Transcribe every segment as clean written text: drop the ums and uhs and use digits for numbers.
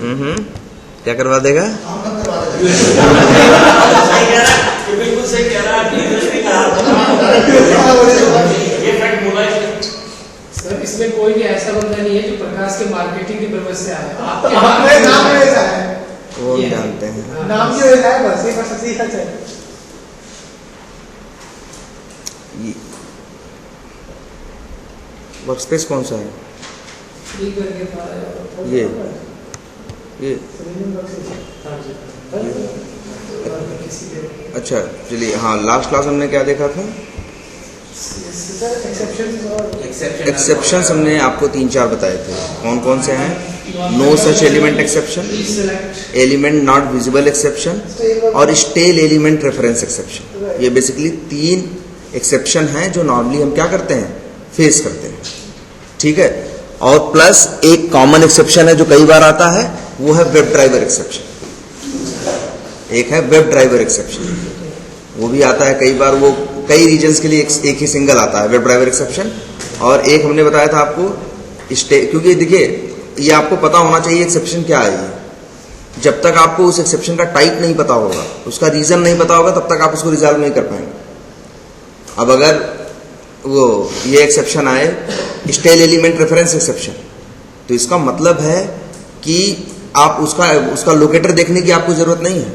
क्या करवा देगा? बिल्कुल सही कह रहा सर, इसमें कोई भी ऐसा बंदा नहीं है जो प्रकाश के मार्केटिंग के पर्पज से आया। आपके नाम ऐसा है, वो जानते हैं नाम जो है बस एक बार सही है। वर्कस्पेस कौन सा है? ये अच्छा चलिए, हाँ लास्ट क्लास हमने क्या देखा था? एक्सेप्शंस हमने आपको 3-4 बताए थे। कौन कौन से हैं? No such element exception, element not visible exception और स्टेल एलिमेंट रेफरेंस एक्सेप्शन। ये बेसिकली 3 एक्सेप्शन हैं जो नॉर्मली हम क्या करते हैं, फेस करते हैं। ठीक है, और प्लस एक कॉमन एक्सेप्शन है जो कई बार आता है, वो है वेब ड्राइवर एक्सेप्शन। एक है वेब ड्राइवर एक्सेप्शन, वो भी आता है कई बार, वो कई रीजन्स के लिए एक ही सिंगल आता है वेब ड्राइवर एक्सेप्शन। और एक हमने बताया था आपको क्योंकि देखिए ये आपको पता होना चाहिए एक्सेप्शन क्या है। ये जब तक आपको उस एक्सेप्शन का टाइप नहीं पता होगा, उसका रीजन नहीं पता होगा, तब तक आप उसको रिजॉल्व नहीं कर पाएंगे। अब अगर वो ये एक्सेप्शन आए स्टेल एलिमेंट रेफरेंस एक्सेप्शन, तो इसका मतलब है कि आप उसका लोकेटर देखने की आपको जरूरत नहीं है।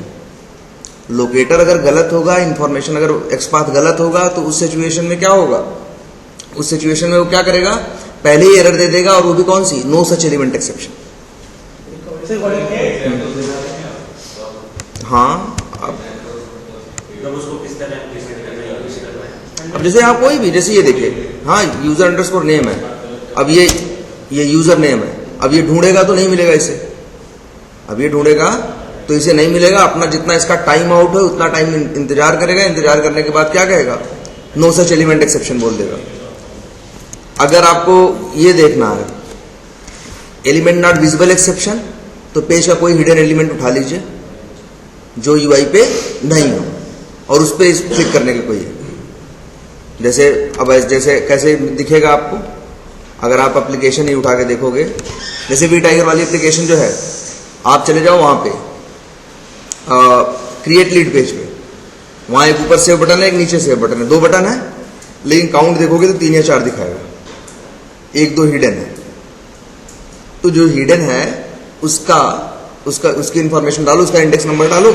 लोकेटर अगर गलत होगा, इंफॉर्मेशन अगर एक्सपाथ गलत होगा, तो उस सिचुएशन में क्या होगा? उस सिचुएशन में वो क्या करेगा? पहले ही एरर दे देगा, और वो भी कौन सी? No such element exception. हाँ, अब जैसे आप कोई भी, जैसे ये देखिए, हाँ यूजर अंडरस्कोर नेम है, अब ये यूजर नेम है, अब ये ढूंढेगा तो नहीं मिलेगा इसे, अब ये ढूंढेगा तो इसे नहीं मिलेगा। अपना जितना इसका टाइम आउट है उतना टाइम इंतजार करेगा, इंतजार करने के बाद क्या कहेगा? नो सच एलिमेंट एक्सेप्शन बोल देगा। अगर आपको ये देखना है एलिमेंट नॉट विजिबल एक्सेप्शन, तो पेज का कोई हिडन एलिमेंट उठा लीजिए जो यूआई पे नहीं हो, और उस पर क्लिक करने का कोई है। जैसे अब जैसे कैसे दिखेगा आपको, अगर आप एप्लीकेशन ही उठा के देखोगे, जैसे वी टाइगर वाली एप्लीकेशन जो है, आप चले जाओ वहां पे क्रिएट लीड पेज पे, वहां एक ऊपर सेव बटन है, एक नीचे सेव बटन है, 2 बटन है, लेकिन काउंट देखोगे तो 3 या 4 दिखाएगा, 1-2 हिडन है। तो जो हिडन है उसकी इंफॉर्मेशन डालो, उसका इंडेक्स नंबर डालो,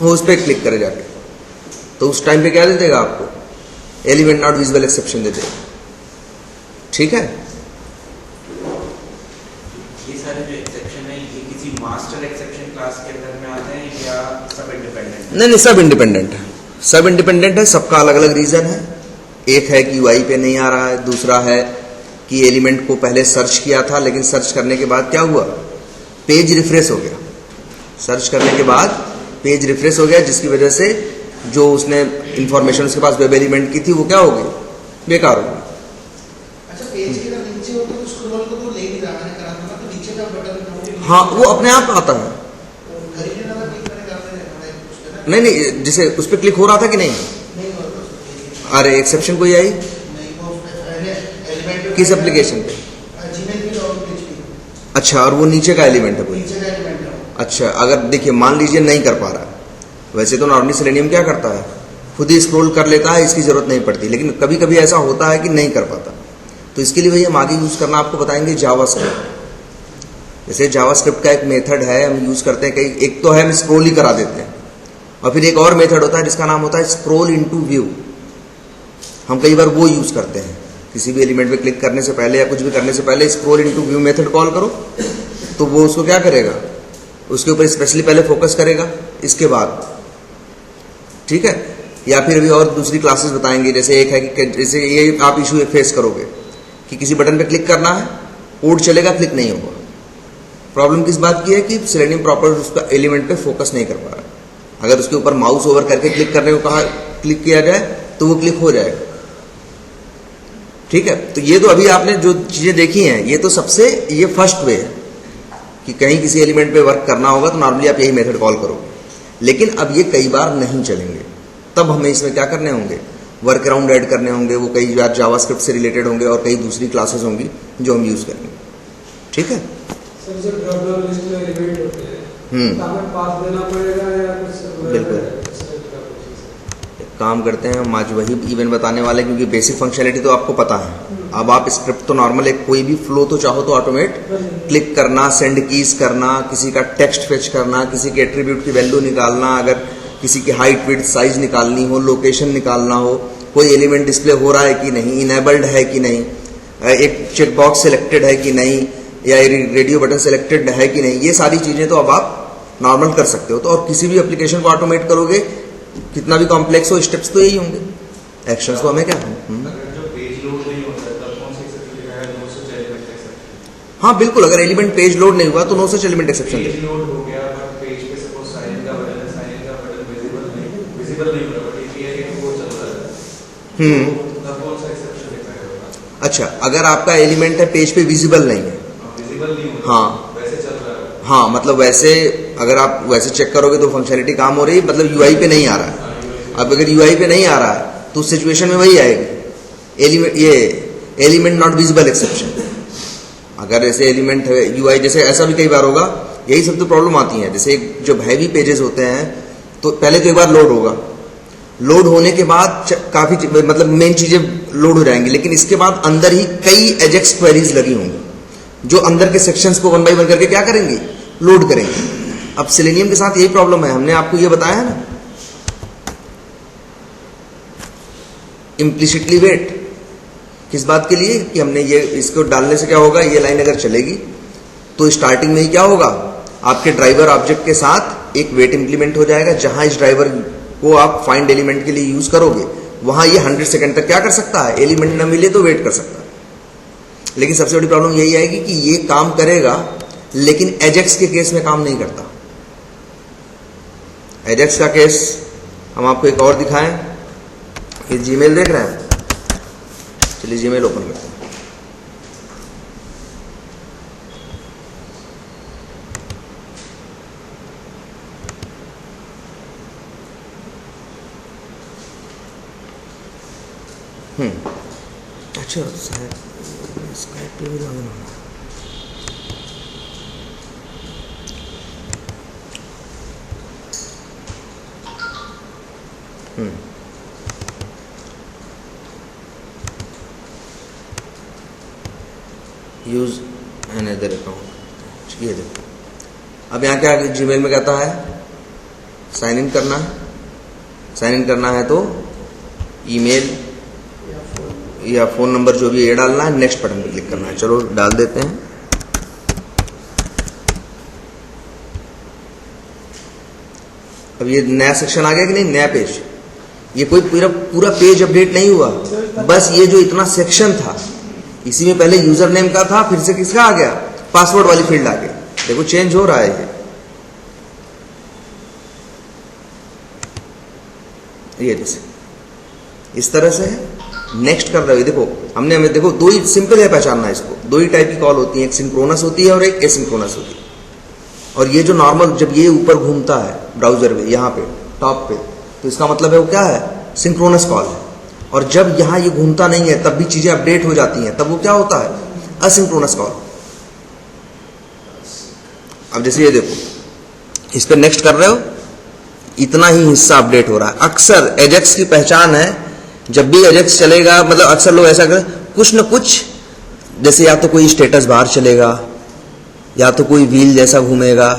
वो उस पर क्लिक करे जाके, तो उस टाइम पे क्या दे देगा आपको? एलिमेंट नॉट विजिबल एक्सेप्शन दे देगा। ठीक है, ये सारे जो एक्सेप्शन है, ये किसी मास्टर एक्सेप्शन क्लास के अंदर में आते हैं या सब इंडिपेंडेंट? नहीं, सब इंडिपेंडेंट है, सब इंडिपेंडेंट है, सबका अलग अलग रीजन है। एक है कि यूआई पे नहीं आ रहा है, दूसरा है कि एलिमेंट को पहले सर्च किया था, लेकिन सर्च करने के बाद क्या हुआ? पेज रिफ्रेश हो गया। सर्च करने के बाद पेज रिफ्रेश हो गया, जिसकी वजह से जो उसने इंफॉर्मेशन उसके पास वेब एलिमेंट की थी वो क्या हो गई? बेकार हो गई। अच्छा, पेज के नीचे हो तो स्क्रॉल को तो ले नहीं रहा, मैंने करा था, तो नीचे का बटन, हाँ वो अपने आप आता है। नहीं, जैसे उस पर क्लिक हो रहा था कि नहीं? अरे एक्सेप्शन कोई आई? किस एप्लीकेशन पे? अच्छा, और वो नीचे का एलिमेंट है कोई? अच्छा, अगर देखिए मान लीजिए नहीं कर पा रहा है, वैसे तो नॉर्मली सेलेनियम क्या करता है, खुद ही स्क्रॉल कर लेता है, इसकी जरूरत नहीं पड़ती, लेकिन कभी कभी ऐसा होता है कि नहीं कर पाता, तो इसके लिए भाई हम आगे यूज करना आपको बताएंगे जावास्क्रिप्ट। जैसे जावास्क्रिप्ट का एक मेथड है, हम यूज करते हैं कई, एक तो है हम स्क्रॉल ही करा देते हैं, और फिर एक और मेथड होता है जिसका नाम होता है स्क्रॉल इनटू व्यू। हम कई बार वो यूज करते हैं, किसी भी एलिमेंट पे क्लिक करने से पहले या कुछ भी करने से पहले scroll into view method call करो, तो वो उसको क्या करेगा, उसके ऊपर स्पेशली पहले फोकस करेगा, इसके बाद, ठीक है। या फिर अभी और दूसरी क्लासेस बताएंगे, जैसे एक है कि जैसे ये आप इशू फेस करोगे कि किसी बटन पे क्लिक करना है, कोड चलेगा, क्लिक नहीं होगा। प्रॉब्लम किस बात की है कि सेलेनियम प्रॉपर उसका एलिमेंट पे फोकस नहीं कर पा रहा। अगर उसके ऊपर माउस ओवर करके क्लिक करने को कहा, क्लिक किया जाए तो वो क्लिक हो जाएगा, ठीक है। तो ये तो अभी आपने जो चीजें देखी हैं, ये तो सबसे ये फर्स्ट वे है कि कहीं किसी एलिमेंट पे वर्क करना होगा तो नॉर्मली आप यही मेथड कॉल करोगे, लेकिन अब ये कई बार नहीं चलेंगे, तब हमें इसमें क्या करने होंगे, वर्क अराउंड ऐड करने होंगे। वो कई बार जावास्क्रिप्ट से रिलेटेड होंगे और कई दूसरी क्लासेस होंगी जो हम यूज करेंगे, ठीक है। सर जो ड्रॉप डाउन लिस्ट में एलिमेंट होते हैं तो हमें पाथ देना पड़ेगा या कुछ बिल्कुल। काम करते हैं हम आज वही इवन बताने वाले, क्योंकि बेसिक फंक्शनलिटी तो आपको पता है। अब आप स्क्रिप्ट तो नॉर्मल एक कोई भी फ्लो तो चाहो तो ऑटोमेट क्लिक करना, सेंड कीज करना, किसी का टेक्स्ट फेच करना, किसी के एट्रीब्यूट की वैल्यू निकालना, अगर किसी की हाइट विड्थ साइज निकालनी हो, लोकेशन निकालना हो, कोई एलिमेंट डिस्प्ले हो रहा है कि नहीं, इनेबल्ड है कि नहीं, एक चेक बॉक्स सिलेक्टेड है कि नहीं, या रेडियो बटन सिलेक्टेड है कि नहीं, ये सारी चीजें तो अब आप नॉर्मल कर सकते हो। तो और किसी भी एप्लीकेशन को ऑटोमेट करोगे, कितना भी कॉम्प्लेक्स हो, स्टेप्स तो यही होंगे, एक्शंस तो हमें क्या है। हाँ बिल्कुल, अगर एलिमेंट पेज लोड नहीं हुआ तो no such element exception page load हो गया बट पेज पे सपोज साइन का बटन है, साइन का बटन विजिबल नहीं हो रहा, बट ये है कि वो चल रहा है, तो कौन सा एक्सेप्शन दिखाएगा? अच्छा, अगर आपका एलिमेंट है पेज पे विजिबल नहीं है, विजिबल नहीं हो रहा, हाँ वैसे चल रहा है, हाँ, मतलब वैसे अगर आप वैसे चेक करोगे तो फंक्शनलिटी काम हो रही है, मतलब यूआई पे नहीं आ रहा है। अब अगर यूआई पे नहीं आ रहा है तो उस सिचुएशन में वही आएगी एलिमेंट, ये एलिमेंट नॉट विजिबल एक्सेप्शन। अगर ऐसे एलिमेंट है यूआई, जैसे ऐसा भी कई बार होगा, यही सब तो प्रॉब्लम आती है। जैसे जब हैवी पेजेस होते हैं तो पहले तो एक बार लोड होगा, लोड होने के बाद काफी मतलब मेन चीजें लोड हो जाएंगी, लेकिन इसके बाद अंदर ही कई एजेक्स क्वेरीज लगी होंगी जो अंदर के सेक्शंस को 1 बाय 1 करके क्या करेंगी, लोड करेंगे। अब सेलेनियम के साथ यही प्रॉब्लम है, हमने आपको ये बताया है ना, इम्प्लिसिटली वेट। किस बात के लिए कि हमने ये इसको डालने से क्या होगा, ये लाइन अगर चलेगी तो स्टार्टिंग में ही क्या होगा, आपके ड्राइवर ऑब्जेक्ट के साथ एक वेट इंप्लीमेंट हो जाएगा। जहां इस ड्राइवर को आप फाइंड एलिमेंट के लिए यूज करोगे वहां ये 100 सेकंड तक क्या कर सकता है, एलिमेंट न मिले तो वेट कर सकता है। लेकिन सबसे बड़ी प्रॉब्लम यही आएगी कि ये काम करेगा लेकिन एजेक्स के केस में काम नहीं करता। एजेक्स का केस हम आपको एक और दिखाएं। ये जीमेल देख रहे हैं, चलिए जीमेल ओपन करते हैं। अच्छा, शायद स्काइप पे भी लॉगिन होना है। यूज अनदर अकाउंट, ये देखो। अब यहाँ क्या जीमेल में कहता है, साइन इन करना है। साइन इन करना है तो ईमेल या फोन नंबर जो भी ये डालना है, नेक्स्ट बटन पे क्लिक करना है। चलो डाल देते हैं। अब ये नया सेक्शन आ गया कि नहीं, नया पेज। ये कोई पूरा पेज अपडेट नहीं हुआ, बस ये जो इतना सेक्शन था, इसी में पहले यूजर नेम का था, फिर से किसका आ गया, पासवर्ड वाली फील्ड आ गई। देखो चेंज हो रहा है ये जैसे इस तरह से है। नेक्स्ट कर रहे हो, देखो हमें देखो दो ही सिंपल है पहचानना इसको। दो ही टाइप की कॉल होती है, एक सिंक्रोनस होती है और एक एसिंक्रोनस होती है। और ये जो नॉर्मल जब ये ऊपर घूमता है ब्राउजर में यहाँ पे टॉप पे, तो इसका मतलब है वो क्या है, सिंक्रोनस कॉल है। और जब यहाँ ये घूमता नहीं है तब भी चीजें अपडेट हो जाती हैं, तब वो क्या होता है, असिंक्रोनस कॉल। अब जैसे ये देखो, इस पर नेक्स्ट कर रहे हो, इतना ही हिस्सा अपडेट हो रहा है। अक्सर एजेक्स की पहचान है, जब भी एजेक्स चलेगा, मतलब अक्सर लोग ऐसा करें, कुछ न कुछ, जैसे या तो कोई स्टेटस बार चलेगा, या तो कोई व्हील जैसा घूमेगा,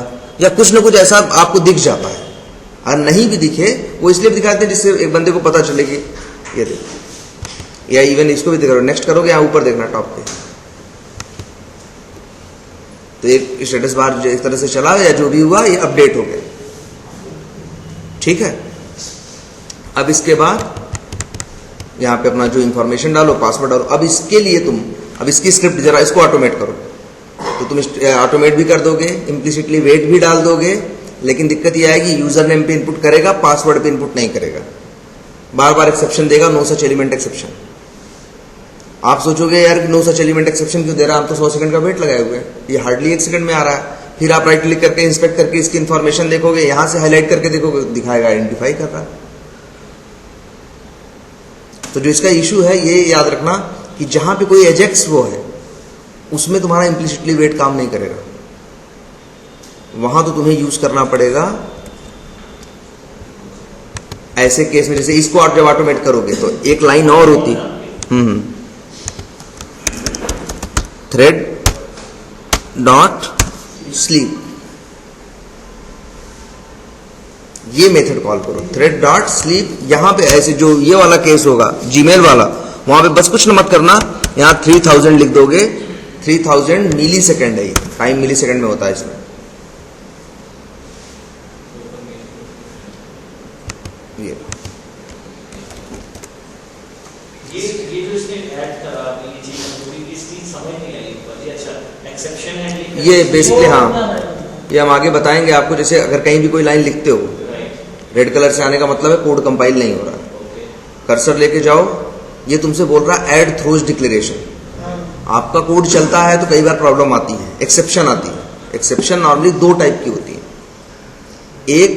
या कुछ न कुछ ऐसा आपको दिख जाता है। और नहीं भी दिखे, वो इसलिए दिखाते हैं जिससे एक बंदे को पता चले कि ये देखो। या इवन इसको भी देखो, नेक्स्ट करोगे यहाँ ऊपर देखना टॉप पे, तो एक स्टेटस बार जो इस तरह से चला या जो भी हुआ ये अपडेट हो गया। ठीक है। अब इसके बाद यहाँ पे अपना जो इंफॉर्मेशन डालो, पासवर्ड डालो। अब इसके लिए अब इसकी स्क्रिप्ट जरा इसको ऑटोमेट करो, तो तुम ऑटोमेट भी कर दोगे, इम्प्लिसिटली वेट भी डाल दोगे, लेकिन दिक्कत ये आएगी, यूजर नेम पे इनपुट करेगा, पासवर्ड पे इनपुट नहीं करेगा, बार बार एक्सेप्शन देगा, नो सच एलिमेंट एक्सेप्शन। आप सोचोगे यार नो सच एलिमेंट एक्सेप्शन क्यों दे रहा है, हम तो 100 सेकंड का वेट लगाए हुए हैं, ये हार्डली 1 सेकंड में आ रहा है। फिर आप राइट क्लिक करके इंस्पेक्ट करके इसकी इंफॉर्मेशन देखोगे, यहां से हाईलाइट करके देखोगे, दिखाएगा आइडेंटिफाई कर रहा है। तो जो इसका इशू है, ये याद रखना कि जहां पे कोई एजेक्स वो है, उसमें तुम्हारा इम्प्लिसिटली वेट काम नहीं करेगा। वहां तो तुम्हें यूज करना पड़ेगा ऐसे केस में, जैसे इसको आप जब ऑटोमेट करोगे तो एक लाइन और होती, थ्रेड डॉट स्लीप, ये मेथड कॉल करो, थ्रेड डॉट स्लीप। यहां पे ऐसे जो ये वाला केस होगा जीमेल वाला, वहां पे बस कुछ न मत करना, यहां 3000 लिख दोगे, 3000 मिली सेकेंड है, ये टाइम मिली सेकेंड में होता है इसमें। ये जो इसने ऐड करा ये चीज मुझे इसकी समझ नहीं आई, पर ये अच्छा एक्सेप्शन है ये बेसिकली, हाँ ये हम आगे बताएंगे आपको। जैसे अगर कहीं भी कोई लाइन लिखते हो, रेड कलर से आने का मतलब है कोड कंपाइल नहीं हो रहा। कर्सर लेके जाओ, ये तुमसे बोल रहा है ऐड थ्रोज डिक्लेरेशन। आपका कोड चलता है तो कई बार प्रॉब्लम आती है, एक्सेप्शन आती है। एक्सेप्शन नॉर्मली दो टाइप की होती है, एक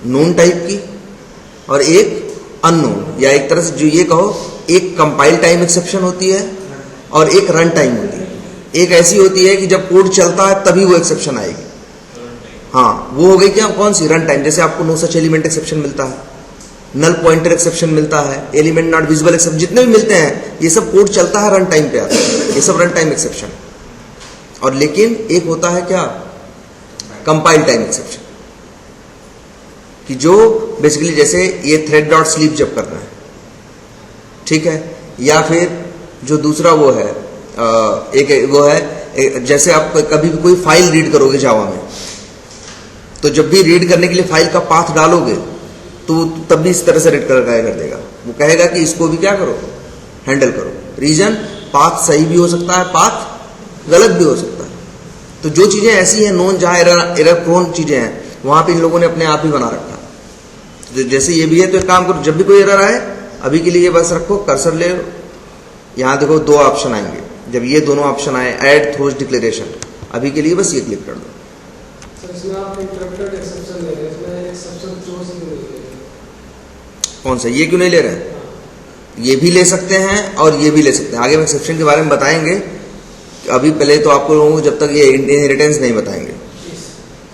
नोन टाइप की और एक अननोन, या एक तरह से जो ये कहो, एक कंपाइल टाइम एक्सेप्शन होती है और एक रन टाइम होती है। एक ऐसी होती है कि जब कोड चलता है तभी वो एक्सेप्शन आएगी, हाँ वो हो गई क्या, कौन सी, रन टाइम। जैसे आपको नो सच एलिमेंट एक्सेप्शन मिलता है, नल पॉइंटर एक्सेप्शन मिलता है, एलिमेंट नॉट विजिबल एक्सेप्शन, जितने भी मिलते हैं ये सब कोड चलता है रन टाइम पे आता है, ये सब रन टाइम एक्सेप्शन। और लेकिन एक होता है क्या, कंपाइल टाइम एक्सेप्शन, कि जो बेसिकली जैसे ये थ्रेड डॉट स्लीप जब करना है, ठीक है, या फिर जो दूसरा वो है एक वो है, जैसे आप कभी भी कोई फाइल रीड करोगे जावा में, तो जब भी रीड करने के लिए फाइल का पाथ डालोगे तो तब भी इस तरह से रीड कर देगा। वो कहेगा कि इसको भी क्या करो, हैंडल करो। रीजन, पाथ सही भी हो सकता है, पाथ गलत भी हो सकता है। तो जो चीजें ऐसी हैं नोन, जहां एरर प्रोन चीजें हैं, वहां पे इन लोगों ने अपने आप ही बना रखा। तो जैसे ये भी है, तो एक काम करो, जब भी कोई एरर आए, अभी के लिए ये बस रखो, कर्सर ले लो, यहां देखो दो ऑप्शन आएंगे। जब ये दोनों ऑप्शन आए, ऐड थ्रोज डिक्लेरेशन, अभी के लिए बस ये क्लिक कर दो। इसमें आप इंटरप्टेड एक्सेप्शन ले रहे हैं, इसमें एक्सेप्शन थ्रोज नहीं ले रहे। कौन सा, ये क्यों नहीं ले रहे हैं? ये भी ले सकते हैं और ये भी ले सकते हैं। आगे हम एक्सेप्शन के बारे में बताएंगे, अभी पहले तो आपको लोगों को जब तक ये इनहेरिटेंस नहीं बताएंगे,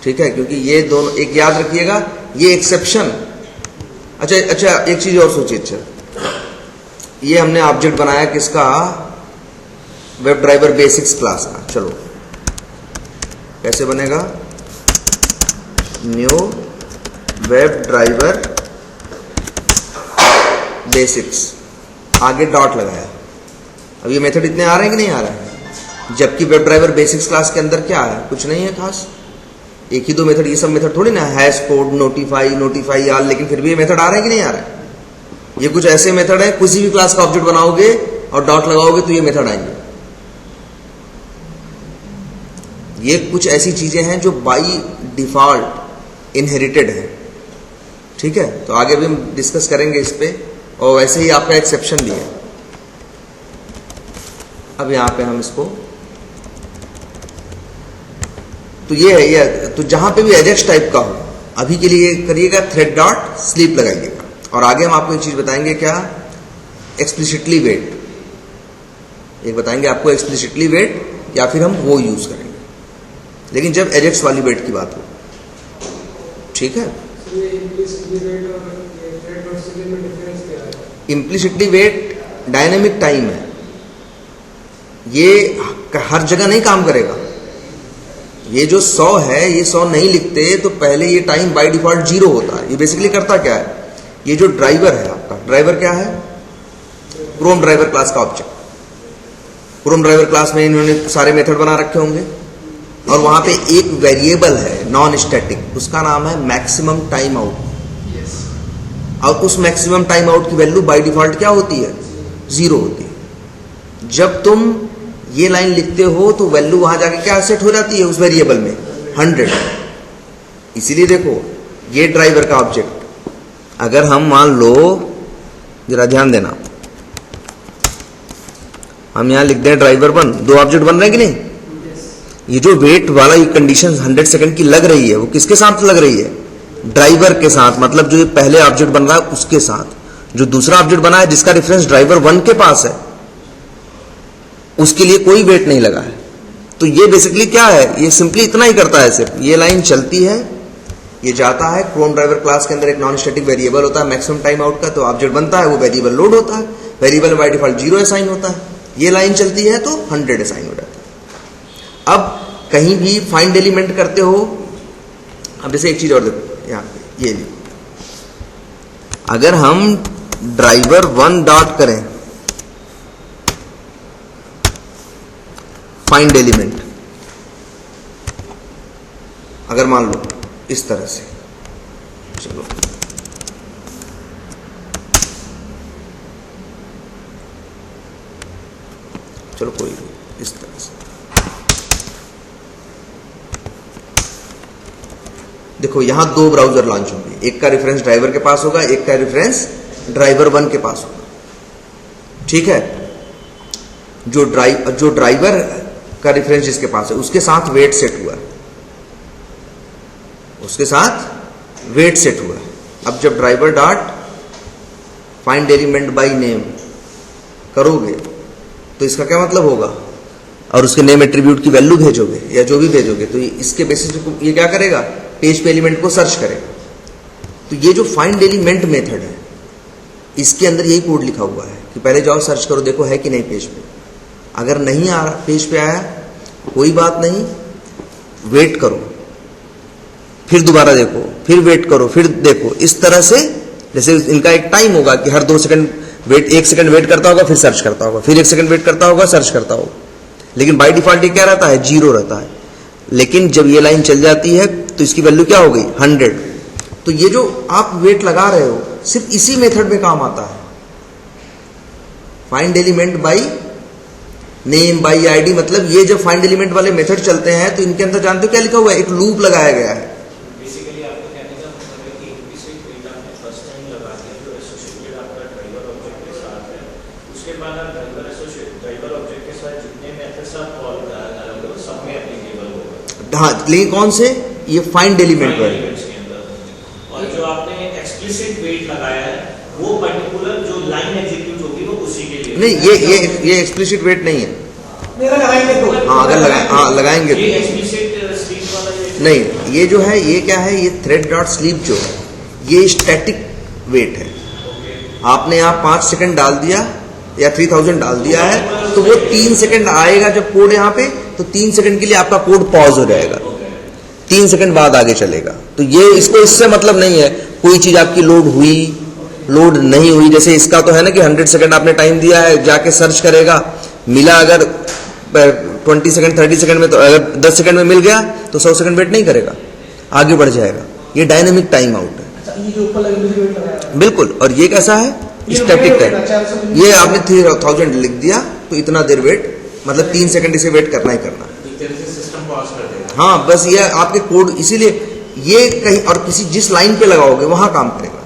ठीक है, क्योंकि ये दोनों एक याद रखिएगा, ये एक्सेप्शन। अच्छा एक चीज और सोचिए, अच्छा ये हमने ऑब्जेक्ट बनाया किसका, वेब ड्राइवर बेसिक्स क्लास का। चलो कैसे बनेगा, न्यू वेब ड्राइवर बेसिक्स, आगे डॉट लगाया। अब ये मेथड इतने आ रहे हैं कि नहीं आ रहे हैं, जबकि वेब ड्राइवर बेसिक्स क्लास के अंदर क्या है, कुछ नहीं है खास, एक ही दो मेथड, ये सब मेथड थोड़ी ना, हैश कोड, नोटिफाई आल, लेकिन फिर भी ये मेथड आ रहे हैं कि नहीं आ रहे हैं। ये कुछ ऐसे मेथड है, किसी भी क्लास का ऑब्जेक्ट बनाओगे और डॉट लगाओगे तो ये मेथड आएंगे। ये कुछ ऐसी चीजें हैं जो बाई डिफॉल्ट इनहेरिटेड है, ठीक है। तो आगे भी हम डिस्कस करेंगे इस पे, और वैसे ही आपका एक्सेप्शन भी है। अब यहां पे हम इसको, तो ये है, ये तो जहां पे भी एजेक्स टाइप का हो, अभी के लिए करिएगा थ्रेड डॉट स्लीप लगाइएगा। और आगे हम आपको एक चीज बताएंगे, क्या, एक्सप्लिसिटली वेट, एक बताएंगे आपको एक्सप्लिसिटली वेट, या फिर हम वो यूज करेंगे, लेकिन जब एजेक्स वाली वेट की बात हो, ठीक है। इम्प्लिसिटली वेट डायनेमिक टाइम है, ये हर जगह नहीं काम करेगा। ये जो 100 है, ये 100 नहीं लिखते तो पहले ये टाइम बाय डिफॉल्ट 0 होता है। ये बेसिकली करता क्या है, ये जो ड्राइवर है आपका, ड्राइवर क्या है, क्रोम ड्राइवर क्लास का ऑब्जेक्ट। क्रोम ड्राइवर क्लास में इन्होंने सारे मेथड बना रखे होंगे, और वहां पे एक वेरिएबल है नॉन स्टैटिक, उसका नाम है मैक्सिमम टाइम आउट। और उस मैक्सिमम टाइम आउट की वैल्यू बाय डिफॉल्ट क्या होती है, 0 होती है। जब तुम ये लाइन लिखते हो तो वैल्यू वहां जाके क्या सेट हो जाती है उस वेरिएबल में, 100। इसीलिए देखो, ये ड्राइवर का ऑब्जेक्ट, अगर हम मान लो, जरा ध्यान देना, हम यहां लिख दें ड्राइवर 1, 2 ऑब्जेक्ट बन रहे हैं कि नहीं। ये जो वेट वाला ये कंडीशन 100 सेकंड की लग रही है, वो किसके साथ लग रही है, ड्राइवर के साथ। मतलब जो ये पहले ऑब्जेक्ट बन रहा है उसके साथ, जो दूसरा ऑब्जेक्ट बना है जिसका रेफरेंस ड्राइवर 1 के पास है, उसके लिए कोई वेट नहीं लगा है। तो ये बेसिकली क्या है, ये सिंपली इतना ही करता है सिर्फ, ये लाइन चलती है, ये जाता है, क्रोम ड्राइवर क्लास के अंदर एक नॉन स्टैटिक वेरिएबल होता है मैक्सिमम टाइम आउट का, तो ऑब्जेक्ट बनता है, वो वेरिएबल लोड होता है, वेरिएबल बाय डिफॉल्ट 0 असाइन होता है, ये लाइन चलती है तो 100 असाइन हो जाता है। अब कहीं भी फाइंड एलिमेंट करते हो, अब जैसे एक चीज और देखो यहाँ पे, ये लिखो, अगर हम ड्राइवर 1 डॉट करें फाइंड एलिमेंट, अगर मान लो इस तरह से, चलो कोई नहीं, इस तरह से देखो, यहां 2 ब्राउजर लॉन्च होंगे, एक का रेफरेंस ड्राइवर के पास होगा, एक का रेफरेंस ड्राइवर 1 के पास होगा, ठीक है। जो ड्राइवर का रेफरेंस जिसके पास है उसके साथ वेट सेट हुआ, उसके साथ वेट सेट हुआ। अब जब driver dot find element by name करोगे तो इसका क्या मतलब होगा, और उसके नेम एट्रीब्यूट की वैल्यू भेजोगे या जो भी भेजोगे, तो इसके बेसिस पे ये क्या करेगा, पेज पे एलिमेंट को सर्च करेगा। तो ये जो फाइंड एलिमेंट मेथड है, इसके अंदर यही कोड लिखा हुआ है कि पहले जाओ सर्च करो, देखो है कि नहीं पेज पे, अगर नहीं आ रहा, पेज पे आया कोई बात नहीं, वेट करो, फिर दोबारा देखो, फिर वेट करो, फिर देखो, इस तरह से। जैसे इनका एक टाइम होगा कि हर 2 सेकंड वेट, 1 सेकंड वेट करता होगा, फिर सर्च करता होगा, फिर 1 सेकंड वेट करता होगा, सर्च करता होगा, लेकिन बाय डिफॉल्ट ये क्या रहता है, 0 रहता है। लेकिन जब ये लाइन चल जाती है तो इसकी वैल्यू क्या हो गई, 100। तो ये जो आप वेट लगा रहे हो सिर्फ इसी मेथड में काम आता है, find element by name by ID. मतलब ये जब फाइंड एलिमेंट वाले मेथड चलते हैं तो इनके अंदर जानते हो क्या लिखा हुआ है, एक लूप लगाया गया है। बेसिकली आपको कहने का मतलब है कि इम्प्लिसिट वेट आपने फर्स्ट टाइम लगा दिया जो एसोसिएटेड आपका ड्राइवर ऑब्जेक्ट के साथ है, उसके बाद आप ड्राइवर ऑब्जेक्ट के साथ जितने मेथड्स आप कॉल करोगे वो सब में एप्लीकेबल होगा। हाँ, लेकिन कौन से, ये फाइंड एलिमेंट वाले के अंदर। और जो आपने एक्सप्लिसिट वेट लगाया है वो पर्टिकुलर जो लाइन एग्जीक्यूट होगी वो उसी के लिए नहीं, ये एक्सप्लिसिट वेट नहीं है। मेरा लगाएंगे तो, हाँ अगर लगाएंगे ये तो एक्सप्लिसिट स्लीप वाला नहीं, ये जो है ये क्या है, ये थ्रेड डॉट स्लीप जो है ये स्टैटिक वेट है। आपने यहाँ 5 सेकंड डाल दिया या 3000 डाल दिया है तो वो 3 सेकंड आएगा जब कोड यहाँ पे, तो 3 सेकंड के लिए आपका कोड पॉज हो जाएगा, 3 सेकंड बाद आगे चलेगा। तो ये इसको इससे मतलब नहीं है कोई चीज आपकी लोड हुई लोड नहीं हुई। जैसे इसका तो है ना कि 100 सेकंड आपने टाइम दिया है, जाके सर्च करेगा, मिला अगर 20 सेकंड 30 सेकंड में, तो अगर 10 सेकंड में मिल गया तो 100 सेकंड वेट नहीं करेगा, आगे बढ़ जाएगा। ये डायनेमिक टाइम आउट है। ये जो ऊपर लगे मुझे वेट लगाया बिल्कुल। और ये कैसा है, स्टैटिक टाइम। ये आपने 3000 लिख दिया तो इतना देर वेट, मतलब 3 सेकंड इसे वेट करना ही करना। एक तरह से सिस्टम पॉज कर देगा। हाँ, बस ये आपके कोड, इसीलिए ये कहीं और किसी जिस लाइन पे लगाओगे वहां काम करेगा।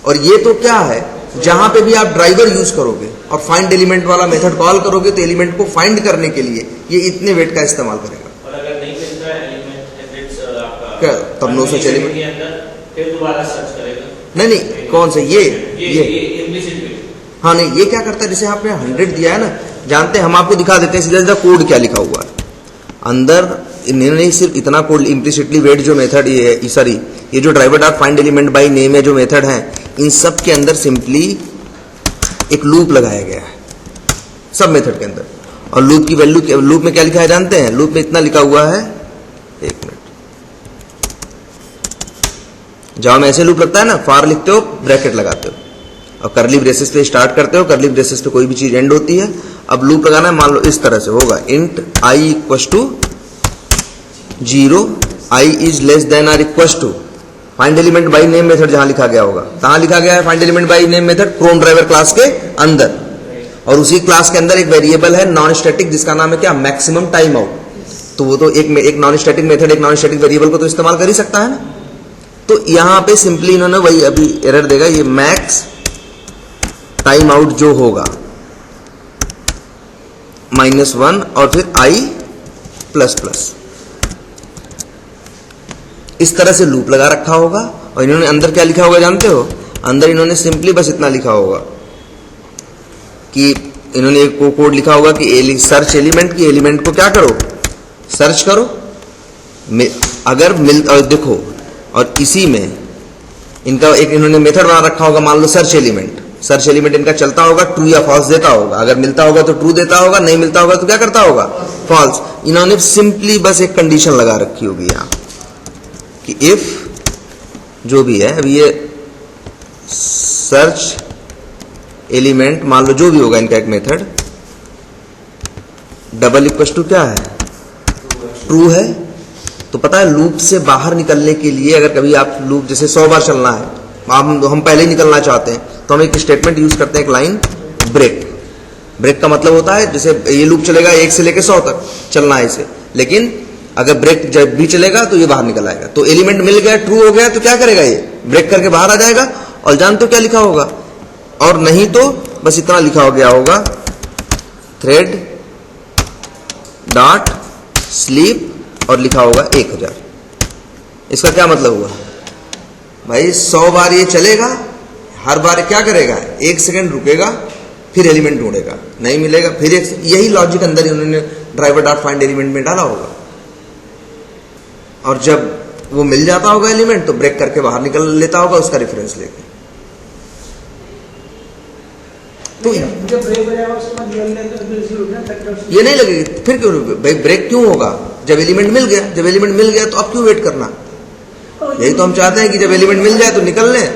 और ये तो क्या है, जहां पे भी आप ड्राइवर यूज करोगे और फाइंड एलिमेंट वाला मेथड कॉल करोगे तो एलिमेंट को फाइंड करने के लिए ये इतने वेट का इस्तेमाल करेगा। और अगर नहीं मिलता है एलिमेंट आपका क्या तब 9 से एलिमेंट के अंदर फिर दोबारा सर्च करेगा। नहीं, कौन से, ये इम्प्लिसिट वेट। हाँ नहीं, ये क्या करता है, जैसे आपने 100 दिया है ना, जानते हैं हम आपको दिखा देते हैं सीधा सीधा कोड क्या लिखा हुआ है अंदर। इन्होंने सिर्फ इतना कोड, इम्प्लिसिटली वेट जो मेथड ये सॉरी ये जो driver dot find element by name है जो मेथड है, इन सब के अंदर सिंपली एक लूप लगाया गया है सब मेथड के अंदर। और लूप की वैल्यू, लूप में क्या लिखा है जानते हैं, लूप में इतना लिखा हुआ है, एक मिनट, जावा में ऐसे लूप लगता है ना, फार लिखते हो ब्रैकेट लगाते हो और करली ब्रेसेस पे स्टार्ट करते हो, करली ब्रेसेस पे कोई भी चीज एंड होती है। अब लूप लगाना है, मान लो इस तरह से होगा, int i equal to 0, i is less than or equal to find element by name method जहां लिखा गया होगा। कहां लिखा गया है find element by name method, Chrome driver class के अंदर। और उसी क्लास के अंदर एक वेरिएबल है नॉन स्टैटिक जिसका नाम है क्या, मैक्सिमम टाइम आउट। तो वो तो एक नॉन स्टैटिक मेथड एक नॉन स्टैटिक वेरिएबल को तो इस्तेमाल कर ही सकता है ना। तो यहां पे सिंपली इन्होंने वही अभी एरर देगा, ये मैक्स टाइम आउट जो होगा -1 और फिर i++, इस तरह से लूप लगा रखा होगा। और इन्होंने अंदर क्या लिखा होगा जानते हो, अंदर इन्होंने सिंपली बस इतना लिखा होगा कि इन्होंने एक कोड लिखा होगा कि सर्च एलिमेंट की एलिमेंट को क्या करो, सर्च करो, अगर देखो, और इसी में इनका एक इन्होंने मेथड बना रखा होगा, मान लो सर्च एलिमेंट इनका चलता होगा, ट्रू या फॉल्स देता होगा, अगर मिलता होगा तो ट्रू देता होगा, नहीं मिलता होगा तो क्या करता होगा, फॉल्स। इन्होंने सिंपली बस एक कंडीशन लगा रखी होगी यहां कि इफ जो भी है, अब ये सर्च एलिमेंट मान लो जो भी होगा इनका एक मेथड, डबल इक्वल टू क्या है, ट्रू है, तो पता है लूप से बाहर निकलने के लिए अगर कभी आप लूप जैसे 100 बार चलना है, हम पहले ही निकलना चाहते हैं, तो हम एक स्टेटमेंट यूज करते हैं, एक लाइन ब्रेक का मतलब होता है जैसे ये लूप चलेगा 1 से लेकर 100 तक चलना है इसे, लेकिन अगर ब्रेक जब भी चलेगा तो ये बाहर निकल आएगा। तो एलिमेंट मिल गया, ट्रू हो गया, तो क्या करेगा, ये ब्रेक करके बाहर आ जाएगा। और जान तो क्या लिखा होगा, और नहीं तो बस इतना लिखा हो गया होगा, थ्रेड डॉट स्लीप और लिखा होगा 1000। इसका क्या मतलब हुआ भाई, 100 बार ये चलेगा, हर बार क्या करेगा, 1 सेकंड रुकेगा, फिर एलिमेंट ढूंढेगा, नहीं मिलेगा, फिर यही लॉजिक अंदर उन्होंने ड्राइवर डॉट फाइंड एलिमेंट में डाला होगा। और जब वो मिल जाता होगा एलिमेंट, तो ब्रेक करके बाहर निकल लेता होगा उसका रेफरेंस लेके। तो जब ब्रेक हो जाएगा उसके बाद ये नहीं लगेगी, फिर क्यों भाई ब्रेक क्यों होगा, जब एलिमेंट मिल गया तो अब क्यों वेट करना। यही तो हम चाहते हैं कि जब एलिमेंट मिल जाए तो निकल लें,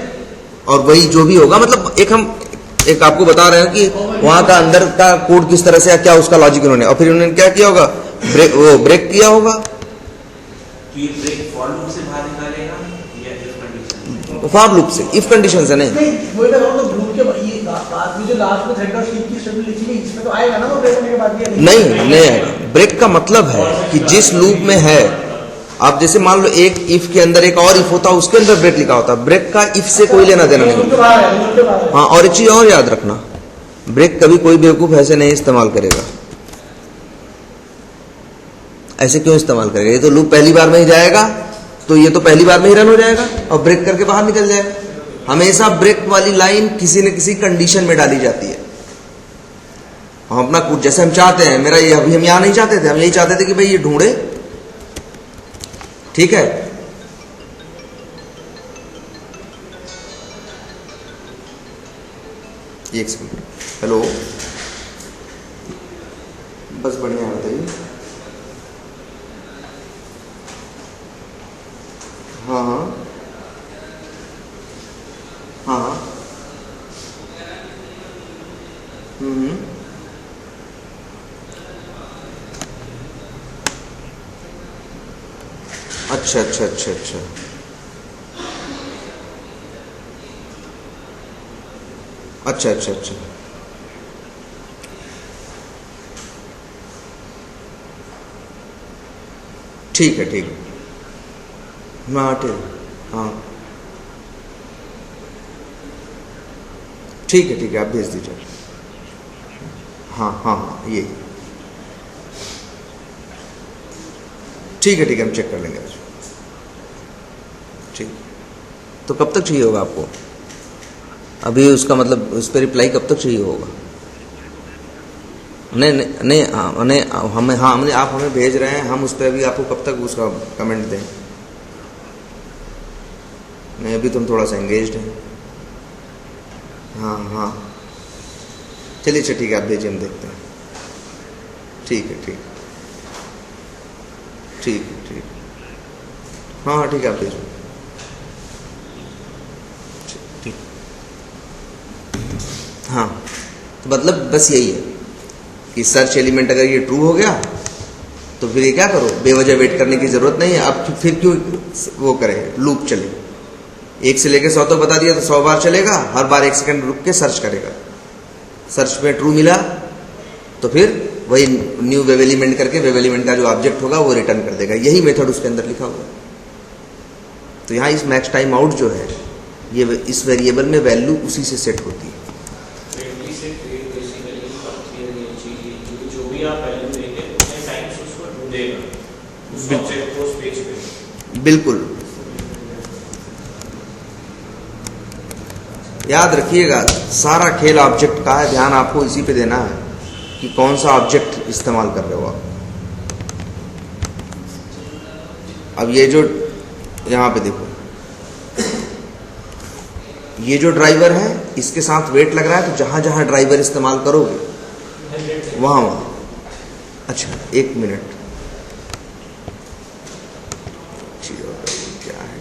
और वही जो भी होगा, मतलब एक आपको बता रहे हैं कि वहां का अंदर का कोड किस तरह से, क्या उसका लॉजिक उन्होंने, और फिर उन्होंने क्या किया होगा, ब्रेक किया होगा। तो ये ब्रेक फॉर लूप से बाहर निकालेगा या इफ कंडीशन, फॉर लूप से, इफ कंडीशन से नहीं। वो इधर तो ग्रुप के ये बाद में जो लास्ट में थ्रेड डॉट स्लीप की स्टेटमेंट लिखी गई, इसमें तो आएगा ना वो ब्रेक होने के बाद भी, नहीं आएगा। ब्रेक का मतलब है कि जिस लूप में है, आप जैसे मान लो एक इफ के अंदर एक और इफ होता, उसके अंदर ब्रेक लिखा होता, ब्रेक का इफ से कोई लेना देना नहीं। हाँ, और एक चीज और याद रखना, ब्रेक कभी कोई बेवकूफ ऐसे नहीं इस्तेमाल करेगा। ऐसे क्यों इस्तेमाल करेगा, ये तो लूप पहली बार में ही जाएगा, तो ये तो पहली बार में ही रन हो जाएगा और ब्रेक करके बाहर निकल जाएगा। हमेशा ब्रेक वाली लाइन किसी न किसी कंडीशन में डाली जाती है। हम अपना कुछ जैसे हम चाहते हैं, मेरा ये अभी हम यहां नहीं चाहते थे, हम यही चाहते थे कि भाई ये ढूंढे, ठीक है, एक सेकंड, हेलो, बस बढ़िया बताइए। हाँ हाँ हाँ हाँ, अच्छा अच्छा अच्छा अच्छा, अच्छा अच्छा अच्छा, ठीक है ठीक है, हाँ ठीक है आप भेज दीजिए। हाँ ये ठीक है हम चेक कर लेंगे आज। ठीक, तो कब तक चाहिए होगा आपको, अभी उसका मतलब उस पर रिप्लाई कब तक चाहिए होगा? नहीं हमने आप हमें भेज रहे हैं, हम उस पर अभी आपको कब तक उसका कमेंट दें? नहीं, अभी तुम थोड़ा सा एंगेज्ड हैं। हाँ चलिए अच्छा ठीक है, आप भेजिए, हम देखते हैं। ठीक है हाँ ठीक है, आप भेजो। ठीक, हाँ, तो मतलब बस यही है कि सर्च एलिमेंट अगर ये ट्रू हो गया तो फिर ये क्या करो, बेवजह वेट करने की जरूरत नहीं है। अब फिर क्यों वो करें, लूप चले, 1 से लेकर 100 तक बता दिया तो 100 बार चलेगा, हर बार 1 सेकंड रुक के सर्च करेगा। सर्च में ट्रू मिला तो फिर वही न्यू वेब एलिमेंट करके वेब एलिमेंट का जो ऑब्जेक्ट होगा वो रिटर्न कर देगा। यही मेथड उसके अंदर लिखा हुआ है। तो यहाँ इस मैक्स टाइम आउट जो है, ये इस वेरिएबल में वैल्यू उसी से सेट होती है। जो भी आप वैल्यू देंगे उतने टाइम्स उसको ढूंढेगा उस ऑब्जेक्ट को उस पेज पे। बिल्कुल याद रखिएगा, सारा खेल ऑब्जेक्ट का है, ध्यान आपको इसी पे देना है कि कौन सा ऑब्जेक्ट इस्तेमाल कर रहे हो आप। अब ये जो यहाँ पे देखो, ये जो ड्राइवर है इसके साथ वेट लग रहा है, तो जहां जहां ड्राइवर इस्तेमाल करोगे वहां वहां। अच्छा 1 मिनट, क्या है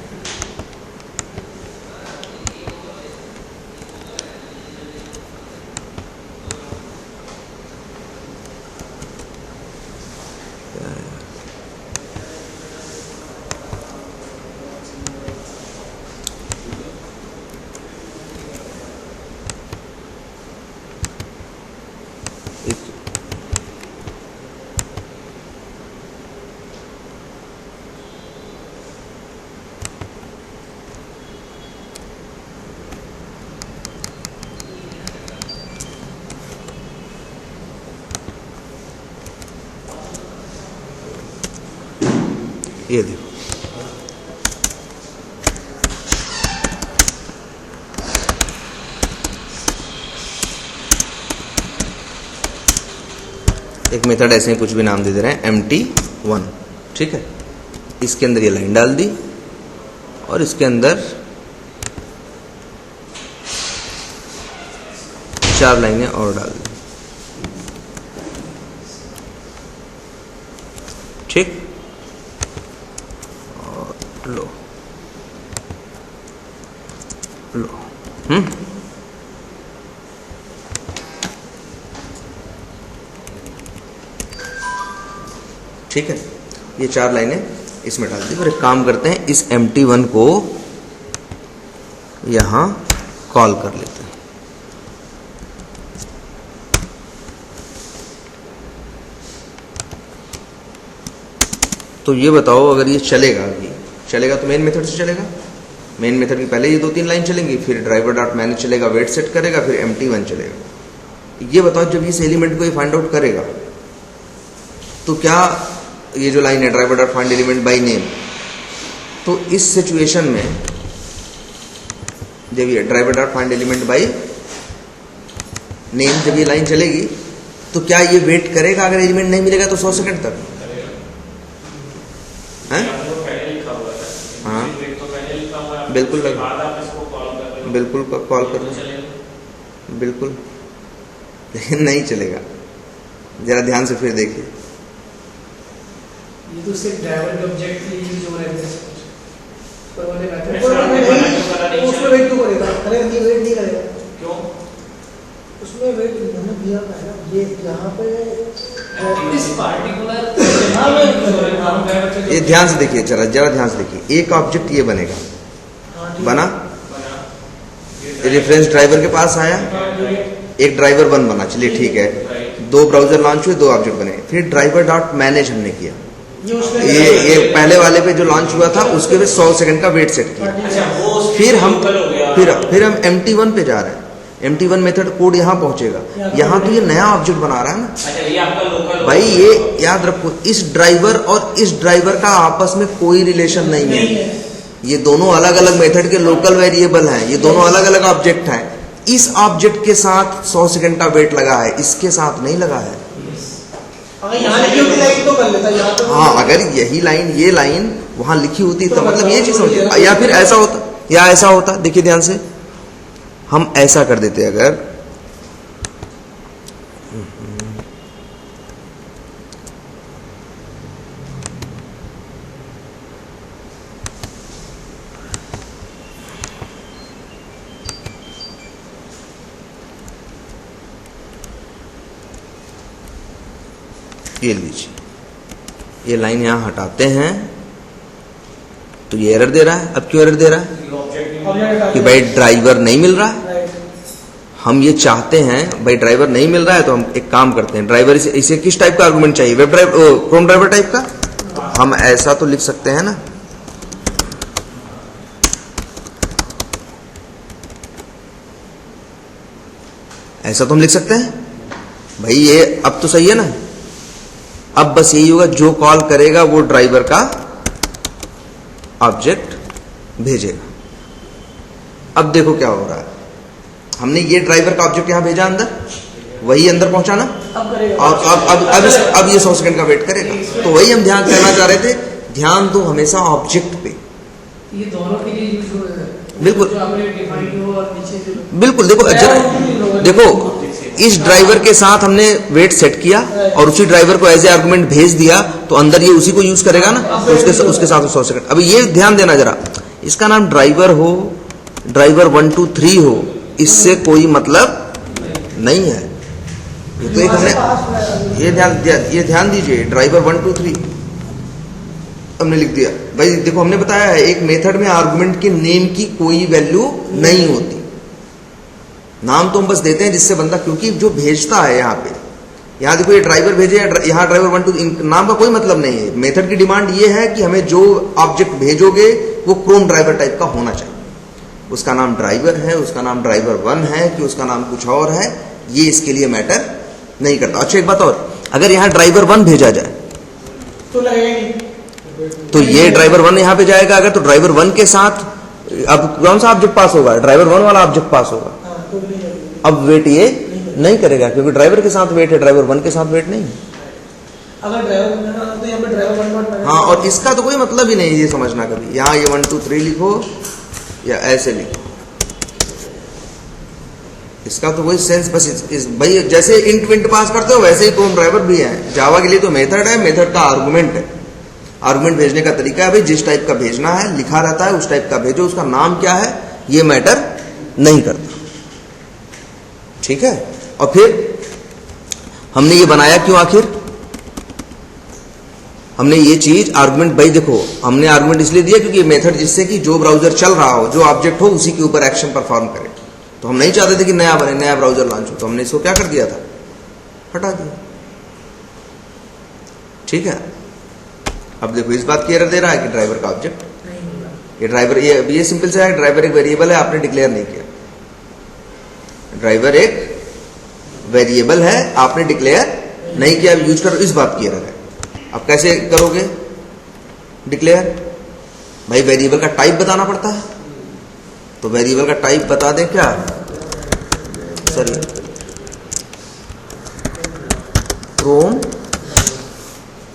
ये देखो, एक मेथड ऐसे ही कुछ भी नाम दे दे रहे हैं MT1, ठीक है। इसके अंदर ये लाइन डाल दी और इसके अंदर 4 लाइनें और डाल दी, ठीक। लो लो ठीक है, ये 4 लाइनें इसमें डाल दी। और एक काम करते हैं, इस MT1 को यहां कॉल कर लेते हैं। तो ये बताओ, अगर ये चलेगा तो मेन मेथड से चलेगा। मेन मेथड की पहले ये 2-3 लाइन चलेंगी, फिर ड्राइवर डॉट मैनेज चलेगा, वेट सेट करेगा, फिर MT1 चलेगा। ये बताओ, जब इस एलिमेंट को ये फाइंड आउट करेगा तो क्या ये जो लाइन है driver dot find element by name, तो इस सिचुएशन में जब ये driver dot find element by name जब ये लाइन चलेगी तो क्या ये वेट करेगा? अगर एलिमेंट नहीं मिलेगा तो 100 सेकंड तक, हैं? हाँ बिल्कुल बिल्कुल कॉल कर लो, बिल्कुल, लेकिन नहीं चलेगा। जरा ध्यान से फिर देखिए, ये तो सिर्फ ड्राइवर ऑब्जेक्ट के लिए जो रहते हैं, पर वाले उसमें वेट क्यों करेगा? करेगा, वेट नहीं करेगा। क्यों? उसमें वेट मैंने दिया था, ये यहाँ पे इस पार्टिकुलर ये ध्यान से देखिए, जरा ध्यान से देखिए। एक ऑब्जेक्ट ये बनेगा, बना, रेफरेंस ड्राइवर के पास आया, एक ड्राइवर 1 बना, चलिए ठीक है। 2 ब्राउजर लॉन्च हुए, 2 ऑब्जेक्ट बने। फिर ड्राइवर डॉट मैनेज हमने किया, ये पहले वाले पे जो लॉन्च हुआ था उसके पे 100 सेकंड का वेट सेट किया। फिर हम MT1 पे जा रहे हैं। MT1 मेथड कोड यहाँ पहुंचेगा, यहाँ तो ये नया ऑब्जेक्ट बना रहा है ना। अच्छा, ये आपका लोकल भाई, ये याद रखो, इस ड्राइवर और इस ड्राइवर का आपस में कोई रिलेशन नहीं है। ये दोनों अलग अलग मेथड के लोकल वेरिएबल हैं, ये दोनों अलग अलग ऑब्जेक्ट हैं। इस ऑब्जेक्ट के साथ 100 सेकंड का वेट लगा है, इसके साथ नहीं लगा है। यहाँ लिखी होती लाइन तो कर लेता, यहाँ तो हाँ, अगर यही लाइन, ये लाइन वहां लिखी होती तो मतलब ये चीज समझिए। या फिर ऐसा होता, या ऐसा होता, देखिए ध्यान से, हम ऐसा कर देते अगर, ये लीजिए, ये लाइन यहां हटाते हैं तो ये एरर दे रहा है। अब क्यों एरर दे रहा है? कि भाई ड्राइवर नहीं मिल रहा है। हम ये चाहते हैं भाई ड्राइवर नहीं मिल रहा है, तो हम एक काम करते हैं, ड्राइवर इसे किस टाइप का आर्गुमेंट चाहिए? Web driver, Chrome driver type का। हम ऐसा तो लिख सकते हैं ना, ऐसा तो हम लिख सकते हैं भाई। ये अब तो सही है ना। अब बस यही होगा, जो कॉल करेगा वो ड्राइवर का ऑब्जेक्ट भेजेगा। अब देखो क्या हो रहा है, हमने ये ड्राइवर का ऑब्जेक्ट यहां भेजा, अंदर वही अंदर पहुंचा ना, और अब ये 100 सेकंड का वेट करेगा। तो वही हम ध्यान करना चाह रहे थे। ध्यान दो हमेशा ऑब्जेक्ट पे। ये दोनों के लिए यूज हो रहा है। बिल्कुल। जो आपने डिफाइन हो और नीचे जो बिल्कुल देखो देखो इस ड्राइवर के साथ हमने वेट सेट किया और उसी ड्राइवर को एज ए आर्गुमेंट भेज दिया, तो अंदर ये उसी को यूज करेगा ना, तो उसके साथ 100 सेकंड। अभी ये ध्यान देना जरा, इसका नाम ड्राइवर हो, ड्राइवर 1 2 3 हो, इससे कोई मतलब नहीं है। ये तो एक हमने ये ध्यान दीजिए, ड्राइवर 1 2 3 हमने लिख दिया। भाई देखो हमने बताया है एक मेथड में आर्गुमेंट के नेम की कोई वैल्यू नहीं होती, नाम तो हम बस देते हैं जिससे बंदा, क्योंकि जो भेजता है यहाँ देखो ये ड्राइवर भेजे, यहाँ ड्राइवर 1 2 नाम का कोई मतलब नहीं है। मेथड की डिमांड ये है कि हमें जो ऑब्जेक्ट भेजोगे वो क्रोम ड्राइवर टाइप का होना चाहिए। उसका नाम ड्राइवर है, उसका नाम ड्राइवर 1 है कि उसका नाम कुछ और है, ये इसके लिए मैटर नहीं करता। अच्छा एक बात और, अगर यहाँ ड्राइवर 1 भेजा जाए तो लगेगा नहीं, तो ये ड्राइवर 1 यहाँ पे जाएगा, अगर तो ड्राइवर 1 के साथ अब कौन सा ऑब्जेक्ट पास होगा, ड्राइवर 1 वाला ऑब्जेक्ट पास होगा। तो नहीं लगेगा। अब वेट ये नहीं करेगा क्योंकि ड्राइवर के साथ वेट है, ड्राइवर 1 के साथ वेट नहीं है। अगर ड्राइवर बनना तो यहाँ पे ड्राइवर 1 1 हाँ, और इसका तो कोई मतलब ही नहीं, ये समझना कभी यहाँ ये 1 2 3 लिखो या ऐसे लिखो, इसका तो कोई सेंस बस भाई जैसे इंट विंट पास करते हो वैसे ही क्रोम ड्राइवर भी है। जावा के लिए तो मेथड है, मेथड का आर्गुमेंट है, आर्गुमेंट भेजने का तरीका है भाई जिस टाइप का भेजना है लिखा रहता है उस टाइप का भेजो, उसका नाम क्या है ये मैटर नहीं करता, ठीक है। और फिर हमने ये बनाया क्यों, आखिर हमने ये चीज आर्गुमेंट, भाई देखो हमने आर्गुमेंट इसलिए दिया क्योंकि मेथड जिससे कि जो ब्राउजर चल रहा हो, जो ऑब्जेक्ट हो उसी के ऊपर एक्शन परफॉर्म करे। तो हम नहीं चाहते थे कि नया बने, नया ब्राउजर लॉन्च हो, तो हमने इसको क्या कर दिया था, हटा दिया, ठीक है। अब देखो इस बात की एरर दे रहा है कि ड्राइवर का ऑब्जेक्ट, ये ड्राइवर ये सिंपल से है, ड्राइवर एक वेरिएबल है, आपने डिक्लेयर नहीं किया। ड्राइवर एक वेरिएबल है, आपने डिक्लेयर नहीं किया, यूज करो, इस बात की एरर है। अब कैसे करोगे डिक्लेयर, भाई वेरिएबल का टाइप बताना पड़ता है, तो वेरिएबल का टाइप बता दें क्या, सॉरी क्रोम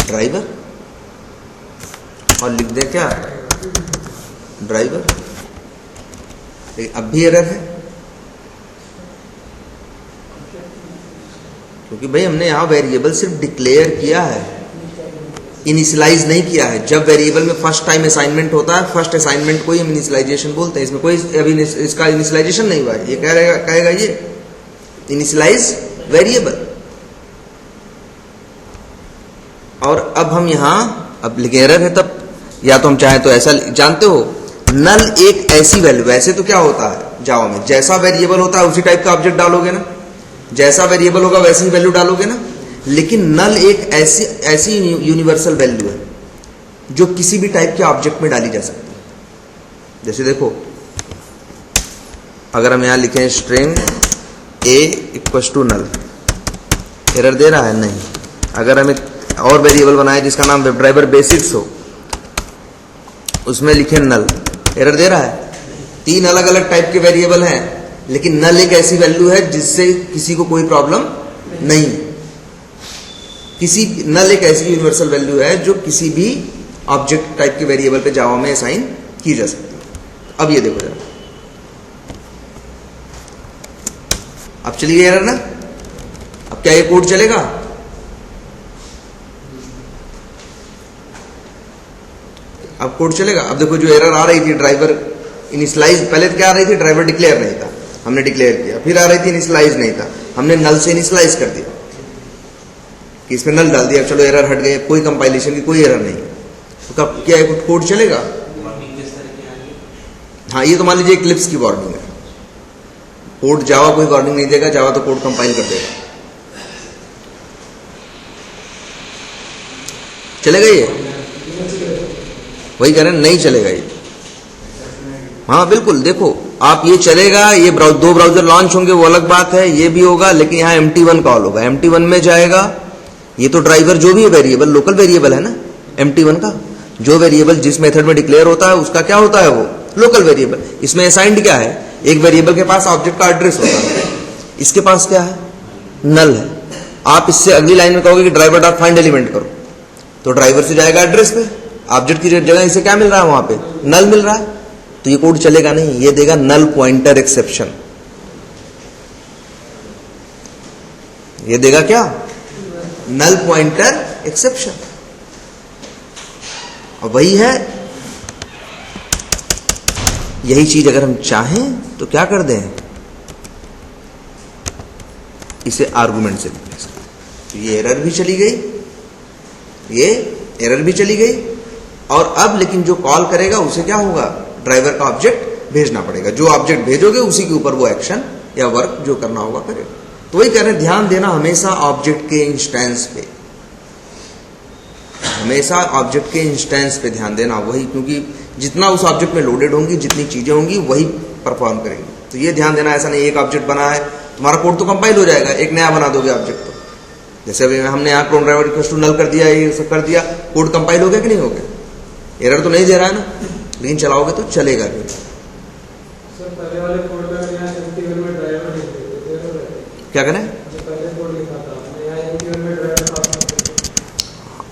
ड्राइवर, और लिख दें क्या ड्राइवर। अब भी एरर है क्योंकि भाई हमने यहां वेरिएबल सिर्फ डिक्लेयर किया है, इनिशियलाइज नहीं किया है। जब वेरिएबल में फर्स्ट टाइम असाइनमेंट होता है, फर्स्ट असाइनमेंट को ही हम इनिशियलाइजेशन बोलते हैं। इसमें कोई अभी इसका इनिशियलाइजेशन नहीं हुआ है, ये कहेगा ये इनिशियलाइज वेरिएबल। और अब हम यहां अब लिखे एरर है, तब या तो हम चाहें तो ऐसा, जानते हो नल एक ऐसी वैल्यू, वैसे तो क्या होता है जावा में, जैसा वेरिएबल होता है उसी टाइप का ऑब्जेक्ट डालोगे ना, जैसा वेरिएबल होगा वैसी ही वैल्यू डालोगे ना। लेकिन नल एक ऐसी यूनिवर्सल वैल्यू है जो किसी भी टाइप के ऑब्जेक्ट में डाली जा सकती है। जैसे देखो अगर हम यहां लिखें string a equal to null, error दे रहा है नहीं। अगर हम एक और वेरिएबल बनाए जिसका नाम वेब ड्राइवर बेसिक्स हो, उसमें लिखे नल, एरर दे रहा है। 3 अलग अलग टाइप के वेरिएबल हैं, लेकिन नल एक ऐसी वैल्यू है जिससे किसी को कोई प्रॉब्लम नहीं। नल एक ऐसी यूनिवर्सल वैल्यू है जो किसी भी ऑब्जेक्ट टाइप के वेरिएबल पे जावा में असाइन की जा सकती है। अब ये देखो जरा, अब चली गई एरर ना। अब क्या ये कोड चलेगा, अब कोड चलेगा। अब देखो जो एरर आ रही थी ड्राइवर इनिशियलाइज, पहले तो क्या आ रही थी, ड्राइवर डिक्लेयर नहीं था, हमने डिक्लेयर किया, फिर आ रही थी इनिशियलाइज नहीं था, हमने नल से इनिशियलाइज कर दिया कि इसमें नल डाल दिया, चलो एरर हट गए, कोई कंपाइलेशन की कोई एरर नहीं। तो कब क्या है, कोड चलेगा। हाँ, ये तो मान लीजिए इक्लिप्स की वार्निंग है, कोड जावा कोई वार्निंग नहीं देगा, जावा तो कोड कंपाइल कर देगा, चलेगा ये, वही कह रहे हैं नहीं चलेगा ये। हाँ बिल्कुल, देखो आप ये चलेगा, ये दो ब्राउजर लॉन्च होंगे वो अलग बात है, ये भी होगा, लेकिन यहाँ empty1 कॉल होगा, empty1 में जाएगा। ये तो ड्राइवर जो भी है वेरिएबल, लोकल वेरिएबल है ना empty1 का, जो वेरिएबल जिस मेथड में डिक्लेयर होता है उसका क्या होता है, वो लोकल वेरिएबल। इसमें असाइंड क्या है, एक वेरिएबल के पास ऑब्जेक्ट का एड्रेस होता है, इसके पास क्या है, नल है। आप इससे अगली लाइन में कहोगे कि ड्राइवर डॉट फाइंड एलिमेंट करो, तो ड्राइवर से जाएगा एड्रेस पे, ऑब्जेक्ट की जगह इसे क्या मिल रहा है, वहां पे नल मिल रहा है, तो ये कोड चलेगा नहीं, ये देगा नल पॉइंटर एक्सेप्शन। ये देगा क्या, नल पॉइंटर एक्सेप्शन। और वही है, यही चीज अगर हम चाहें तो क्या कर दें, इसे आर्गुमेंट से रिप्लेस कर। तो ये एरर भी चली गई, ये एरर भी चली गई। और अब लेकिन जो कॉल करेगा उसे क्या होगा, ड्राइवर का ऑब्जेक्ट भेजना पड़ेगा। जो ऑब्जेक्ट भेजोगे उसी के ऊपर वो एक्शन या वर्क जो करना होगा करेगा। तो वही कह रहे हैं, ध्यान देना हमेशा ऑब्जेक्ट के इंस्टेंस पे, हमेशा ऑब्जेक्ट के इंस्टेंस पे ध्यान देना। वही, क्योंकि जितना उस ऑब्जेक्ट में लोडेड होंगी, जितनी चीजें होंगी, वही परफॉर्म करेंगी। तो ये ध्यान देना, ऐसा नहीं एक ऑब्जेक्ट बना है तुम्हारा कोड तो कंपाइल हो जाएगा, एक नया बना दोगे ऑब्जेक्ट तो। जैसे अभी हमने यहाँ clone driver equal to null कर दिया, ये सब कर दिया, कोड कंपाइल हो गया कि नहीं हो गया, एरर तो नहीं दे रहा है ना, लेकिन चलाओगे तो चलेगा भी। सर पहले वाले कोड में यहाँ एमटी1 में ड्राइवर नहीं थे, क्या करें, जो पहले कोड लिखा था यहाँ एमटी1 में ड्राइवर पास।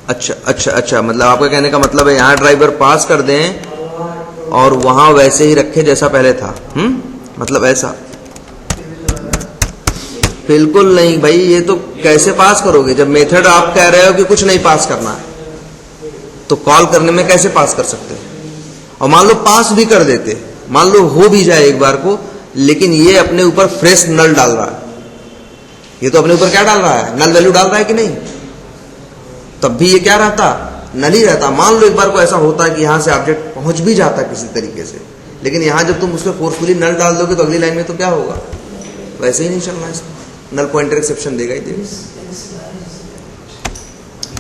अच्छा, मतलब आपका कहने का मतलब है यहाँ ड्राइवर पास कर दें और वहां वैसे ही रखे जैसा पहले था। मतलब ऐसा बिल्कुल नहीं भाई, ये तो कैसे पास करोगे जब मेथड आप कह रहे हो कि कुछ नहीं पास करना है, तो कॉल करने में कैसे पास कर सकते हो। और मान लो पास भी कर देते, मान लो हो भी जाए एक बार को, लेकिन ये अपने ऊपर फ्रेश नल डाल रहा है, ये तो अपने ऊपर क्या डाल रहा है, नल वैल्यू डाल रहा है कि नहीं, तब भी ये क्या रहता, नल ही रहता। मान लो एक बार को ऐसा होता है कि यहां से ऑब्जेक्ट पहुंच भी जाता किसी तरीके से, लेकिन यहां जब तुम उसको फोर्सफुली नल डाल दोगे तो अगली लाइन में तो क्या होगा, वैसे ही नहीं चलना, इसको नल पॉइंटर एक्सेप्शन देगा ही देगा।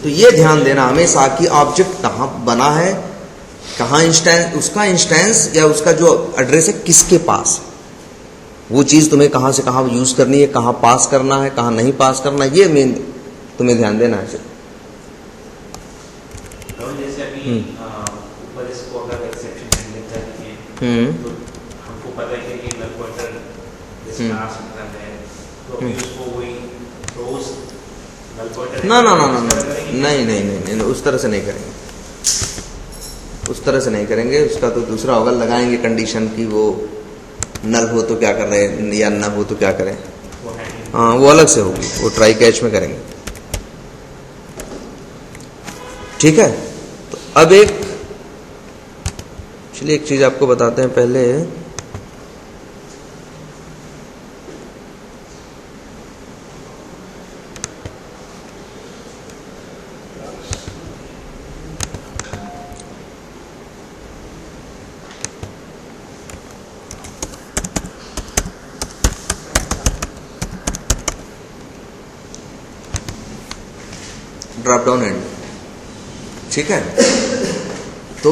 तो ये ध्यान देना हमेशा कि ऑब्जेक्ट कहां बना है, कहां इंस्टेंस, उसका इंस्टेंस या उसका जो एड्रेस है किसके पास, वो चीज तुम्हें कहां से कहां यूज करनी है, कहां पास करना है, कहां नहीं पास करना है, ये मेन तुम्हें ध्यान देना है। जैसे अभी ऊपर इसको अगर एक्सेप्शन हैंडलिंग करनी है, तो हमको पता है कि ये नल पॉइंटर इसमें आ सकता है, तो अभी उसको वही रोज नल पॉइंटर ना, नहीं, उस तरह से नहीं करेंगे, उस तरह से नहीं करेंगे। उसका तो दूसरा होगा, लगाएंगे कंडीशन की वो नल हो तो क्या कर रहे हैं या न हो तो क्या करें, हाँ वो अलग से होगी, वो ट्राई कैच में करेंगे। ठीक है, तो अब चलिए एक चीज आपको बताते हैं पहले। ड्रॉप डाउन एंड, ठीक है, तो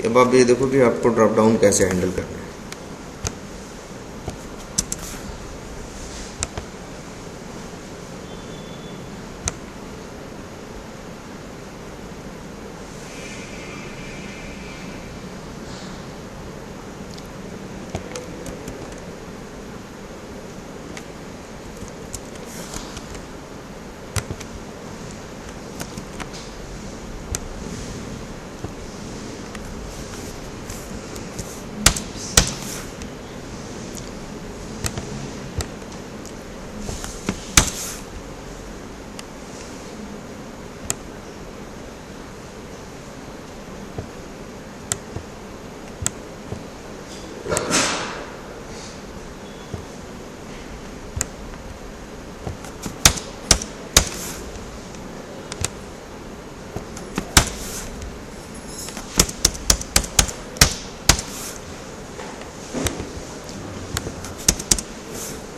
अब आप ये देखो कि आपको ड्रॉप डाउन कैसे हैंडल करना है।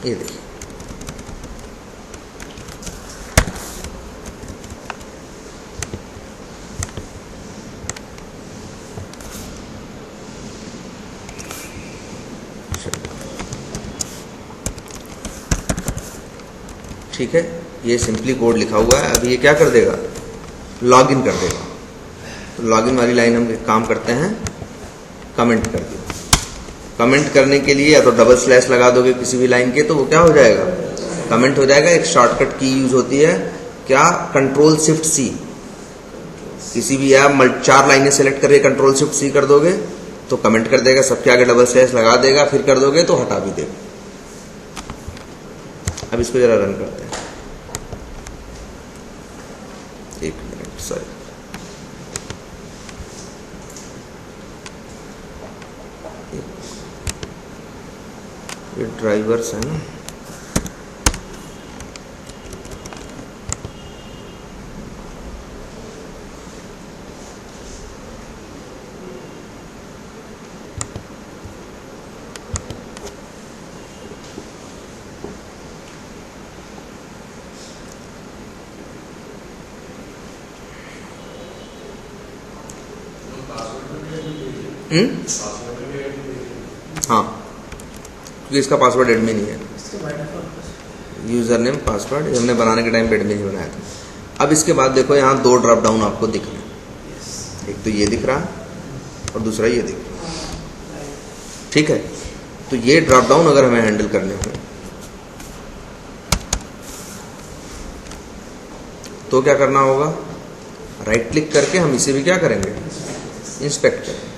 ये देखिए, ठीक है, ये सिंपली कोड लिखा हुआ है। अभी ये क्या कर देगा, लॉगिन कर देगा। तो लॉगिन वाली लाइन हम काम करते हैं। कमेंट कर दो। कमेंट करने के लिए या तो डबल स्लैश लगा दोगे किसी भी लाइन के तो वो क्या हो जाएगा, कमेंट हो जाएगा। एक शॉर्टकट की यूज होती है क्या, कंट्रोल शिफ्ट सी। किसी भी आप 4 लाइनें सेलेक्ट करके कंट्रोल शिफ्ट सी कर दोगे तो कमेंट कर देगा, सबके आगे डबल स्लैश लगा देगा, फिर कर दोगे तो हटा भी देगा। अब इसको जरा रन करते हैं, 1 मिनट, सॉरी। ये ड्राइवर्स है ना, हाँ, क्योंकि इसका पासवर्ड एडमिन ही है, यूजर नेम पासवर्ड हमने बनाने के टाइम पे एडमिन ही बनाया था। अब इसके बाद देखो यहाँ 2 ड्रॉप डाउन आपको दिख रहे हैं, एक तो ये दिख रहा है और दूसरा ये दिख रहा है, ठीक है। तो ये ड्रॉप डाउन अगर हमें हैंडल करने हो तो क्या करना होगा, राइट क्लिक करके हम इसे भी क्या करेंगे, इंस्पेक्ट करेंगे।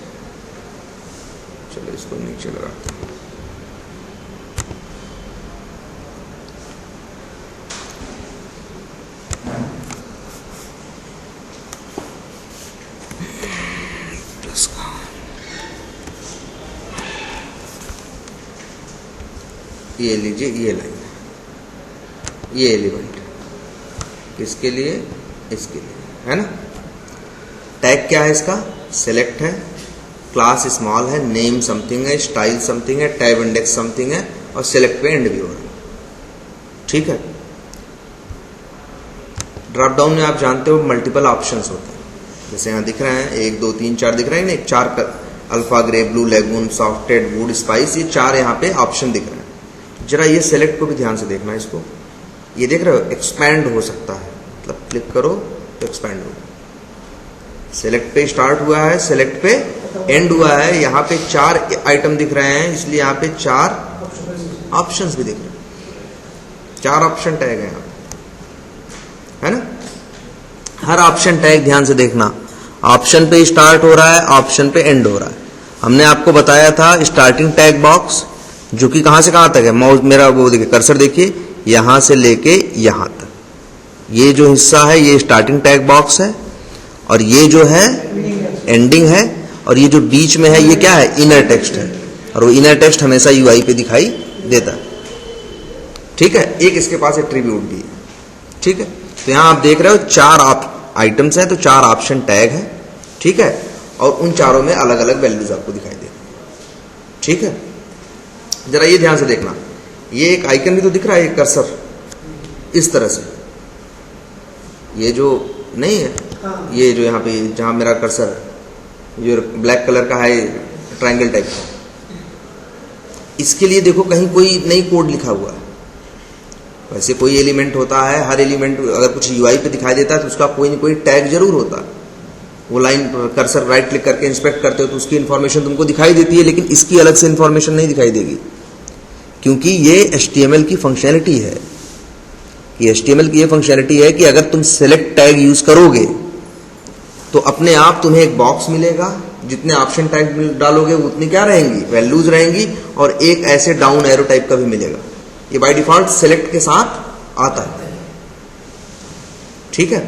चलो इसको नीचे लगाते हैं, ये लीजिए, ये लाइन, ये एलिमेंट किसके लिए, इसके लिए, है ना। टैग क्या है इसका, सेलेक्ट है, क्लास स्मॉल है, नेम समथिंग है, स्टाइल समथिंग है, टैब इंडेक्स समथिंग है और सेलेक्ट पे एंड भी हो रहा है, ठीक है। ड्रॉप डाउन में आप जानते हो मल्टीपल ऑप्शंस होते हैं, जैसे यहाँ दिख रहे हैं 1 2 3 4 दिख रहे हैं ना, 4 alpha, grey, blue, lagoon, softened, wood, spice, ये 4 यहाँ पे ऑप्शन दिख रहे हैं। जरा ये सेलेक्ट को भी ध्यान से देखना, इसको ये देख रहे हो, एक्सपैंड हो सकता है, मतलब क्लिक करो तो एक्सपैंड होगा। सेलेक्ट पे स्टार्ट हुआ है, सेलेक्ट पे एंड हुआ है, यहाँ पे 4 आइटम दिख रहे हैं, इसलिए यहाँ पे 4 ऑप्शंस भी दिख रहे हैं, 4 ऑप्शन टैग है यहाँ पे, है ना। हर ऑप्शन टैग ध्यान से देखना, ऑप्शन पे स्टार्ट हो रहा है, ऑप्शन पे एंड हो रहा है। हमने आपको बताया था स्टार्टिंग टैग बॉक्स, जो कि कहां से कहां तक है, माउस मेरा वो देखिए, कर्सर देखिए, यहां से लेके यहां तक, ये जो हिस्सा है ये स्टार्टिंग टैग बॉक्स है, और ये जो है एंडिंग है, और ये जो बीच में है ये क्या है, इनर टेक्स्ट है, और वो इनर टेक्स्ट हमेशा यूआई पे दिखाई देता है, ठीक है। एक इसके पास एट्रीब्यूट भी है, ठीक है। तो यहां आप देख रहे हो 4 आइटम्स है, तो 4 ऑप्शन टैग है, ठीक है, और उन चारों में अलग अलग वैल्यूज आपको दिखाई दे, ठीक है। जरा ये ध्यान से देखना, ये एक आइकन भी तो दिख रहा है, एक कर्सर इस तरह से, ये जो नहीं है, ये जो यहाँ पे जहां मेरा कर्सर जो ब्लैक कलर का है ट्रायंगल टाइप का, इसके लिए देखो कहीं कोई नई कोड लिखा हुआ है। वैसे कोई एलिमेंट होता है, हर एलिमेंट अगर कुछ यूआई पे दिखाई देता है तो उसका कोई न कोई टैग जरूर होता है। वो लाइन कर्सर राइट क्लिक करके इंस्पेक्ट करते हो तो उसकी इन्फॉर्मेशन तुमको दिखाई देती है, लेकिन इसकी अलग से इन्फॉर्मेशन नहीं दिखाई देगी, क्योंकि ये HTML की फंक्शनैलिटी है। ये HTML की ये फंक्शनैलिटी है कि अगर तुम सेलेक्ट टैग यूज करोगे तो अपने आप तुम्हें एक बॉक्स मिलेगा, जितने ऑप्शन टैग डालोगे उतनी क्या रहेंगी, वैल्यूज रहेंगी, और एक ऐसे डाउन एरो टाइप का भी मिलेगा। ये बाय डिफॉल्ट सेलेक्ट के साथ आता है, ठीक है।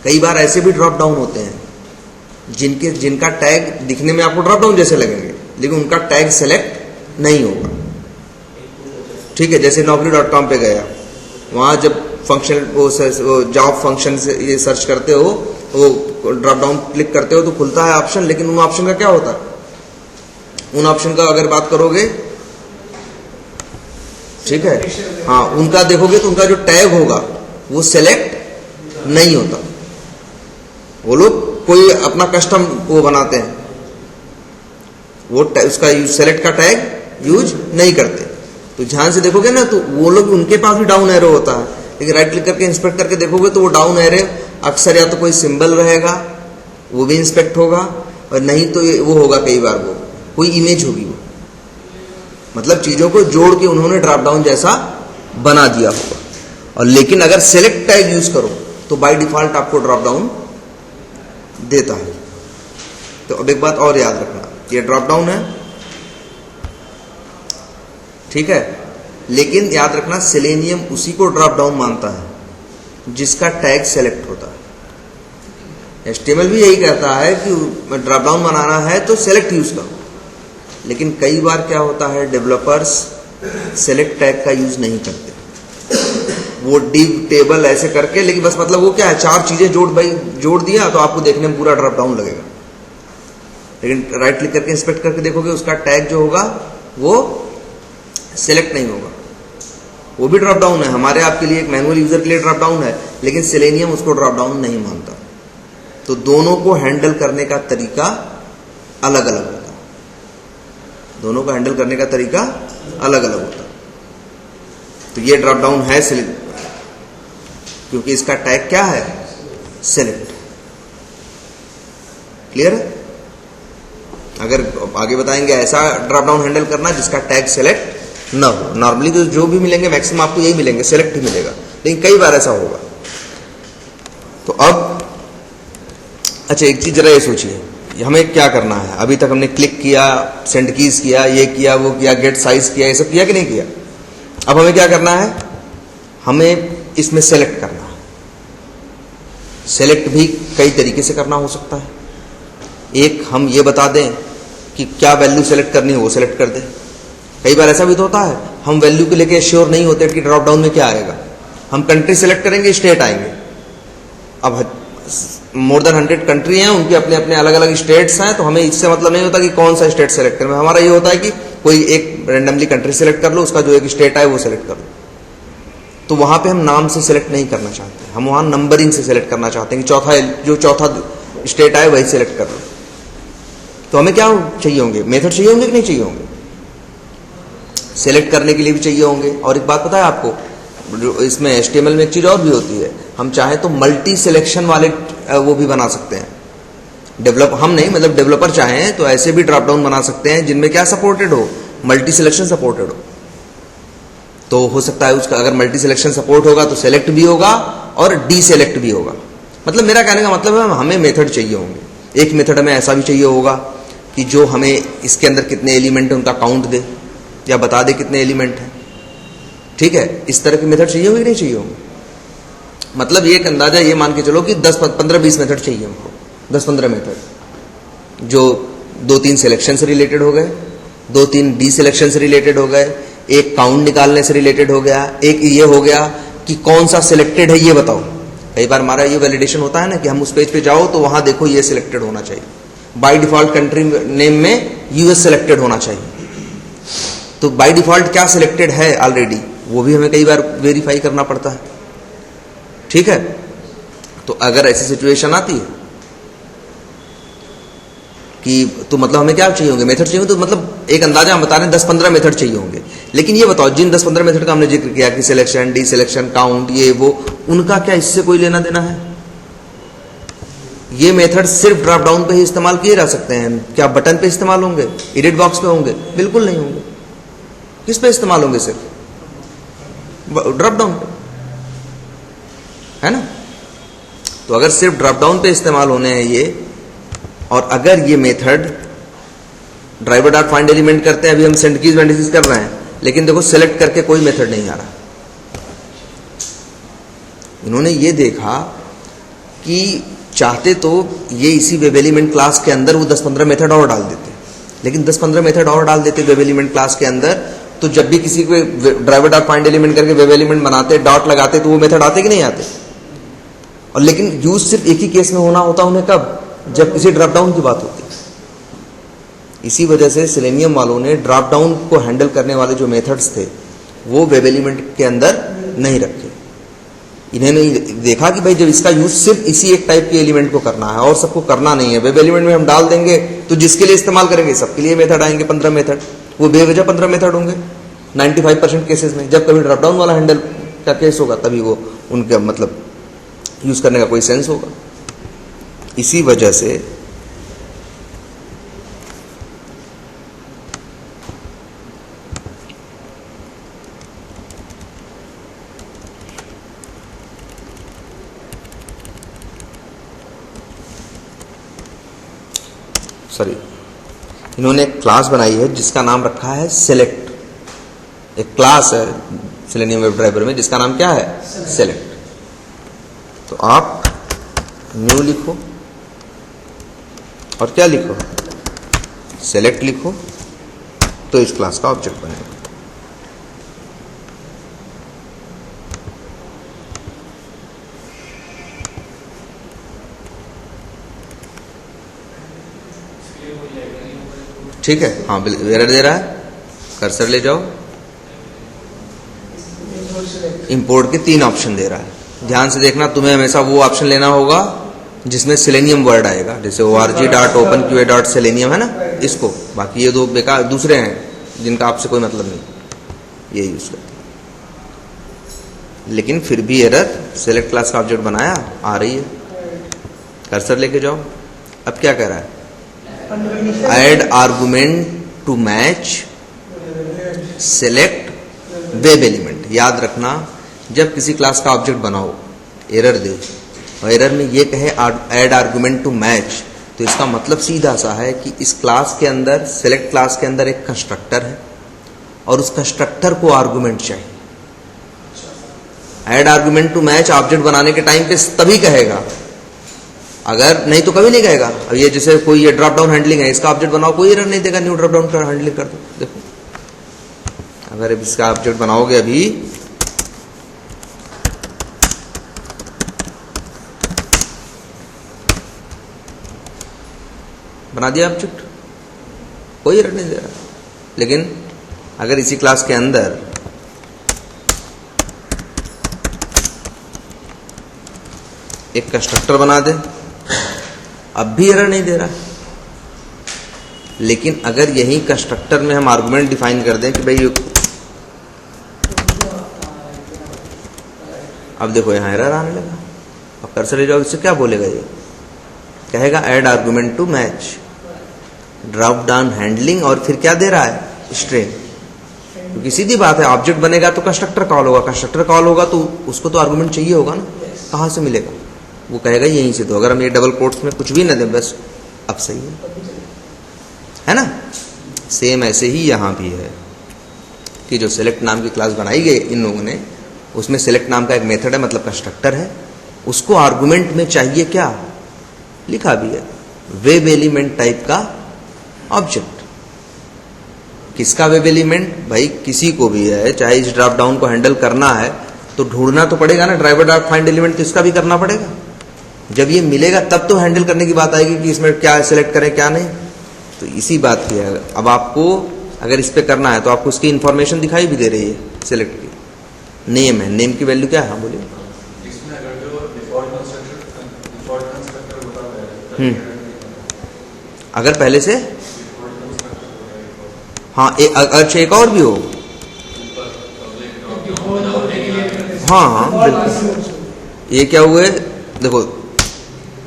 कई बार ऐसे भी ड्रॉप डाउन होते हैं जिनका टैग दिखने में आपको ड्रॉप डाउन जैसे लगेंगे, लेकिन उनका टैग सेलेक्ट नहीं होगा, ठीक है। जैसे naukri.com पे गया, वहां जब फंक्शन वो जॉब फंक्शन से ये सर्च करते हो, वो ड्रॉप डाउन क्लिक करते हो तो खुलता है ऑप्शन, लेकिन उन ऑप्शन का क्या होता है, उन ऑप्शन का अगर बात करोगे, ठीक है, हाँ, उनका देखोगे तो उनका जो टैग होगा वो सेलेक्ट नहीं होता। वो लोग कोई अपना कस्टम वो बनाते हैं, वो उसका सेलेक्ट का टैग यूज नहीं करते। तो ध्यान से देखोगे ना तो वो लोग, उनके पास भी डाउन एरो होता है, लेकिन राइट क्लिक करके इंस्पेक्ट करके देखोगे तो वो डाउन एरो अक्सर या तो कोई सिंबल रहेगा, वो भी इंस्पेक्ट होगा, और नहीं तो वो होगा कई बार वो कोई इमेज होगी वो, मतलब चीजों को जोड़ के उन्होंने ड्रॉप डाउन जैसा बना दिया होगा। और लेकिन अगर सेलेक्ट टैग यूज करो तो बाय डिफॉल्ट आपको ड्रॉप डाउन देता है। तो अब एक बात और याद रखना, ये ड्रॉप डाउन है, ठीक है, लेकिन याद रखना सेलेनियम उसी को ड्रॉप डाउन मानता है जिसका टैग सेलेक्ट होता है। HTML भी यही कहता है कि ड्रॉप डाउन बनाना है तो सेलेक्ट यूज करो, लेकिन कई बार क्या होता है डेवलपर्स सेलेक्ट टैग का यूज नहीं करते, वो डिव टेबल ऐसे करके, लेकिन बस मतलब वो क्या है, चार चीजें जोड़ दिया तो आपको देखने में पूरा ड्रॉप डाउन लगेगा, लेकिन राइट क्लिक करके इंस्पेक्ट करके देखोगे उसका टैग जो होगा वो सेलेक्ट नहीं होगा, वो भी ड्रॉप डाउन है, हमारे आपके लिए एक मैनुअल यूजर के लिए ड्रॉप डाउन है, लेकिन सेलेनियम उसको ड्रॉप डाउन नहीं मानता। तो दोनों को हैंडल करने का तरीका अलग अलग होता है, दोनों को हैंडल करने का तरीका अलग अलग होता है। तो ये ड्रॉप डाउन है क्योंकि इसका टैग क्या है, सेलेक्ट। क्लियर है? अगर आगे बताएंगे ऐसा ड्रॉप डाउन हैंडल करना जिसका टैग सेलेक्ट ना हो। नॉर्मली तो जो भी मिलेंगे मैक्सिमम आपको यही मिलेंगे, सेलेक्ट ही मिलेगा, लेकिन कई बार ऐसा होगा। तो अब अच्छा एक चीज जरा ये सोचिए, हमें क्या करना है, अभी तक हमने क्लिक किया, सेंड कीज किया, ये किया, वो किया, गेट साइज किया, ये सब किया कि नहीं किया। अब हमें क्या करना है, हमें इसमें सेलेक्ट करना है। सेलेक्ट भी कई तरीके से करना हो सकता है। एक हम ये बता दें कि क्या वैल्यू सेलेक्ट करनी है वो सेलेक्ट कर दें। कई बार ऐसा भी तो होता है हम वैल्यू को लेके श्योर नहीं होते कि ड्रॉप डाउन में क्या आएगा, हम कंट्री सेलेक्ट करेंगे, स्टेट आएंगे। अब मोर देन 100 कंट्री हैं, उनके अपने अपने अलग अलग स्टेट्स हैं, तो हमें इससे मतलब नहीं होता कि कौन सा स्टेट सेलेक्ट करें। हमारा ये होता है कि कोई एक रैंडमली कंट्री सेलेक्ट कर लो, उसका जो एक स्टेट है वो सेलेक्ट कर लो। तो वहां पे हम नाम से सेलेक्ट नहीं करना चाहते, हम वहां नंबरिंग से सेलेक्ट करना चाहते हैं कि चौथा स्टेट आए वही सेलेक्ट कर लो। तो हमें क्या चाहिए होंगे, मेथड चाहिए होंगे कि नहीं चाहिए होंगे, सेलेक्ट करने के लिए भी चाहिए होंगे। और एक बात पता है आपको, जो इसमें HTML में एक चीज और भी होती है, हम चाहे तो मल्टी सिलेक्शन वाले वो भी बना सकते हैं। हम नहीं, मतलब डेवलपर चाहें तो ऐसे भी ड्रॉप डाउन बना सकते हैं जिनमें क्या सपोर्टेड हो, मल्टी सिलेक्शन सपोर्टेड हो। तो हो सकता है उसका अगर मल्टी सिलेक्शन सपोर्ट होगा तो सेलेक्ट भी होगा और डी सेलेक्ट भी होगा। मतलब मेरा कहने का मतलब है हमें मेथड चाहिए होंगे। एक मेथड हमें ऐसा भी चाहिए होगा कि जो हमें इसके अंदर कितने एलिमेंट है उनका काउंट दे या बता दे कितने एलिमेंट हैं। ठीक है, इस तरह के मेथड चाहिए होंगे नहीं चाहिए होंगे। मतलब ये एक अंदाजा ये मान के चलो कि 10, 15, 20 मेथड चाहिए हमको, 10-15 मेथड जो 2-3 सिलेक्शन से रिलेटेड हो गए, 2-3 डी सिलेक्शन से रिलेटेड हो गए, एक काउंट निकालने से रिलेटेड हो गया, एक ये हो गया कि कौन सा सिलेक्टेड है ये बताओ। कई बार हमारा ये वैलिडेशन होता है ना कि हम उस पेज पे जाओ तो वहां देखो ये सिलेक्टेड होना चाहिए, बाय डिफॉल्ट कंट्री नेम में यूएस सिलेक्टेड होना चाहिए। तो बाय डिफॉल्ट क्या सिलेक्टेड है ऑलरेडी वो भी हमें कई बार वेरीफाई करना पड़ता है। ठीक है, तो अगर ऐसी सिचुएशन आती है कि तो मतलब हमें क्या चाहिए होंगे, मेथड चाहिए होंगे। तो मतलब एक अंदाजा हम बता रहे हैं 10-15 मेथड चाहिए होंगे। लेकिन ये बताओ जिन 10-15 मेथड का हमने जिक्र किया कि सिलेक्शन, डी सिलेक्शन, काउंट, ये वो, उनका क्या इससे कोई लेना देना है? ये मेथड सिर्फ ड्रॉप डाउन पे ही इस्तेमाल किए जा सकते हैं। क्या बटन पे इस्तेमाल होंगे, एडिट बॉक्स पे होंगे? बिल्कुल नहीं होंगे। किस पे इस्तेमाल होंगे? सिर्फ ड्रॉप डाउन पे, है ना। तो अगर सिर्फ ड्रॉप डाउन पे इस्तेमाल होने हैं ये, और अगर ये method driver dot find element करते हैं, अभी हम सेंड कीज वेंडिसेस कर रहे हैं, लेकिन देखो सेलेक्ट करके कोई मेथड नहीं आ रहा। इन्होंने ये देखा कि चाहते तो ये इसी वेब एलिमेंट क्लास के अंदर वो 10-15 मेथड और डाल देते, लेकिन 10-15 मेथड और डाल देते वेब एलिमेंट क्लास के अंदर, तो जब भी किसी को ड्राइवर डॉट फाइंड एलिमेंट करके वेब एलिमेंट बनाते, डॉट लगाते, तो वो मेथड आते कि नहीं आते। और लेकिन यूज सिर्फ एक ही केस में होना होता उन्हें, कब? जब किसी ड्रॉप डाउन की बात होती है। इसी वजह से सेलेनियम वालों ने ड्रॉप डाउन को हैंडल करने वाले जो मेथड्स थे वो वेब एलिमेंट के अंदर नहीं रखे। इन्होंने देखा कि भाई जब इसका यूज सिर्फ इसी एक टाइप के एलिमेंट को करना है और सबको करना नहीं है, वेब एलिमेंट में हम डाल देंगे तो जिसके लिए इस्तेमाल करेंगे सबके लिए मेथड आएंगे 15 मेथड, वो बेवजह 15 मेथड होंगे 95% केसेस में। जब कभी ड्रॉप डाउन वाला हैंडल का केस होगा तभी वो उनका मतलब यूज करने का कोई सेंस होगा। इसी वजह से सॉरी, इन्होंने एक क्लास बनाई है जिसका नाम रखा है सेलेक्ट। एक क्लास है सेलेनियम वेब ड्राइवर में जिसका नाम क्या है, सेलेक्ट। तो आप न्यू लिखो और क्या लिखो, सेलेक्ट लिखो, तो इस क्लास का ऑब्जेक्ट बनेगा। ठीक है, हाँ एरर दे रहा है, कर्सर ले जाओ, इंपोर्ट के 3 ऑप्शन दे रहा है। ध्यान से देखना, तुम्हें हमेशा वो ऑप्शन लेना होगा जिसमें सेलेनियम वर्ड आएगा, जैसे org.openqa.selenium है ना, इसको। बाकी ये 2 बेकार दूसरे हैं जिनका आपसे कोई मतलब नहीं, ये यूज करते। लेकिन फिर भी एरर, सेलेक्ट क्लास का ऑब्जेक्ट बनाया, आ रही है। कर्सर लेके जाओ, अब क्या कह रहा है, add argument to match select web element. याद रखना, जब किसी क्लास का ऑब्जेक्ट बनाओ, एरर दे और एरर में ये कहे ऐड आर्गुमेंट टू मैच, तो इसका मतलब सीधा सा है कि इस क्लास के अंदर, सेलेक्ट क्लास के अंदर एक कंस्ट्रक्टर है और उस कंस्ट्रक्टर को आर्गुमेंट चाहिए। Add argument to match object बनाने के टाइम पे तभी कहेगा, अगर नहीं तो कभी नहीं कहेगा। अब ये जैसे कोई ये ड्रॉप डाउन हैंडलिंग है, इसका ऑब्जेक्ट बनाओ, कोई एरर नहीं देगा, न्यू ड्रॉप डाउन हैंडलिंग कर दो। देखो, अगर इसका ऑब्जेक्ट बनाओगे, अभी बना दिया ऑब्जेक्ट, कोई एरर नहीं दे रहा। लेकिन अगर इसी क्लास के अंदर एक कंस्ट्रक्टर बना दे, अब भी एरर नहीं दे रहा। लेकिन अगर यही कंस्ट्रक्टर में हम आर्गुमेंट डिफाइन कर दें कि भाई, अब देखो यहां एरर आने लगा। अब कर्सर ले जाओ, इससे क्या बोलेगा, ये कहेगा add argument to match drop down handling, और फिर क्या दे रहा है, स्ट्रिंग। क्योंकि सीधी बात है, ऑब्जेक्ट बनेगा तो कंस्ट्रक्टर कॉल होगा, कंस्ट्रक्टर कॉल होगा तो उसको तो आर्गुमेंट चाहिए होगा ना, कहां से मिलेगा, वो कहेगा यहीं से। तो अगर हम ये डबल कोट्स में कुछ भी न दें, बस अब सही है ना। सेम ऐसे ही यहां भी है कि जो सेलेक्ट नाम की क्लास बनाई गई इन लोगों ने, उसमें सेलेक्ट नाम का एक मेथड है, मतलब कंस्ट्रक्टर है, उसको आर्गुमेंट में चाहिए क्या, लिखा भी है, वेब एलिमेंट टाइप का ऑब्जेक्ट। किसका वेब एलिमेंट, भाई किसी को भी है, चाहे इस ड्रॉप डाउन को हैंडल करना है तो ढूंढना तो पड़ेगा ना, ड्राइवर डॉट फाइंड एलिमेंट, तो इसका भी करना पड़ेगा। जब ये मिलेगा तब तो हैंडल करने की बात आएगी कि इसमें क्या सिलेक्ट करें क्या नहीं। तो इसी बात की है। अब आपको अगर इस पे करना है तो आपको इसकी इंफॉर्मेशन दिखाई भी दे रही है, सिलेक्ट की नेम है, नेम की वैल्यू क्या है, हाँ बोलिए। इसमें अगर जो डिफॉल्ट कंस्ट्रक्टर होता है, अगर पहले से, हाँ अच्छा एक और भी हो, हाँ हाँ बिल्कुल। ये क्या हुए, देखो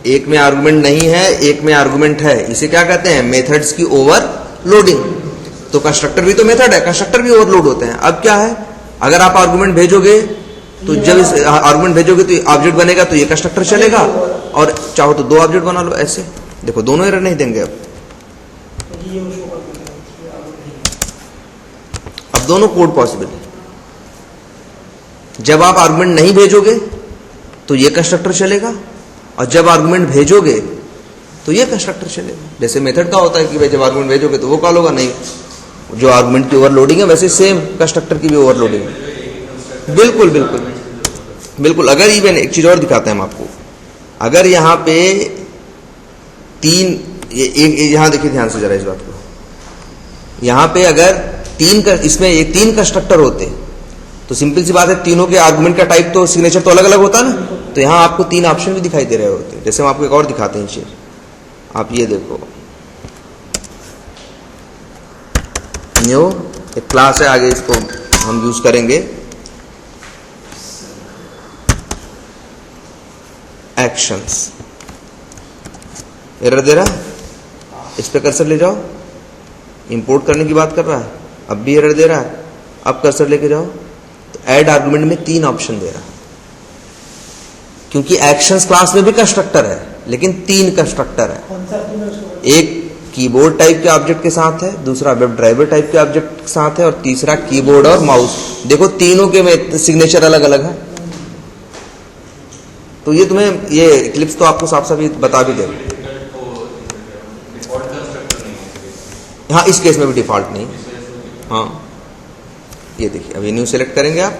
एक में आर्गुमेंट नहीं है, एक में आर्गुमेंट है, इसे क्या कहते हैं, मेथड्स की ओवरलोडिंग। तो कंस्ट्रक्टर भी तो मेथड है, कंस्ट्रक्टर भी ओवरलोड होते हैं। अब क्या है, अगर आप आर्गुमेंट भेजोगे तो जब इस आर्गुमेंट भेजोगे तो ऑब्जेक्ट बनेगा, तो ये कंस्ट्रक्टर चलेगा, और चाहो तो 2 ऑब्जेक्ट बना लो ऐसे। देखो दोनों एरर नहीं देंगे। अब दोनों कोड पॉसिबल है। जब आप आर्गुमेंट नहीं भेजोगे तो ये कंस्ट्रक्टर चलेगा, और जब आर्गुमेंट भेजोगे तो ये कंस्ट्रक्टर चलेगा। जैसे मेथड का होता है कि भाई जब आर्गुमेंट भेजोगे तो वो कॉल होगा, नहीं जो आर्गुमेंट की ओवरलोडिंग है वैसे सेम कंस्ट्रक्टर की भी ओवरलोडिंग है। बिल्कुल बिल्कुल बिल्कुल। अगर इवन एक चीज और दिखाते हैं हम आपको, अगर यहाँ पे 3, यहां देखिए ध्यान से जरा इस बात को, यहां पे अगर इसमें ये 3 कंस्ट्रक्टर होते तो सिंपल सी बात है, तीनों के आर्गुमेंट का टाइप तो सिग्नेचर तो अलग अलग होता ना। तो यहां आपको 3 ऑप्शन भी दिखाई दे रहे होते। जैसे हम आपको एक और दिखाते हैं चीज, आप ये देखो, न्यू एक क्लास है, आगे इसको हम यूज करेंगे, एक्शंस। एरर दे रहा है, इस पे कर्सर ले जाओ, इंपोर्ट करने की बात कर रहा है, अब भी एरर दे रहा है। अब कर्सर लेके जाओ तो ऐड आर्गुमेंट में 3 ऑप्शन दे रहा है, क्योंकि एक्शंस क्लास में भी कंस्ट्रक्टर है लेकिन 3 कंस्ट्रक्टर है। एक कीबोर्ड टाइप के ऑब्जेक्ट के साथ है, दूसरा वेब ड्राइवर टाइप के ऑब्जेक्ट के साथ है, और तीसरा कीबोर्ड और माउस। देखो तीनों के में सिग्नेचर अलग अलग है। तो ये तुम्हें ये इक्लिप्स तो आपको साफ साफ ये बता भी दे। हाँ, इस केस में भी डिफॉल्ट नहीं। हाँ, ये देखिए अभी न्यू सेलेक्ट करेंगे आप,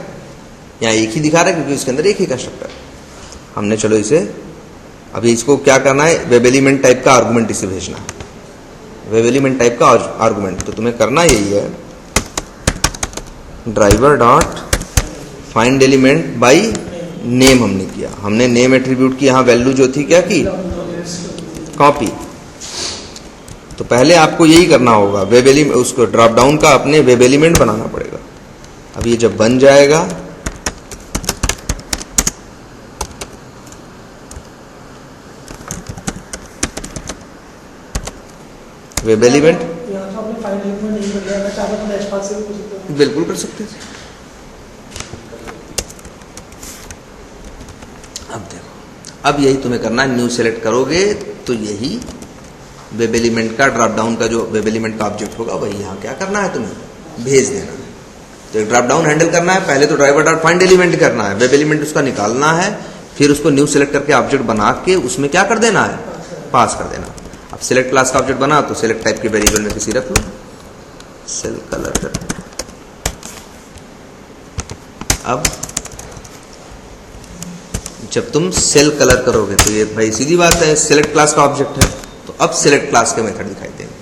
यहाँ एक ही दिखा रहा है क्योंकि इसके अंदर एक ही कंस्ट्रक्टर है। हमने चलो इसे अभी इसको क्या करना है, वेब एलिमेंट टाइप का आर्गुमेंट इसे भेजना है, वेब एलिमेंट टाइप का आर्गुमेंट। तो तुम्हें करना यही है, driver dot find element by name हमने किया, हमने नेम एट्रीब्यूट की यहाँ वैल्यू जो थी क्या की, कॉपी। तो पहले आपको यही करना होगा, वेब एलिमेंट उसको ड्रॉप डाउन का अपने वेब एलिमेंट बनाना पड़ेगा। अब ये जब बन जाएगा, वेब एलिमेंट बिल्कुल कर सकते थे। अब देखो, अब यही तुम्हें करना है, न्यू सेलेक्ट करोगे तो यही वेब एलिमेंट का ड्रॉप डाउन का जो वेब एलिमेंट का ऑब्जेक्ट होगा वही यहाँ क्या करना है, तुम्हें भेज देना है। तो एक ड्रॉप डाउन हैंडल करना है, पहले तो ड्राइवर डॉट फाइंड एलिमेंट करना है, वेब एलिमेंट उसका निकालना है, फिर उसको न्यू सेलेक्ट करके ऑब्जेक्ट बना के उसमें क्या कर देना है, पास कर देना। अब सेलेक्ट क्लास का ऑब्जेक्ट बना तो सेलेक्ट टाइप के वेरिएबल में किसी रख लो, सेल कलर कर। अब जब तुम सेल कलर करोगे तो ये भाई सीधी बात है, सेलेक्ट क्लास का ऑब्जेक्ट है, तो अब सेलेक्ट क्लास के मेथड दिखाई देंगे।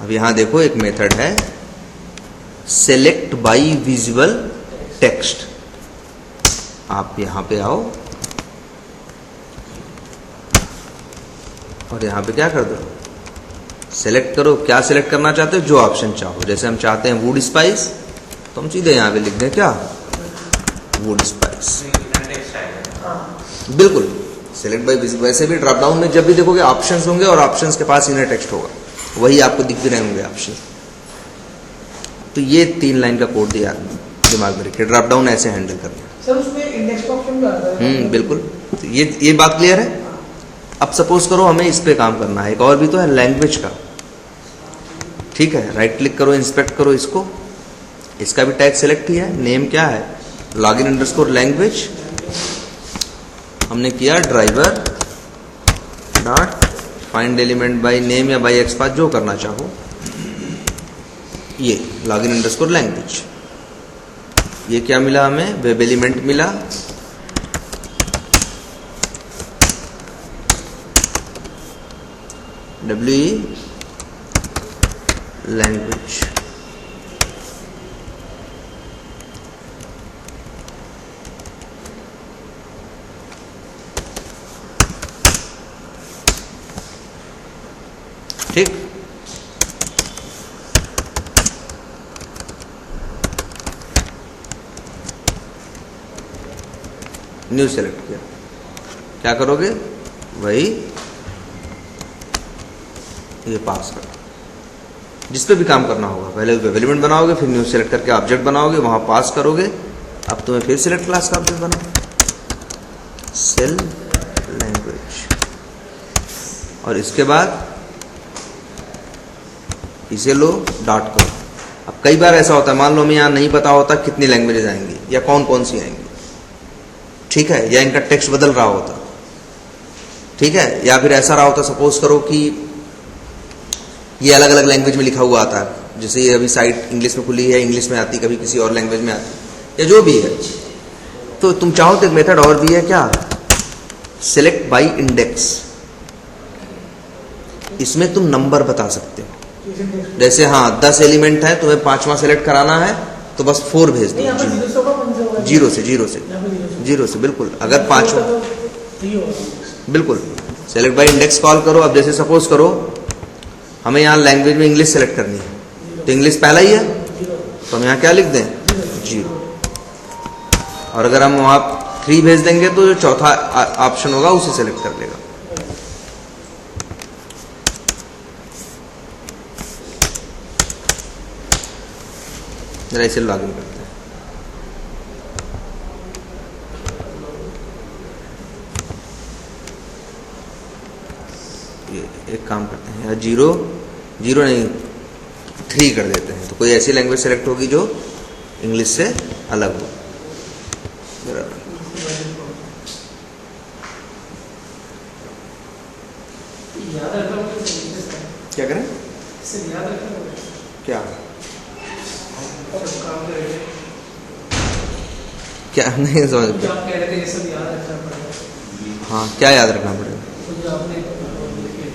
अब यहां देखो एक मेथड है सेलेक्ट बाई विजुअल टेक्स्ट। आप यहां पे आओ और यहां पे क्या कर दो, सेलेक्ट करो, क्या सेलेक्ट करना चाहते हो, जो ऑप्शन चाहो। जैसे हम चाहते हैं वुड स्पाइस, तो हम सीधे यहां पे लिख दें क्या, वुड स्पाइस। बिल्कुल सेलेक्ट बाय विजिबल। वैसे भी ड्रॉप डाउन में जब भी देखोगे ऑप्शंस होंगे और ऑप्शंस के पास इनर टेक्स्ट होगा, वही आपको दिख भी रहे होंगे ऑप्शन। तो ये 3 लाइन का कोड दिया दिमाग में रखिए, ड्रॉप डाउन ऐसे हैंडल करना। सर उसमें इंडेक्स का ऑप्शन भी आता है। बिल्कुल। तो ये बात क्लियर है। अब सपोज करो हमें इस पे काम करना है, एक और भी तो है लैंग्वेज का, ठीक है। राइट क्लिक करो, इंस्पेक्ट करो इसको, इसका भी टैग सेलेक्ट ही है, नेम क्या है, लॉगिन अंडरस्कोर लैंग्वेज। हमने किया driver dot find element by name या बाय एक्सपाथ, जो करना चाहो। ये लॉगिन अंडरस्कोर लैंग्वेज, ये क्या मिला हमें, वेब एलिमेंट मिला। WE लैंग्वेज, ठीक। न्यू सेलेक्ट किया, क्या करोगे, वही ये पास कर, जिस पे भी काम करना होगा। पहले वेब एलिमेंट बनाओगे, फिर न्यू सेलेक्ट करके ऑब्जेक्ट बनाओगे, वहां पास करोगे। अब तुम्हें फिर सेलेक्ट क्लास का ऑब्जेक्ट बनाओ, सेल लैंग्वेज, और इसके बाद इसे लो डॉट करो। अब कई बार ऐसा होता है, मान लो हमें यहाँ नहीं पता होता कितनी लैंग्वेजेस आएंगी या कौन कौन सी आएंगी, ठीक है, या इनका टेक्स्ट बदल रहा होता, ठीक है, या फिर ऐसा रहा होता, सपोज करो कि ये अलग अलग लैंग्वेज में लिखा हुआ आता है, जैसे ये अभी साइट इंग्लिश में खुली है, इंग्लिश में आती, कभी किसी और लैंग्वेज में आती, या जो भी है। तो तुम चाहो तो एक मेथड और भी है, क्या, सेलेक्ट बाई इंडेक्स। इसमें तुम नंबर बता सकते हो, जैसे हाँ 10 एलिमेंट है, तुम्हें 5वां सेलेक्ट कराना है तो बस 4 भेज दो, जीरो से बिल्कुल। अगर 5वां, बिल्कुल सेलेक्ट बाई इंडेक्स कॉल करो। अब जैसे सपोज करो हमें यहाँ लैंग्वेज में इंग्लिश सेलेक्ट करनी है, तो इंग्लिश पहला ही है, तो हम यहाँ क्या लिख दें, 0। और अगर हम वहाँ 3 भेज देंगे तो जो चौथा ऑप्शन होगा उसे सेलेक्ट कर लेगा। जरा इसे लॉगिन करते हैं। ये एक काम करते हैं, या 0 नहीं 3 कर देते हैं, तो कोई ऐसी लैंग्वेज सेलेक्ट होगी जो इंग्लिश से अलग हो। बराबर। याद रखना होगा क्या करें? इसे याद रखना होगा क्या और काम करेंगे क्या नहीं समझ। जो आप कह रहे थे ये सब याद रखना पड़ेगा। हाँ, क्या याद रखना पड़ेगा? तो जो आपने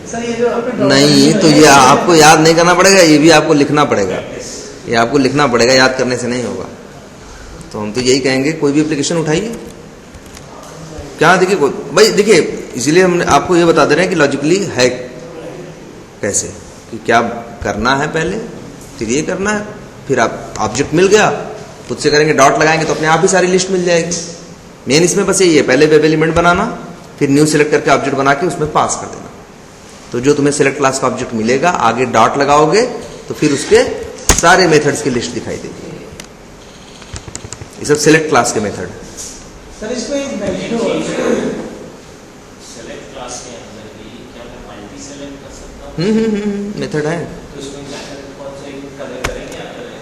सर ये जो आपने नहीं, तो ये आपको याद नहीं करना पड़ेगा, ये भी आपको लिखना पड़ेगा। ये आपको लिखना पड़ेगा, याद करने से नहीं होगा। तो हम तो यही कहेंगे कोई भी एप्लीकेशन उठाइए, क्या देखिए भाई देखिए, इसीलिए हम आपको ये बता दे रहे हैं कि लॉजिकली है कैसे, कि क्या करना है पहले, फिर ये करना है, फिर आप ऑब्जेक्ट मिल गया खुद से करेंगे, डॉट लगाएंगे तो अपने आप ही सारी लिस्ट मिल जाएगी। मेन इसमें बस यही है, पहले वेब एलिमेंट बनाना, फिर न्यू सेलेक्ट करके ऑब्जेक्ट बना के उसमें पास कर देना। तो जो तुम्हें सेलेक्ट क्लास का ऑब्जेक्ट मिलेगा, आगे डॉट लगाओगे तो फिर उसके सारे मेथड्स की लिस्ट दिखाई देगी। ये सब सेलेक्ट क्लास के मेथड। सर इसमें एक वैल्यू सेलेक्ट क्लास के अंदर भी क्या मैं मल्टी सेलेक्ट कर सकता हूँ? मेथड है। तो उसमें जाकर कौन सा एक कलर करेंगे या करेंगे?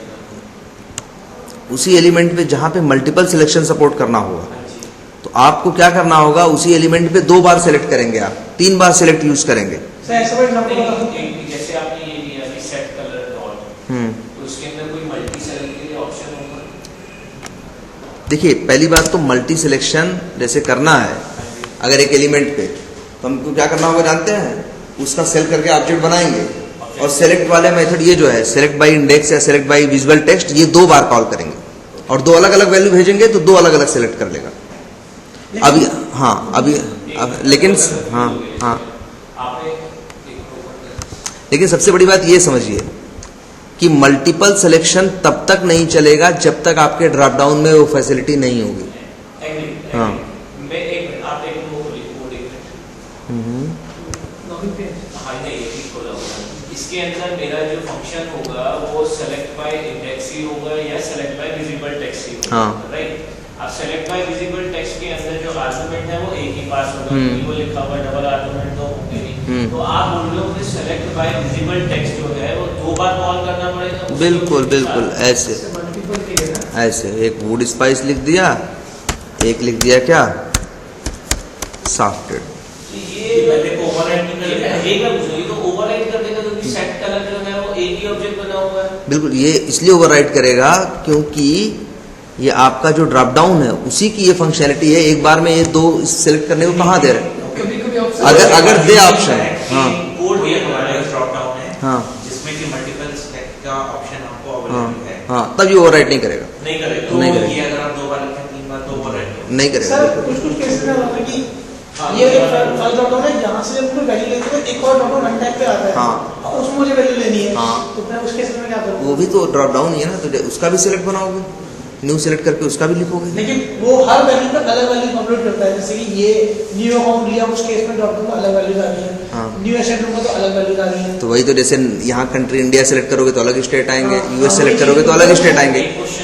उसी एलिमेंट पे जहां पे मल्टीपल सिलेक्शन सपोर्ट करना होगा, हाँ जी। तो आपको क्या करना होगा, उसी एलिमेंट पे 2 बार सेलेक्ट करेंगे, आप 3 बार सेलेक्ट यूज करेंगे। सर ऐसा कोई एग्जांपल बता दो। जैसे आपने ये लिया कि सेट कलर डॉट, तो उसके अंदर कोई मल्टी सेलेक्ट के लिए ऑप्शन होगा? देखिए, पहली बात तो मल्टी सिलेक्शन जैसे करना है अगर एक एलिमेंट पे, तो हमको क्या करना होगा जानते हैं, उसका सेलेक्ट करके ऑब्जेक्ट बनाएंगे, और सेलेक्ट वाले मेथड ये जो है सेलेक्ट बाय इंडेक्स या सेलेक्ट बाय विजुअल टेक्स्ट, ये 2 बार कॉल करेंगे और 2 अलग अलग वैल्यू भेजेंगे तो 2 अलग अलग सेलेक्ट कर लेगा। अभी हाँ अभी लेकिन हाँ आपने लेकिन सबसे बड़ी बात ये समझिए कि मल्टीपल सिलेक्शन तब तक नहीं चलेगा जब तक आपके ड्रॉप डाउन में वो फैसिलिटी नहीं होगी। हाँ। मैं एक आप एक कोड लिख हाँ नहीं ये ठीक खोला होगा। इसके अंदर मेरा जो फंक्शन होगा वो सेलेक्ट बाय इंडेक्स ही होगा या सेलेक्ट बाय विजिबल टेक्स्ट ही होगा, हाँ। राइट? अब सेलेक्ट बाय विजिबल टेक्स्ट के अंदर जो आर्गुमेंट है वो एक ही पास होगा, क्योंकि वो लिखा हुआ डबल आर्गुमेंट तो होंगे नहीं। तो आप बोल रहे हो कि सेलेक्ट बाय विजिबल टेक्स्ट जो है वो 2 बार कॉल करना पड़ेगा? बिल्कुल बिल्कुल ऐसे मल्टीपल के लिए ना ऐसे, एक वुड स्पाइस लिख दिया, एक लिख दिया क्या सॉफ्टेड। ये मैंने ओवरराइड नहीं किया है, एक मैं पूछ रहा हूं, ये तो ओवरराइड कर देगा क्योंकि सेट कलर जो है वो एक ही ऑब्जेक्ट बना हुआ है। बिल्कुल, ये इसलिए ओवरराइड करेगा क्योंकि ये आपका जो ड्रॉप डाउन है उसी की ये फंक्शनैलिटी है। एक बार में ये 2 सिलेक्ट करने को कहाँ दे रहे हैं? कभी-कभी ऑप्शन अगर दे ऑप्शन, हाँ कोड भी हमारे ड्रॉप डाउन है, हाँ जिसमें कि मल्टीपल सेलेक्ट का ऑप्शन आपको हाँ अवेलेबल है। हाँ, तब ये ओवरराइड नहीं करेगा, नहीं करेगा। तो नहीं करेगा। ये अगर आप 2 बार लिखें 3 बार तो ओवरराइड नहीं करेगा। सर कुछ केसेस में होता है कि ये फर्स्ट ड्रॉप डाउन है, यहाँ से जब कोई वैल्यू लेते हो एक और ड्रॉप डाउन रन टाइप पे आता है, हाँ। और उसमें मुझे वैल्यू लेनी है, हाँ। तो मैं उस केस में क्या करूँ? वो भी तो ड्रॉप डाउन ही है ना, तो उसका भी सिलेक्ट बनाओगे, न्यू सेलेक्ट करके उसका भी लिखोगे। लेकिन वो हर वैल्यू पे अलग वैल्यू कंप्यूट करता है, जैसे कि ये न्यू अकाउंट लिया उस केस में ड्रॉप डाउन अलग वैल्यूज आ रही है, हाँ। न्यू एसेट लूंगा तो अलग वैल्यूज आ रही है। तो वही तो जैसे यहाँ कंट्री इंडिया सेलेक्ट करोगे तो अलग स्टेट आएंगे, यूएस सेलेक्ट करोगे तो अलग स्टेट आएंगे।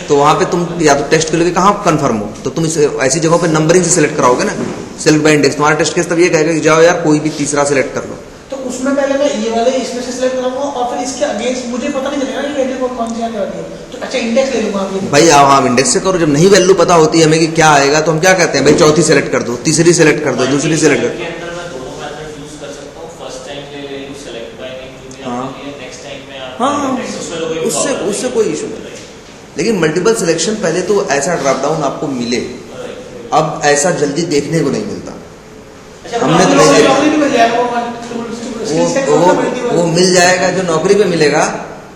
तो वहाँ पे तुम या तो टेस्ट करोगे कहाँ कंफर्म हो, तो तुम ऐसी जगहों पे नंबरिंग से सेलेक्ट कराओगे ना, सेलेक्ट बाय इंडेक्स। तुम्हारा टेस्ट केस तब ये कहेगा कि जाओ यार कोई भी तीसरा सेलेक्ट कर लो। तो उसमें पहले मैं ये वाले इसमें से सिलेक्ट करूंगा और फिर इसके अगेंस्ट मुझे पता नहीं चलेगा कि वैल्यू कौन सी आने वाली है, तो अच्छा इंडेक्स ले लूंगा आप ये। भाई आप हाँ इंडेक्स से करो, जब नहीं वैल्यू पता होती है हमें कि क्या आएगा तो हम क्या कहते हैं, भाई चौथी सेलेक्ट कर दो, तीसरी सेलेक्ट कर दो, दूसरी सेलेक्ट कर के अंदर मैं दोनों मेथड यूज कर सकता हूँ। फर्स्ट टाइम ले ले लूं सेलेक्ट बाय नेम जो भी हाँ। आपने लिया, नेक्स्ट टाइम में आप हाँ, next उसमें तो कोई उससे problem उससे नहीं कोई है। इशू नहीं। लेकिन मल्टीपल सिलेक्शन पहले तो ऐसा ड्रॉप डाउन आपको मिले, अब ऐसा जल्दी देखने को नहीं मिलता। अच्छा, हमने तो नहीं देखा। नौकरी भी मिल जाएगा वो मिल जाएगा, जो नौकरी पे मिलेगा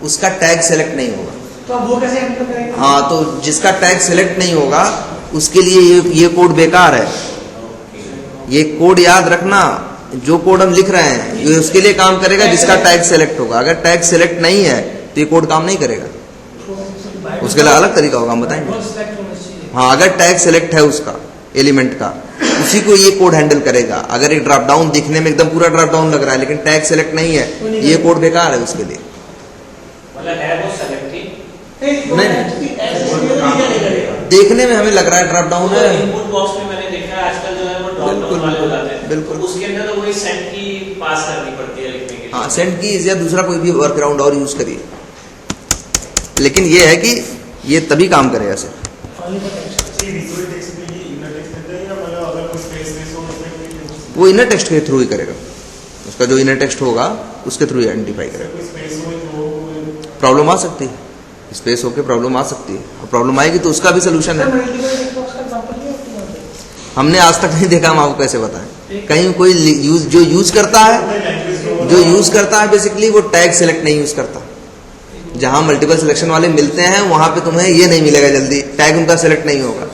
उसका टैग सेलेक्ट नहीं होगा। तो आप वो कैसे एंटर करेंगे? हाँ, तो जिसका टैग सेलेक्ट नहीं होगा उसके लिए ये कोड बेकार है। ये कोड याद रखना, जो कोड हम लिख रहे हैं ये उसके लिए काम करेगा जिसका टैग सेलेक्ट होगा। अगर टैग सेलेक्ट नहीं है तो ये कोड काम नहीं करेगा, उसके लिए अलग तरीका होगा, हम बताएंगे। हाँ, अगर टैग सेलेक्ट है उसका एलिमेंट का, उसी को ये कोड हैंडल करेगा। अगर एक ड्रॉप डाउन दिखने में एकदम पूरा ड्रॉप डाउन लग रहा है लेकिन टैग सेलेक्ट नहीं है, ये कोड बेकार है उसके लिए। मतलब है वो सेलेक्टिव नहीं, देखने में हमें लग रहा है ड्रॉप डाउन है। इनपुट बॉक्स में मैंने देखा है आजकल जो है वो ड्रॉप डाउन वाले हो जाते हैं, बिल्कुल। उसके अंदर तो वही सेट की पास करनी पड़ती है लिखने के लिए। हाँ, हाँ सेंड कीज या दूसरा कोई भी वर्कअराउंड और यूज करिए, लेकिन ये है कि ये तभी काम करेगा सिर्फ। वो इनर टेक्स्ट के थ्रू ही करेगा, उसका जो इनर टेक्स्ट होगा उसके थ्रू आइडेंटिफाई करेगा। प्रॉब्लम आ सकती है, स्पेस होके प्रॉब्लम आ सकती है, और प्रॉब्लम आएगी तो उसका भी सोल्यूशन है। हमने आज तक नहीं देखा, हम आपको कैसे बताएं। कहीं कोई जो यूज करता है बेसिकली वो टैग सेलेक्ट नहीं यूज करता। जहां मल्टीपल सिलेक्शन वाले मिलते हैं वहां पे तुम्हें ये नहीं मिलेगा जल्दी, टैग उनका सेलेक्ट नहीं होगा।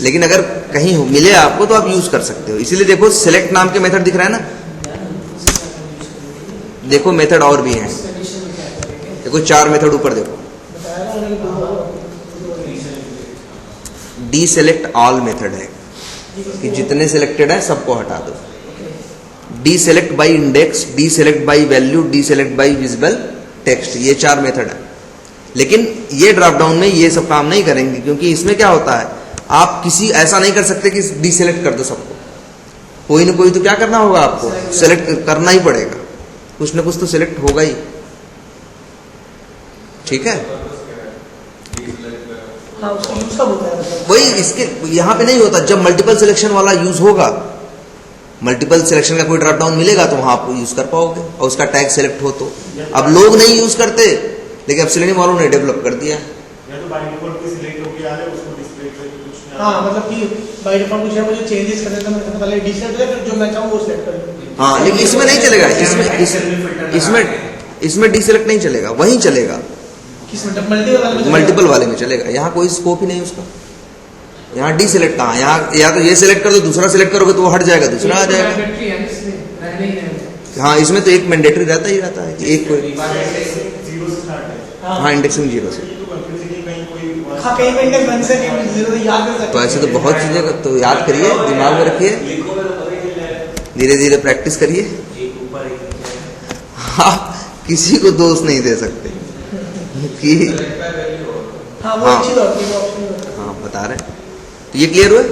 लेकिन अगर कहीं मिले आपको तो आप यूज कर सकते हो। इसीलिए देखो सिलेक्ट नाम के मेथड दिख रहा है ना, देखो मेथड और भी हैं, देखो 4 मेथड ऊपर देखो। डी सेलेक्ट ऑल मेथड है कि जितने सिलेक्टेड है सबको हटा दो। D select by index, D select by value, D select by visible text, ये 4 मेथड है। लेकिन ये ड्रॉप डाउन में ये सब काम नहीं करेंगे, क्योंकि इसमें क्या होता है, आप किसी ऐसा नहीं कर सकते कि डी सेलेक्ट कर दो सबको। कोई ना कोई तो क्या करना होगा, आपको सेलेक्ट करना ही पड़ेगा, कुछ ना कुछ तो सिलेक्ट होगा ही। ठीक है, हाँ, उसका यूज कब होता है? वही इसके यहां पे नहीं होता। जब मल्टीपल सिलेक्शन वाला यूज होगा, मल्टीपल सिलेक्शन का कोई ड्रॉप डाउन मिलेगा तो वहां आप यूज कर पाओगे, और उसका टैग सेलेक्ट हो तो। अब लोग नहीं यूज करते, लेकिन अब सेलेनियम वालों ने डेवलप कर दिया। हाँ, मतलब कि बाय डिफॉल्ट मुझे मुझे चेंजेस करने का मतलब पहले डी सेलेक्ट करें, फिर जो मैं चाहूँ वो सेलेक्ट करें। हाँ, लेकिन इसमें नहीं चलेगा, इसमें डी सेलेक्ट नहीं चलेगा, वहीं चलेगा मल्टीपल वाले में चलेगा। यहाँ कोई स्कोप ही नहीं उसका। यहाँ डी सेलेक्ट कहाँ, यहाँ या तो ये सिलेक्ट कर दो, दूसरा सिलेक्ट करोगे तो वो हट जाएगा, दूसरा आ जाएगा। हाँ, इसमें तो एक मैंडेटरी रहता ही रहता है कि एक कोई, हाँ इंडेक्सिंग 0 से। तो ऐसे तो बहुत चीजें तो याद करिए, दिमाग में रखिए, धीरे धीरे प्रैक्टिस करिए। हाँ, किसी को दोष नहीं दे सकते कि हाँ, बता रहे। तो ये क्लियर हुआ?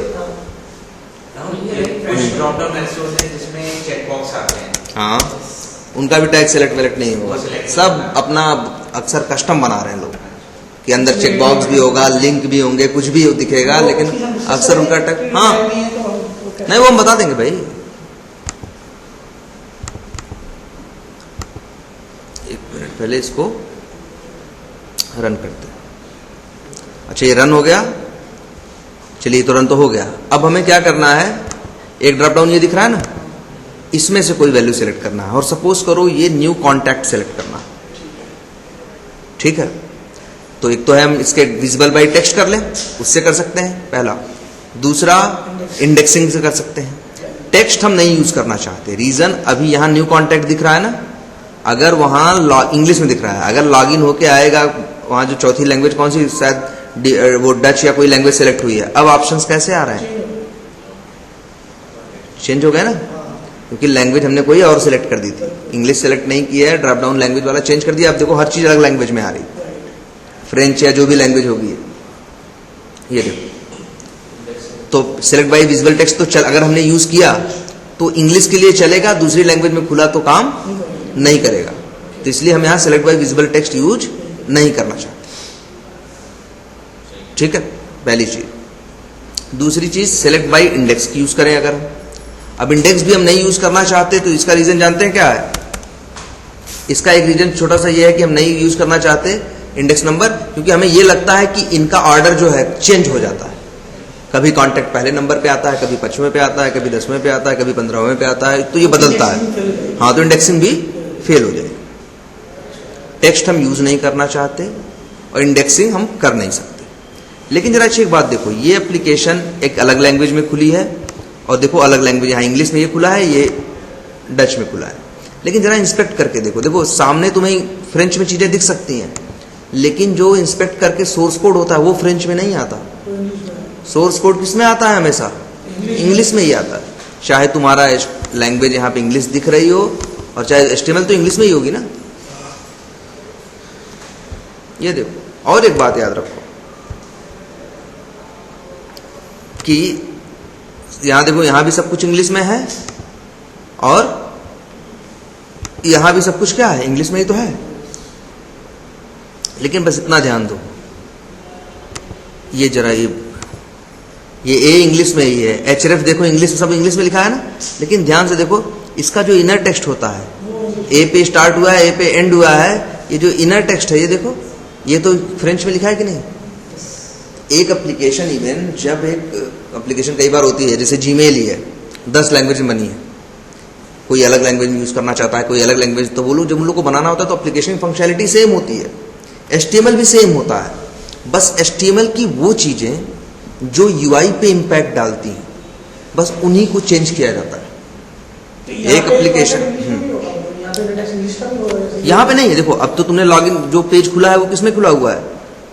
ड्रॉप डाउन रिसोर्स है जिसमें चेक बॉक्स आते हैं, हाँ, उनका भी टैग सेलेक्ट वेलेक्ट नहीं होगा, सब अपना अक्सर कस्टम बना रहे हैं लोग कि अंदर चेक बॉक्स भी होगा, लिंक भी होंगे, कुछ भी दिखेगा, लेकिन अक्सर उनका टैग, हाँ नहीं, वो हम बता देंगे भाई। एक मिनट पहले इसको रन करते हैं। अच्छा, ये रन हो गया, चलिए तो रन तो हो गया। अब हमें क्या करना है, एक ड्रॉप डाउन ये दिख रहा है ना, इसमें से कोई वैल्यू सेलेक्ट करना है, और सपोज करो ये न्यू कॉन्टैक्ट सेलेक्ट करना है। ठीक है, तो एक तो है हम इसके विजिबल बाय टेक्स्ट कर लें, उससे कर सकते हैं पहला। दूसरा इंडेक्सिंग से कर सकते हैं। टेक्स्ट हम नहीं यूज करना चाहते, रीजन अभी यहां न्यू कॉन्टैक्ट दिख रहा है ना, अगर वहां इंग्लिश में दिख रहा है, अगर लॉग इन होके आएगा वहां जो चौथी लैंग्वेज कौन सी, शायद वो डच या कोई लैंग्वेज सेलेक्ट हुई है, अब ऑप्शंस कैसे आ रहे हैं, चेंज हो गया ना, क्योंकि लैंग्वेज हमने कोई और सिलेक्ट कर दी थी, इंग्लिश सेलेक्ट नहीं किया है, ड्रॉप डाउन लैंग्वेज वाला चेंज कर दिया। अब देखो हर चीज अलग लैंग्वेज में आ रही, फ्रेंच या जो भी लैंग्वेज होगी, ये देखो। तो सिलेक्ट बाय विजुअल टेक्स्ट तो अगर हमने यूज किया तो इंग्लिश के लिए चलेगा, दूसरी लैंग्वेज में खुला तो काम नहीं करेगा। तो इसलिए हम यहां select by visual text use नहीं करना चाहते। ठीक है, पहली चीज। दूसरी चीज सिलेक्ट बाय इंडेक्स की यूज करें अगर। अब इंडेक्स भी हम नहीं यूज करना चाहते, तो इसका रीजन जानते हैं क्या है? इसका एक रीजन छोटा सा ये है कि हम नहीं यूज करना चाहते इंडेक्स नंबर, क्योंकि हमें ये लगता है कि इनका ऑर्डर जो है चेंज हो जाता है। कभी कॉन्टैक्ट पहले नंबर पे आता है, कभी 5वें पे आता है, कभी 10वें पे आता है, कभी 15वें पे आता है, तो ये बदलता है। हाँ, तो इंडेक्सिंग भी फेल हो जाएगी। टेक्स्ट हम यूज नहीं करना चाहते और इंडेक्सिंग हम कर नहीं सकते। लेकिन जरा अच्छी एक बात देखो, ये एप्लीकेशन एक अलग लैंग्वेज में खुली है, और देखो अलग लैंग्वेज, यहाँ इंग्लिश में ये खुला है, ये डच में खुला है। लेकिन जरा इंस्पेक्ट करके देखो, देखो सामने तुम्हें फ्रेंच में चीजें दिख सकती हैं, लेकिन जो इंस्पेक्ट करके सोर्स कोड होता है वो फ्रेंच में नहीं आता। सोर्स कोड किस में आता है? हमेशा इंग्लिश में ही आता है। चाहे तुम्हारा लैंग्वेज यहाँ पे इंग्लिश दिख रही हो, और चाहे HTML तो इंग्लिश में ही होगी ना। ये देखो, और एक बात याद रखो कि यहां देखो, यहां भी सब कुछ इंग्लिश में है, और यहां भी सब कुछ क्या है, इंग्लिश में ही तो है। लेकिन बस इतना ध्यान दो, ये जरा ये ए इंग्लिश में ही है, एचरेफ देखो इंग्लिश, सब इंग्लिश में लिखा है ना, लेकिन ध्यान से देखो इसका जो इनर टेक्स्ट होता है, ए पे स्टार्ट हुआ है, ए पे एंड हुआ है, ये जो इनर टेक्स्ट है ये देखो, ये तो फ्रेंच में लिखा है कि नहीं। एक एप्लीकेशन, इवन जब एक एप्लीकेशन कई बार होती है, जैसे जीमेल ही है, 10 लैंग्वेज में बनी है, कोई अलग लैंग्वेज में यूज करना चाहता है, कोई अलग लैंग्वेज, तो वो लोग जब उन लोग को बनाना होता है तो एप्लीकेशन की फंक्शनैलिटी सेम होती है, HTML भी सेम होता है, बस HTML की वो चीजें जो UI पे इम्पैक्ट डालती हैं, बस उन्हीं को चेंज किया जाता है। एक एप्लीकेशन यहाँ पे नहीं है, देखो अब तो तुमने लॉगिन जो पेज खुला है वो किसमें खुला हुआ है,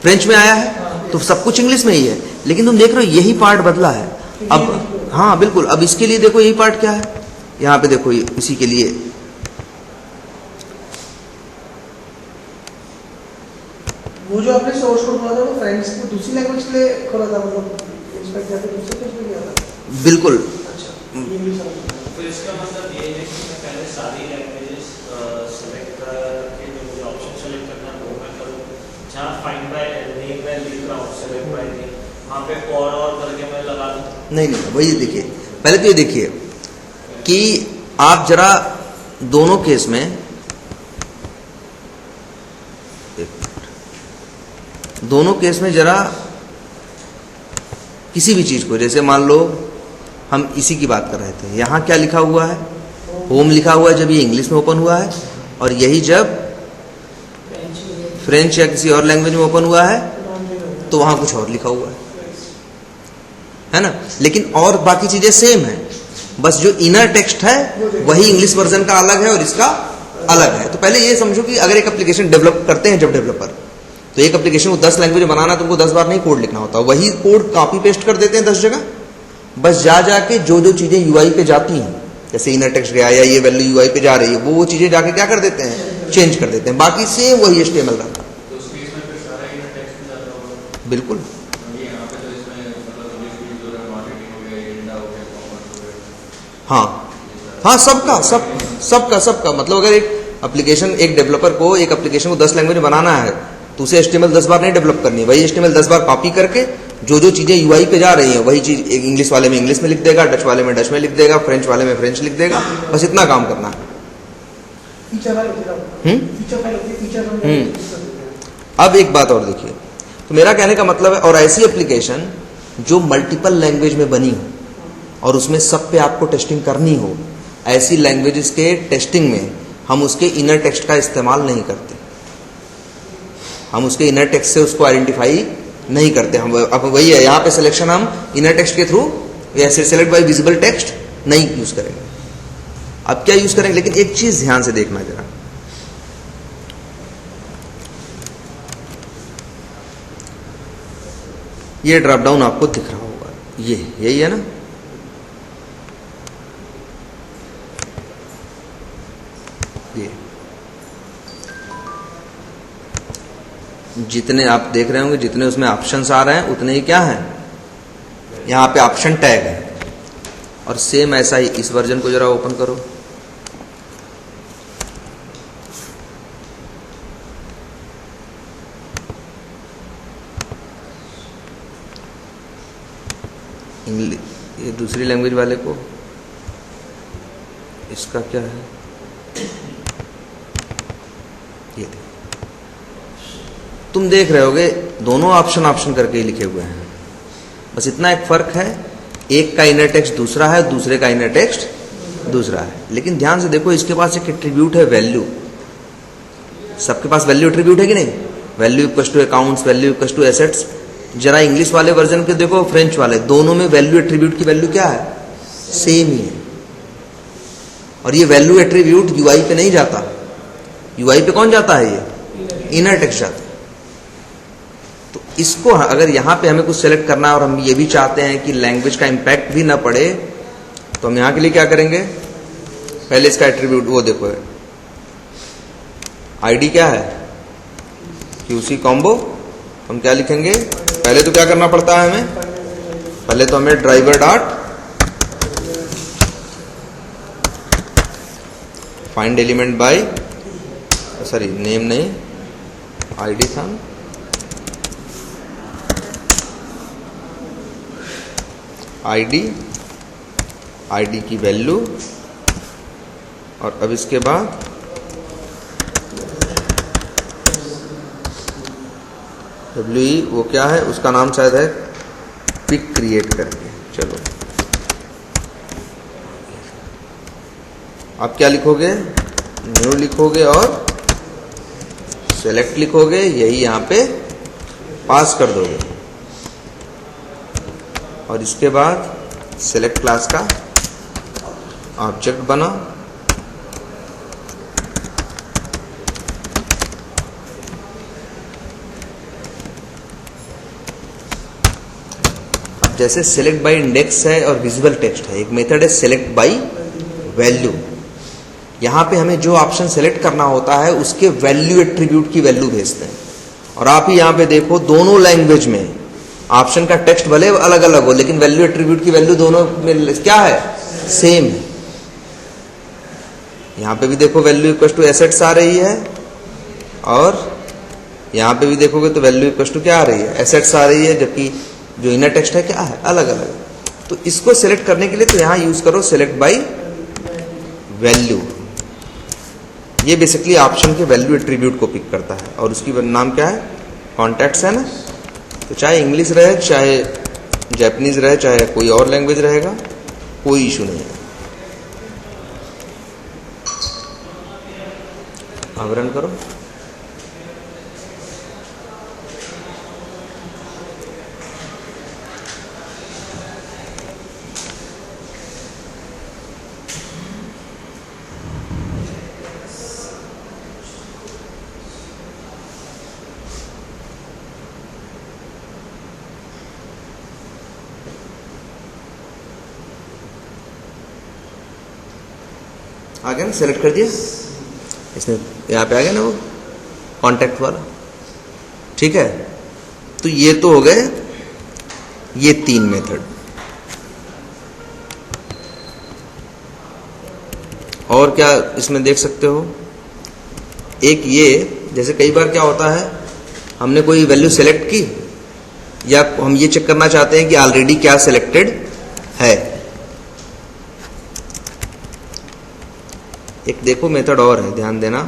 फ्रेंच में आया है, तो सब कुछ इंग्लिश में ही है, लेकिन तुम देख रहे हो यही पार्ट बदला है अब। हाँ बिल्कुल, अब इसके लिए देखो यही पार्ट क्या है, यहाँ पे देखो इसी के लिए वो जो आपने सोर्स कोड खोला था वो फ्रेंच को दूसरी लैंग्वेज के लिए खोला था, मतलब इंस्पेक्ट करके दूसरे पेज पे गया था। बिल्कुल। अच्छा, ये भी समझ। तो इसका मतलब ये है कि मैं पहले सारी लैंग्वेजेस सेलेक्ट करके जो मुझे ऑप्शन सेलेक्ट करना है वो मैं करूँ, जहाँ फाइंड बाय नेम मैं लिख रहा हूँ सेलेक्ट बाय नेम, वहाँ पे और करके मैं लगा दूँ। नहीं, वही देखिए, पहले तो ये देखिए कि आप जरा दोनों केस में, दोनों केस में जरा किसी भी चीज को, जैसे मान लो हम इसी की बात कर रहे थे, यहां क्या लिखा हुआ है, होम लिखा हुआ है जब ये इंग्लिश में ओपन हुआ है, और यही जब फ्रेंच या किसी और लैंग्वेज में ओपन हुआ है तो वहां कुछ और लिखा हुआ है ना। लेकिन और बाकी चीजें सेम है, बस जो इनर टेक्स्ट है वही इंग्लिश वर्जन का अलग है और इसका अलग है। तो पहले ये समझो कि अगर एक एप्लीकेशन डेवलप करते हैं जब डेवलपर, तो एक एप्लीकेशन को 10 लैंग्वेज में बनाना, तुमको 10 बार नहीं कोड लिखना होता, वही कोड कॉपी पेस्ट कर देते हैं 10 जगह, बस जा जाके जो जो चीजें UI पे जाती हैं, जैसे इनर टेक्स्ट गया या ये वैल्यू UI पे जा रही है, वो चीजें जाके क्या कर देते हैं, चेंज कर देते हैं, बाकी सेम वही HTML रहता है। तो उस केस में फिर सारा इनर टेक्स्ट में जाता होगा। बिल्कुल। ये यहाँ पे तो इसमें मतलब इंग्लिश की जो है मार्केटिंग हो गया, एजेंडा हो गया, कॉमर्स हो गया। हाँ सबका मतलब अगर एक एप्लीकेशन, एक डेवलपर को एक एप्लीकेशन को 10 लैंग्वेज में बनाना है तो उसे HTML 10 बार नहीं डेवलप करनी है, वही HTML 10 बार कॉपी करके जो जो चीजें UI पे जा रही हैं वही चीज एक इंग्लिश वाले में इंग्लिश में लिख देगा, डच वाले में डच में लिख देगा, फ्रेंच वाले में फ्रेंच लिख देगा, बस इतना काम करना है। अब एक बात और देखिए, तो मेरा कहने का मतलब है, और ऐसी एप्लीकेशन जो मल्टीपल लैंग्वेज में बनी हो और उसमें सब पे आपको टेस्टिंग करनी हो, ऐसी लैंग्वेजेस के टेस्टिंग में हम उसके इनर टेक्स्ट का इस्तेमाल नहीं करते, हम उसके इनर टेक्स्ट से उसको आइडेंटिफाई नहीं करते। हम अब वही है, यहाँ पे सिलेक्शन हम इनर टेक्स्ट के थ्रू या सिलेक्ट बाय विजिबल टेक्स्ट नहीं यूज करेंगे। अब क्या यूज करेंगे, लेकिन एक चीज ध्यान से देखना जरा, ये ड्रॉप डाउन आपको दिख रहा होगा, ये यही है ना, ये जितने आप देख रहे होंगे, जितने उसमें ऑप्शंस आ रहे हैं उतने ही क्या है, यहाँ पे ऑप्शन टैग है। और सेम ऐसा ही इस वर्जन को जरा ओपन करो, ये दूसरी लैंग्वेज वाले को, इसका क्या है, ये तुम देख रहे होगे दोनों ऑप्शन करके ही लिखे हुए हैं, बस इतना एक फर्क है, एक का इनर टेक्स्ट दूसरा है, दूसरे का इनर टेक्स्ट दूसरा है। लेकिन ध्यान से देखो, इसके पास एक एट्रीब्यूट है वैल्यू, सबके पास वैल्यू एट्रीब्यूट है कि नहीं, value equals to accounts, value equals to assets. जरा इंग्लिश वाले वर्जन के देखो, फ्रेंच वाले, दोनों में वैल्यू एट्रीब्यूट की वैल्यू क्या है, सेम ही है। और ये वैल्यू एट्रीब्यूट UI पे नहीं जाता, UI पे कौन जाता है, ये इनर टेक्स्ट जाता है। तो इसको अगर यहाँ पे हमें कुछ सेलेक्ट करना है और हम ये भी चाहते हैं कि लैंग्वेज का इंपैक्ट भी ना पड़े, तो हम यहाँ के लिए क्या करेंगे, पहले इसका एट्रीब्यूट वो देखो, ID क्या है, QC कॉम्बो, हम क्या लिखेंगे, पहले तो क्या करना पड़ता है हमें, पहले तो हमें driver dot find element bye, sorry name नहीं, आईडी था, आईडी की वैल्यू, और अब इसके बाद WE वो क्या है, उसका नाम शायद है पिक क्रिएट करके। चलो आप क्या लिखोगे, न्यू लिखोगे और सेलेक्ट लिखोगे, यही यहां पे पास कर दोगे, और इसके बाद सेलेक्ट क्लास का ऑब्जेक्ट बना, अब जैसे सेलेक्ट बाय इंडेक्स है और विजिबल टेक्स्ट है, एक मेथड है सेलेक्ट बाय वैल्यू। यहां पे हमें जो ऑप्शन सेलेक्ट करना होता है उसके वैल्यू एट्रीब्यूट की वैल्यू भेजते हैं, और आप ही यहां पे देखो दोनों लैंग्वेज में ऑप्शन का टेक्स्ट भले अलग अलग हो लेकिन वैल्यू एट्रीब्यूट की वैल्यू दोनों में क्या है, सेम है। यहां पे भी देखो वैल्यू इक्वल टू एसेट्स आ रही है, और यहां पे भी देखोगे तो वैल्यू इक्वल टू क्या आ रही है, एसेट्स आ रही है, जबकि जो इनर टेक्स्ट है क्या है, अलग अलग। तो इसको सिलेक्ट करने के लिए तो यहां यूज करो सेलेक्ट बाय वैल्यू। ये बेसिकली ऑप्शन के वैल्यू एट्रीब्यूट को पिक करता है, और उसकी नाम क्या है, कॉन्टैक्ट्स है ना। तो चाहे इंग्लिश रहे, चाहे जापानीज रहे, चाहे कोई और लैंग्वेज रहेगा, कोई इशू नहीं है। अब रन करो। आ गया ना, सेलेक्ट कर दिया इसने, यहाँ पे आ गया ना वो कॉन्टैक्ट वाला, ठीक है। तो ये तो हो गए ये 3 मेथड। और क्या इसमें देख सकते हो, एक ये, जैसे कई बार क्या होता है, हमने कोई वैल्यू सेलेक्ट की, या हम ये चेक करना चाहते हैं कि ऑलरेडी क्या सिलेक्टेड है। एक देखो मेथड और है, ध्यान देना,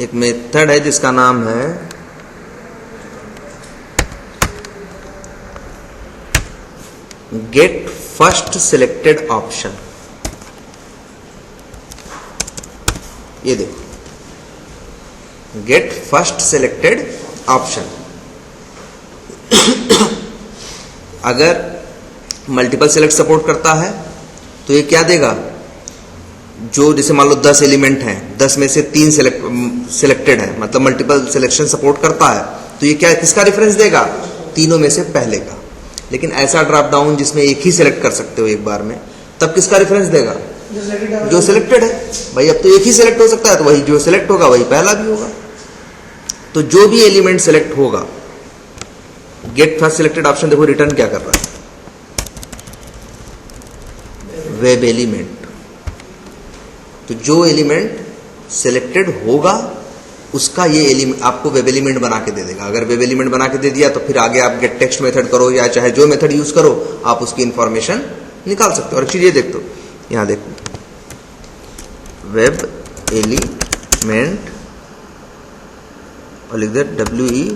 एक मेथड है जिसका नाम है गेट फर्स्ट सिलेक्टेड ऑप्शन। ये देखो, गेट फर्स्ट सिलेक्टेड ऑप्शन। अगर मल्टीपल सिलेक्ट सपोर्ट करता है तो ये क्या देगा, जो जैसे मान लो 10 एलिमेंट हैं, 10 में से 3 सिलेक्टेड है, मतलब मल्टीपल सिलेक्शन सपोर्ट करता है, तो ये क्या किसका रेफरेंस देगा, तीनों में से पहले का। लेकिन ऐसा ड्रॉप डाउन जिसमें एक ही सिलेक्ट कर सकते हो एक बार में, तब किसका रेफरेंस देगा, जो सिलेक्टेड है। भाई अब तो एक ही सिलेक्ट हो सकता है, तो वही जो सिलेक्ट होगा वही पहला भी होगा। तो जो भी एलिमेंट सिलेक्ट होगा, गेट फर्स्ट सिलेक्टेड ऑप्शन देखो रिटर्न क्या कर रहा है, वेब एलिमेंट। तो जो एलिमेंट सिलेक्टेड होगा उसका ये एलिमेंट आपको वेब एलिमेंट बना के दे देगा। अगर वेब एलिमेंट बना के दे दिया तो फिर आगे आप गेट टेक्स्ट मेथड करो या चाहे जो मेथड यूज करो, आप उसकी इंफॉर्मेशन निकाल सकते हो। और एक चीज ये देख दो, यहां देखो वेब एलिमेंट और लिख दे WE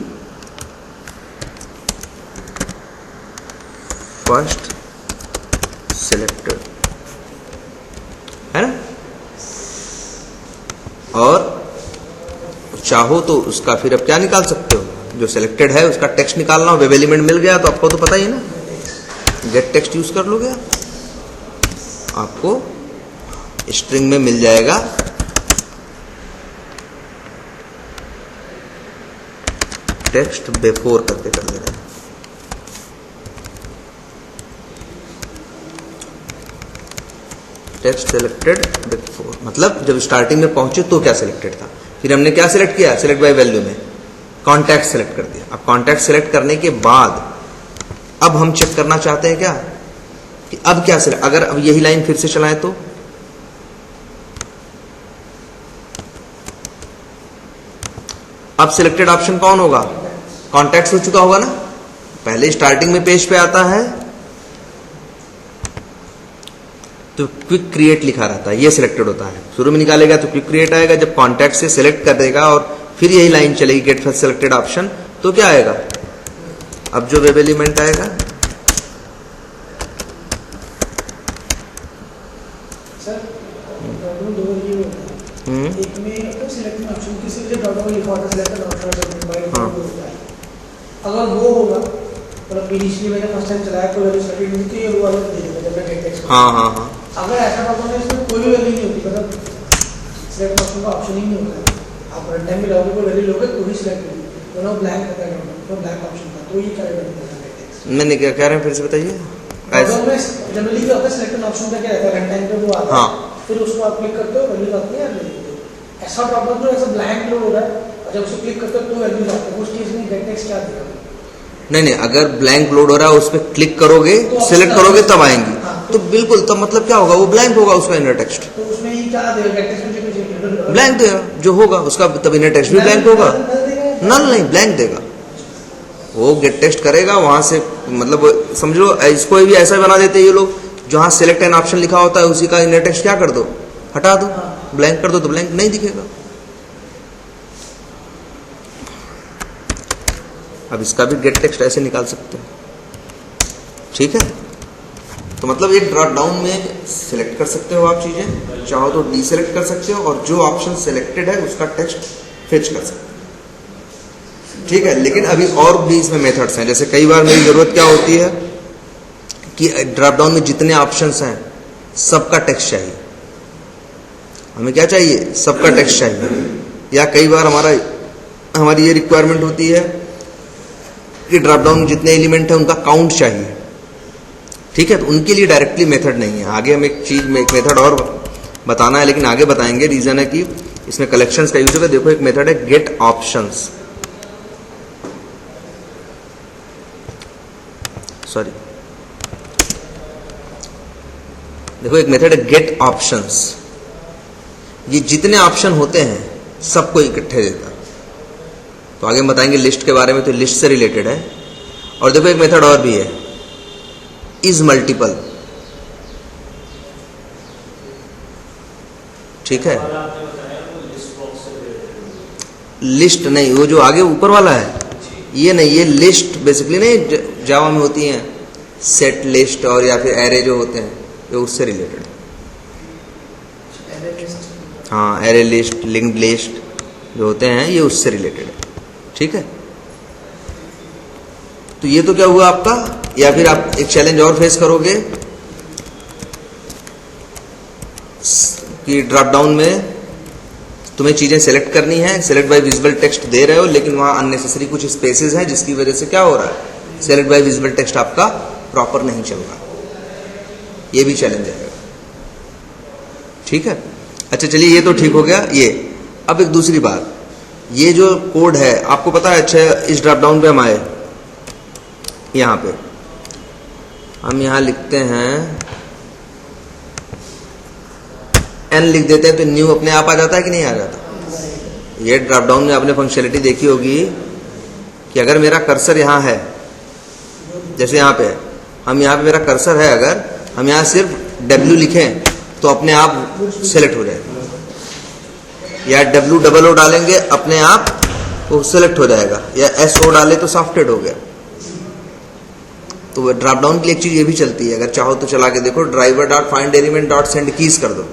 फर्स्ट सिलेक्टेड, है ना। और चाहो तो उसका फिर अब क्या निकाल सकते हो, जो सिलेक्टेड है उसका टेक्स्ट निकालना हो, वेब एलिमेंट मिल गया तो आपको तो पता ही है ना, गेट टेक्स्ट यूज कर लोगे, आपको स्ट्रिंग में मिल जाएगा टेक्स्ट बिफोर करके कर देना। टेक्स्ट सिलेक्टेड बिफोर मतलब जब स्टार्टिंग में पहुंचे तो क्या सिलेक्टेड था, फिर हमने क्या सिलेक्ट किया, सिलेक्ट बाय वैल्यू में कॉन्टैक्ट सिलेक्ट कर दिया। अब कॉन्टैक्ट सिलेक्ट करने के बाद अब हम चेक करना चाहते हैं क्या कि अब क्या सिलेक्ट, अगर अब यही लाइन फिर से चलाएं तो अब सिलेक्टेड ऑप्शन कौन होगा, कॉन्टैक्ट्स हो चुका होगा ना। पहले स्टार्टिंग में पेज पे आता है तो क्विक क्रिएट लिखा रहता है, ये सिलेक्टेड होता है। शुरू में निकालेगा तो क्विक क्रिएट आएगा, जब कॉन्टैक्ट से सिलेक्ट कर देगा और फिर यही लाइन चलेगी गेट फर्स्ट सिलेक्टेड ऑप्शन, तो क्या आएगा, अब जो वेब एलिमेंट आएगा सर दो ये होता है, एक में तो सिलेक्ट ऑप्शन किसी से डॉट में लिखा होता है सिलेक्ट ऑप्शन बाय होता है, अगर वो होगा मतलब इनिशियली मैंने फर्स्ट टाइम चलाया तो वैल्यू सेटिंग नहीं की, वो वाला दे देगा जब मैं गेट टेक्स्ट। हाँ अगर ऐसा प्रॉब्लम है इसमें कोई भी वैल्यू नहीं होती, मतलब सिलेक्ट ऑप्शन का ऑप्शन ही नहीं होता है, आप रन टाइम में लोगे कोई वैल्यू लोगे तो ही सिलेक्ट होगी, दोनों ब्लैंक रहता है, तो ब्लैंक ऑप्शन था तो ये करेक्ट रहता है गेट टेक्स्ट। मैंने क्या कह रहे हैं फिर से बताइए। जनरली क्या होता है सिलेक्ट ऑप्शन का क्या रहता है, रन टाइम पे वो आता है, हाँ। फिर उसको आप क्लिक करते हो वैल्यू आती है, ले लेते हो। ऐसा प्रॉब्लम जो ऐसा ब्लैंक लोड हो रहा है और जब उसको क्लिक करते हो तो वैल्यूज आती है, उस केस में गेट टेक्स्ट क्या देगा? नहीं, अगर ब्लैंक लोड हो रहा है उस पर क्लिक करोगे तो सिलेक्ट करोगे तब आएंगी, हाँ, तो बिल्कुल, तब मतलब क्या होगा, वो ब्लैंक होगा उसका इनर टेक्स्ट, तो उसमें ही क्या देगा गेट टेक्स्ट में जो ब्लैंक देगा जो होगा उसका, तब इनर टेक्स्ट भी ब्लैंक होगा, नल नहीं ब्लैंक देगा, वो गेट टेक्स्ट करेगा वहां से। मतलब समझो इसको भी ऐसा बना देते हैं ये लोग, जहां सिलेक्ट एन ऑप्शन लिखा होता है उसी का इनर टेक्स्ट क्या कर दो, हटा दो, ब्लैंक कर दो तो ब्लैंक नहीं दिखेगा। अब इसका भी गेट टेक्स्ट ऐसे निकाल सकते हैं, ठीक है। तो मतलब एक ड्रॉप डाउन में सिलेक्ट कर सकते हो आप चीजें, चाहो तो डीसेलेक्ट कर सकते हो और जो ऑप्शन सिलेक्टेड है उसका टेक्स्ट फेच कर सकते हो, ठीक है। लेकिन अभी और भी इसमें मेथड्स हैं, जैसे कई बार मेरी जरूरत क्या होती है कि ड्रॉप डाउन में जितने ऑप्शंस हैं सबका टेक्स्ट चाहिए, हमें क्या चाहिए, सबका टेक्स्ट चाहिए। या कई बार हमारी ये रिक्वायरमेंट होती है कि ड्रॉप डाउन में जितने एलिमेंट हैं उनका काउंट चाहिए, ठीक है। तो उनके लिए डायरेक्टली मेथड नहीं है, आगे हम एक मेथड और बताना है, लेकिन आगे बताएंगे। रीजन है कि इसमें कलेक्शंस का यूज होगा। देखो एक मेथड है गेट ऑप्शंस, सॉरी, देखो एक मेथड है गेट ऑप्शंस, ये जितने ऑप्शन होते हैं सबको इकट्ठे देता है। तो आगे हम बताएंगे लिस्ट के बारे में, तो लिस्ट से रिलेटेड है। और देखो एक मेथड और भी है, इज मल्टीपल, ठीक है। लिस्ट नहीं, वो जो आगे ऊपर वाला है ये नहीं, ये लिस्ट बेसिकली नहीं जावा में होती हैं, सेट लिस्ट और या फिर एरे जो होते हैं ये उससे रिलेटेड है। हाँ, एरे लिस्ट, लिंक्ड लिस्ट जो होते हैं ये उससे रिलेटेड है, ठीक है। तो ये तो क्या हुआ आपका, या फिर आप एक चैलेंज और फेस करोगे कि ड्रॉप डाउन में तुम्हें चीजें सेलेक्ट करनी है, सेलेक्ट बाय विजिबल टेक्स्ट दे रहे हो लेकिन वहां अननेसेसरी कुछ स्पेसेस हैं जिसकी वजह से क्या हो रहा है, सेलेक्ट बाय विजिबल टेक्स्ट आपका प्रॉपर नहीं चल रहा, ये भी चैलेंज आएगा, ठीक है। अच्छा चलिए ये तो ठीक हो गया ये। अब एक दूसरी बात, ये जो कोड है आपको पता है, अच्छा इस ड्रॉप डाउन पे हम आए, यहां पे हम यहां लिखते हैं एन लिख देते हैं तो न्यू अपने आप आ जाता है कि नहीं आ जाता। ये ड्रॉप डाउन में आपने फंक्शनलिटी देखी होगी कि अगर मेरा कर्सर यहां है, जैसे यहां पे हम यहां पे मेरा कर्सर है, अगर हम यहां सिर्फ W लिखें तो अपने आप सेलेक्ट हो जाएगा, या W डालेंगे अपने आप वो सेलेक्ट हो जाएगा, या SO डाले तो सॉफ्टेड हो गया। तो ड्रॉप डाउन की एक चीज ये भी चलती है, अगर चाहो तो चला के देखो, driver dot find element dot send keys कर दो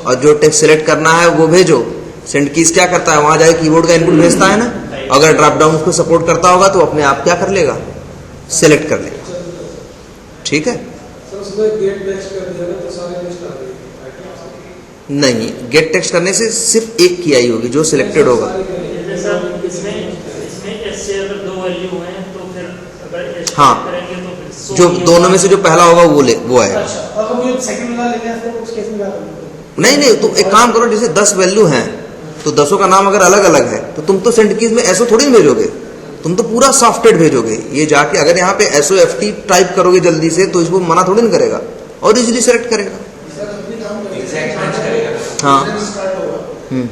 और जो टेक्स्ट सिलेक्ट करना है वो भेजो। सेंड कीज क्या करता है, वहां जाए कीबोर्ड का इनपुट भेजता है ना, अगर ड्रॉप डाउन उसको सपोर्ट करता होगा तो अपने आप क्या कर लेगा, सिलेक्ट कर लेगा, ठीक है। नहीं, गेट टेक्स्ट करने से सिर्फ एक की आई होगी जो सिलेक्टेड होगा। हाँ, जो दोनों में से जो पहला होगा वो आएगा। नहीं, तो एक काम करो, जैसे 10 वैल्यू हैं तो 10 का नाम अगर अलग अलग है तो तुम तो सेंड कीज में ऐसा थोड़ी भेजोगे, तुम तो पूरा सॉफ्टवेयर भेजोगे। ये जाके अगर यहाँ पे SOFT टाइप करोगे जल्दी से तो इसको मना थोड़ी नहीं करेगा और इजीली सेलेक्ट करेगा। एग्जैक्ट मैच करेगा। हाँ स्टार्ट होगा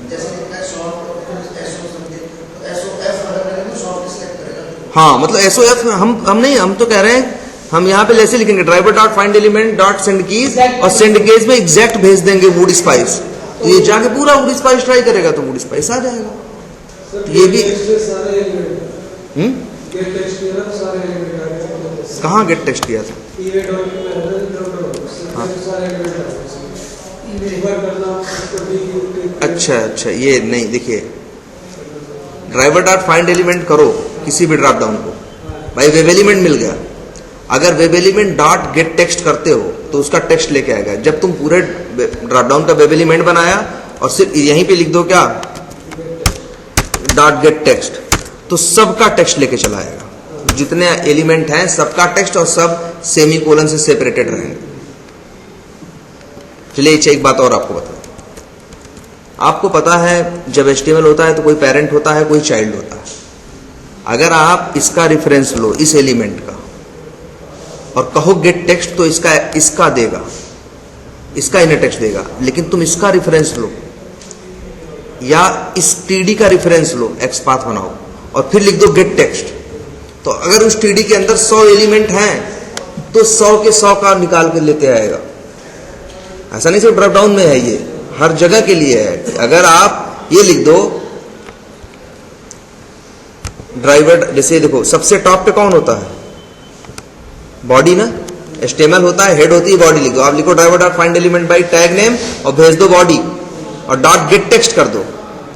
जैसे लिखा है सॉफ्ट एसओ समथिंग तो एसओएफ अगर लगे तो सॉफ्ट सिलेक्ट करेगा। हाँ, मतलब SOF हम तो कह रहे हैं, हम यहाँ पे ऐसे लिखेंगे driver dot find element dot send keys और सेंड केस में एग्जैक्ट भेज देंगे वुड स्पाइस, तो ये जाके पूरा वुड स्पाइस ट्राई करेगा तो वुड स्पाइस आ जाएगा। तो ये भी कहाँ गेट टेक्स्ट किया था? हाँ। अच्छा, ये नहीं, देखिए ड्राइवर डॉट फाइंड एलिमेंट करो किसी भी ड्रॉप डाउन को, भाई वेब एलिमेंट मिल गया। अगर web element dot gate text करते हो तो उसका टेक्स्ट लेके आएगा। जब तुम पूरे ड्रॉप डाउन का वेब एलिमेंट बनाया और सिर्फ यहीं पे लिख दो क्या डॉट गेट टेक्स्ट, तो सबका टेक्स्ट लेके चला आएगा। जितने एलिमेंट हैं सबका टेक्स्ट और सब सेमीकोलन से सेपरेटेड रहेंगे। चलिए एक बात और आपको बता, आपको पता है जब HTML होता है तो कोई पेरेंट होता है, कोई चाइल्ड होता है। अगर आप इसका रेफरेंस लो इस एलिमेंट का और कहो गेट टेक्स्ट तो इसका देगा, इसका इनर टेक्स्ट देगा, लेकिन तुम इसका रेफरेंस लो या इस TD का रेफरेंस लो, XPath बनाओ और फिर लिख दो गेट टेक्स्ट, तो अगर उस TD के अंदर 100 एलिमेंट हैं तो 100 के 100 का निकाल कर लेते आएगा। ऐसा नहीं सिर्फ ड्रॉप डाउन में है, ये हर जगह के लिए है। अगर आप ये लिख दो ड्राइवर, जैसे देखो सबसे टॉप पे कौन होता है? बॉडी ना, HTML होता है, हेड होती है, बॉडी लिखो। आप लिखो driver dot find element bye tag name और भेज दो बॉडी और डॉट गेट टेक्स्ट कर दो,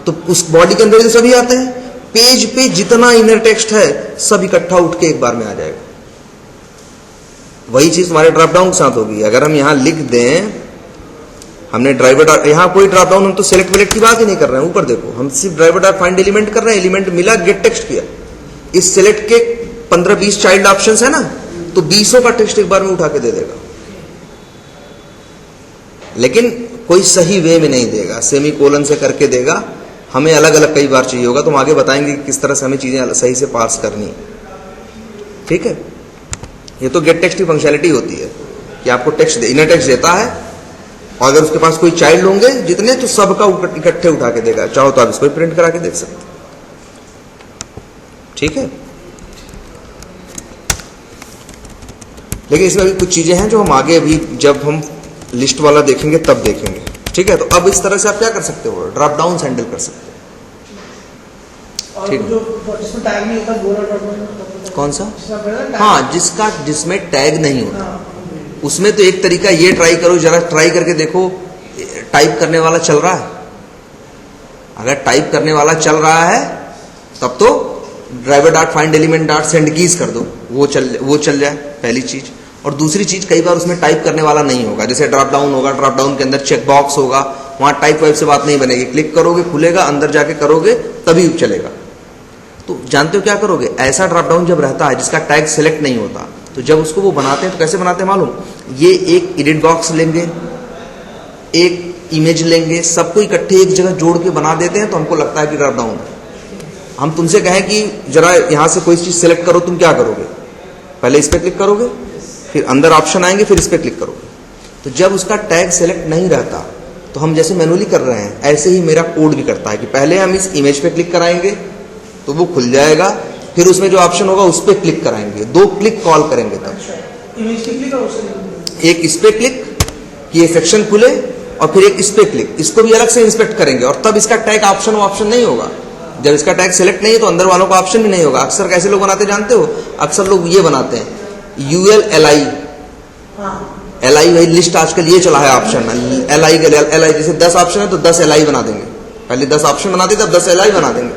तो उस बॉडी के अंदर सभी आते हैं। पेज पे जितना इनर टेक्स्ट है सब इकट्ठा उठ के एक बार में आ जाएगा। वही चीज हमारे ड्रॉप डाउन के साथ होगी। अगर हम यहां लिख दें, हमने ड्राइवर डॉट, यहां कोई ड्रॉप डाउन, हम तो सेलेक्ट वेलेक्ट की बात ही नहीं कर रहे हैं। ऊपर देखो हम सिर्फ ड्राइवर डॉट फाइंड एलिमेंट कर रहे हैं, एलिमेंट मिला, गेट टेक्स्ट किया। इस सेलेक्ट के 15-20 चाइल्ड ऑप्शंस है ना, तो 20 का टेक्स्ट एक बार में उठा के दे देगा, लेकिन कोई सही वे में नहीं देगा, सेमीकोलन से करके देगा। हमें अलग अलग कई बार चाहिए होगा, तो हम आगे बताएंगे कि किस तरह से हमें चीजें सही से पार्स करनी है। ठीक है, ये तो गेट टेक्स्ट की फंक्शनलिटी होती है कि आपको टेक्स्ट इनर टेक्स्ट देता है और अगर उसके पास कोई चाइल्ड होंगे जितने, तो सबका इकट्ठे उठा के देगा। चाहो तो आप इसको प्रिंट करा के देख सकते। ठीक है, लेकिन इसमें भी कुछ चीजें हैं जो हम आगे अभी जब हम लिस्ट वाला देखेंगे तब देखेंगे। ठीक है, तो अब इस तरह से आप क्या कर सकते हो, ड्रॉप डाउन हैंडल कर सकते हो। और ठीक। जो जिसमें टैग नहीं होता गोरा ड्रॉप डाउन कौन सा? टैग। हाँ, जिसमें टैग नहीं होता, उसमें तो एक तरीका ये ट्राई करो, जरा ट्राई करके देखो टाइप करने वाला चल रहा है। अगर टाइप करने वाला चल रहा है तब तो driver dot find element dot send keys कर दो, वो चल जाए, पहली चीज। और दूसरी चीज, कई बार उसमें टाइप करने वाला नहीं होगा, जैसे ड्रॉप डाउन होगा, ड्रॉप डाउन के अंदर चेक बॉक्स होगा, वहां टाइप वाइप से बात नहीं बनेगी। क्लिक करोगे खुलेगा, अंदर जाके करोगे तभी चलेगा। तो जानते हो क्या करोगे, ऐसा ड्रॉप डाउन जब रहता है जिसका टैग सेलेक्ट नहीं होता, तो जब उसको वो बनाते हैं तो कैसे बनाते हैं मालूम? ये एक एडिट बॉक्स लेंगे, एक इमेज लेंगे, सबको इकट्ठे एक जगह जोड़ के बना देते हैं, तो हमको लगता है कि ड्रॉप डाउन है। हम तुमसे कहें कि जरा यहां से कोई चीज सेलेक्ट करो, तुम क्या करोगे? पहले इस पर क्लिक करोगे, फिर अंदर ऑप्शन आएंगे, फिर इस पर क्लिक करोगे। तो जब उसका टैग सेलेक्ट नहीं रहता तो हम जैसे मैनुअली कर रहे हैं, ऐसे ही मेरा कोड भी करता है कि पहले हम इस इमेज पे क्लिक कराएंगे तो वो खुल जाएगा, फिर उसमें जो ऑप्शन होगा उस पर क्लिक कराएंगे, 2 क्लिक कॉल करेंगे तब। इमेज की क्लिक और उससे एक इस पे क्लिक कि ये सेक्शन खुले और फिर एक इस पे क्लिक, इसको भी अलग से इंस्पेक्ट करेंगे और तब इसका टैग ऑप्शन नहीं होगा। जब इसका टैग सेलेक्ट नहीं है तो अंदर वालों का ऑप्शन भी नहीं होगा। अक्सर कैसे लोग बनाते जानते हो? अक्सर लोग ये बनाते हैं ULLI, LI वही लिस्ट आजकल ये चला है ऑप्शन में, LI जैसे 10 ऑप्शन है तो 10 LI बना देंगे। पहले 10 ऑप्शन बनाते तब 10 LI बना देंगे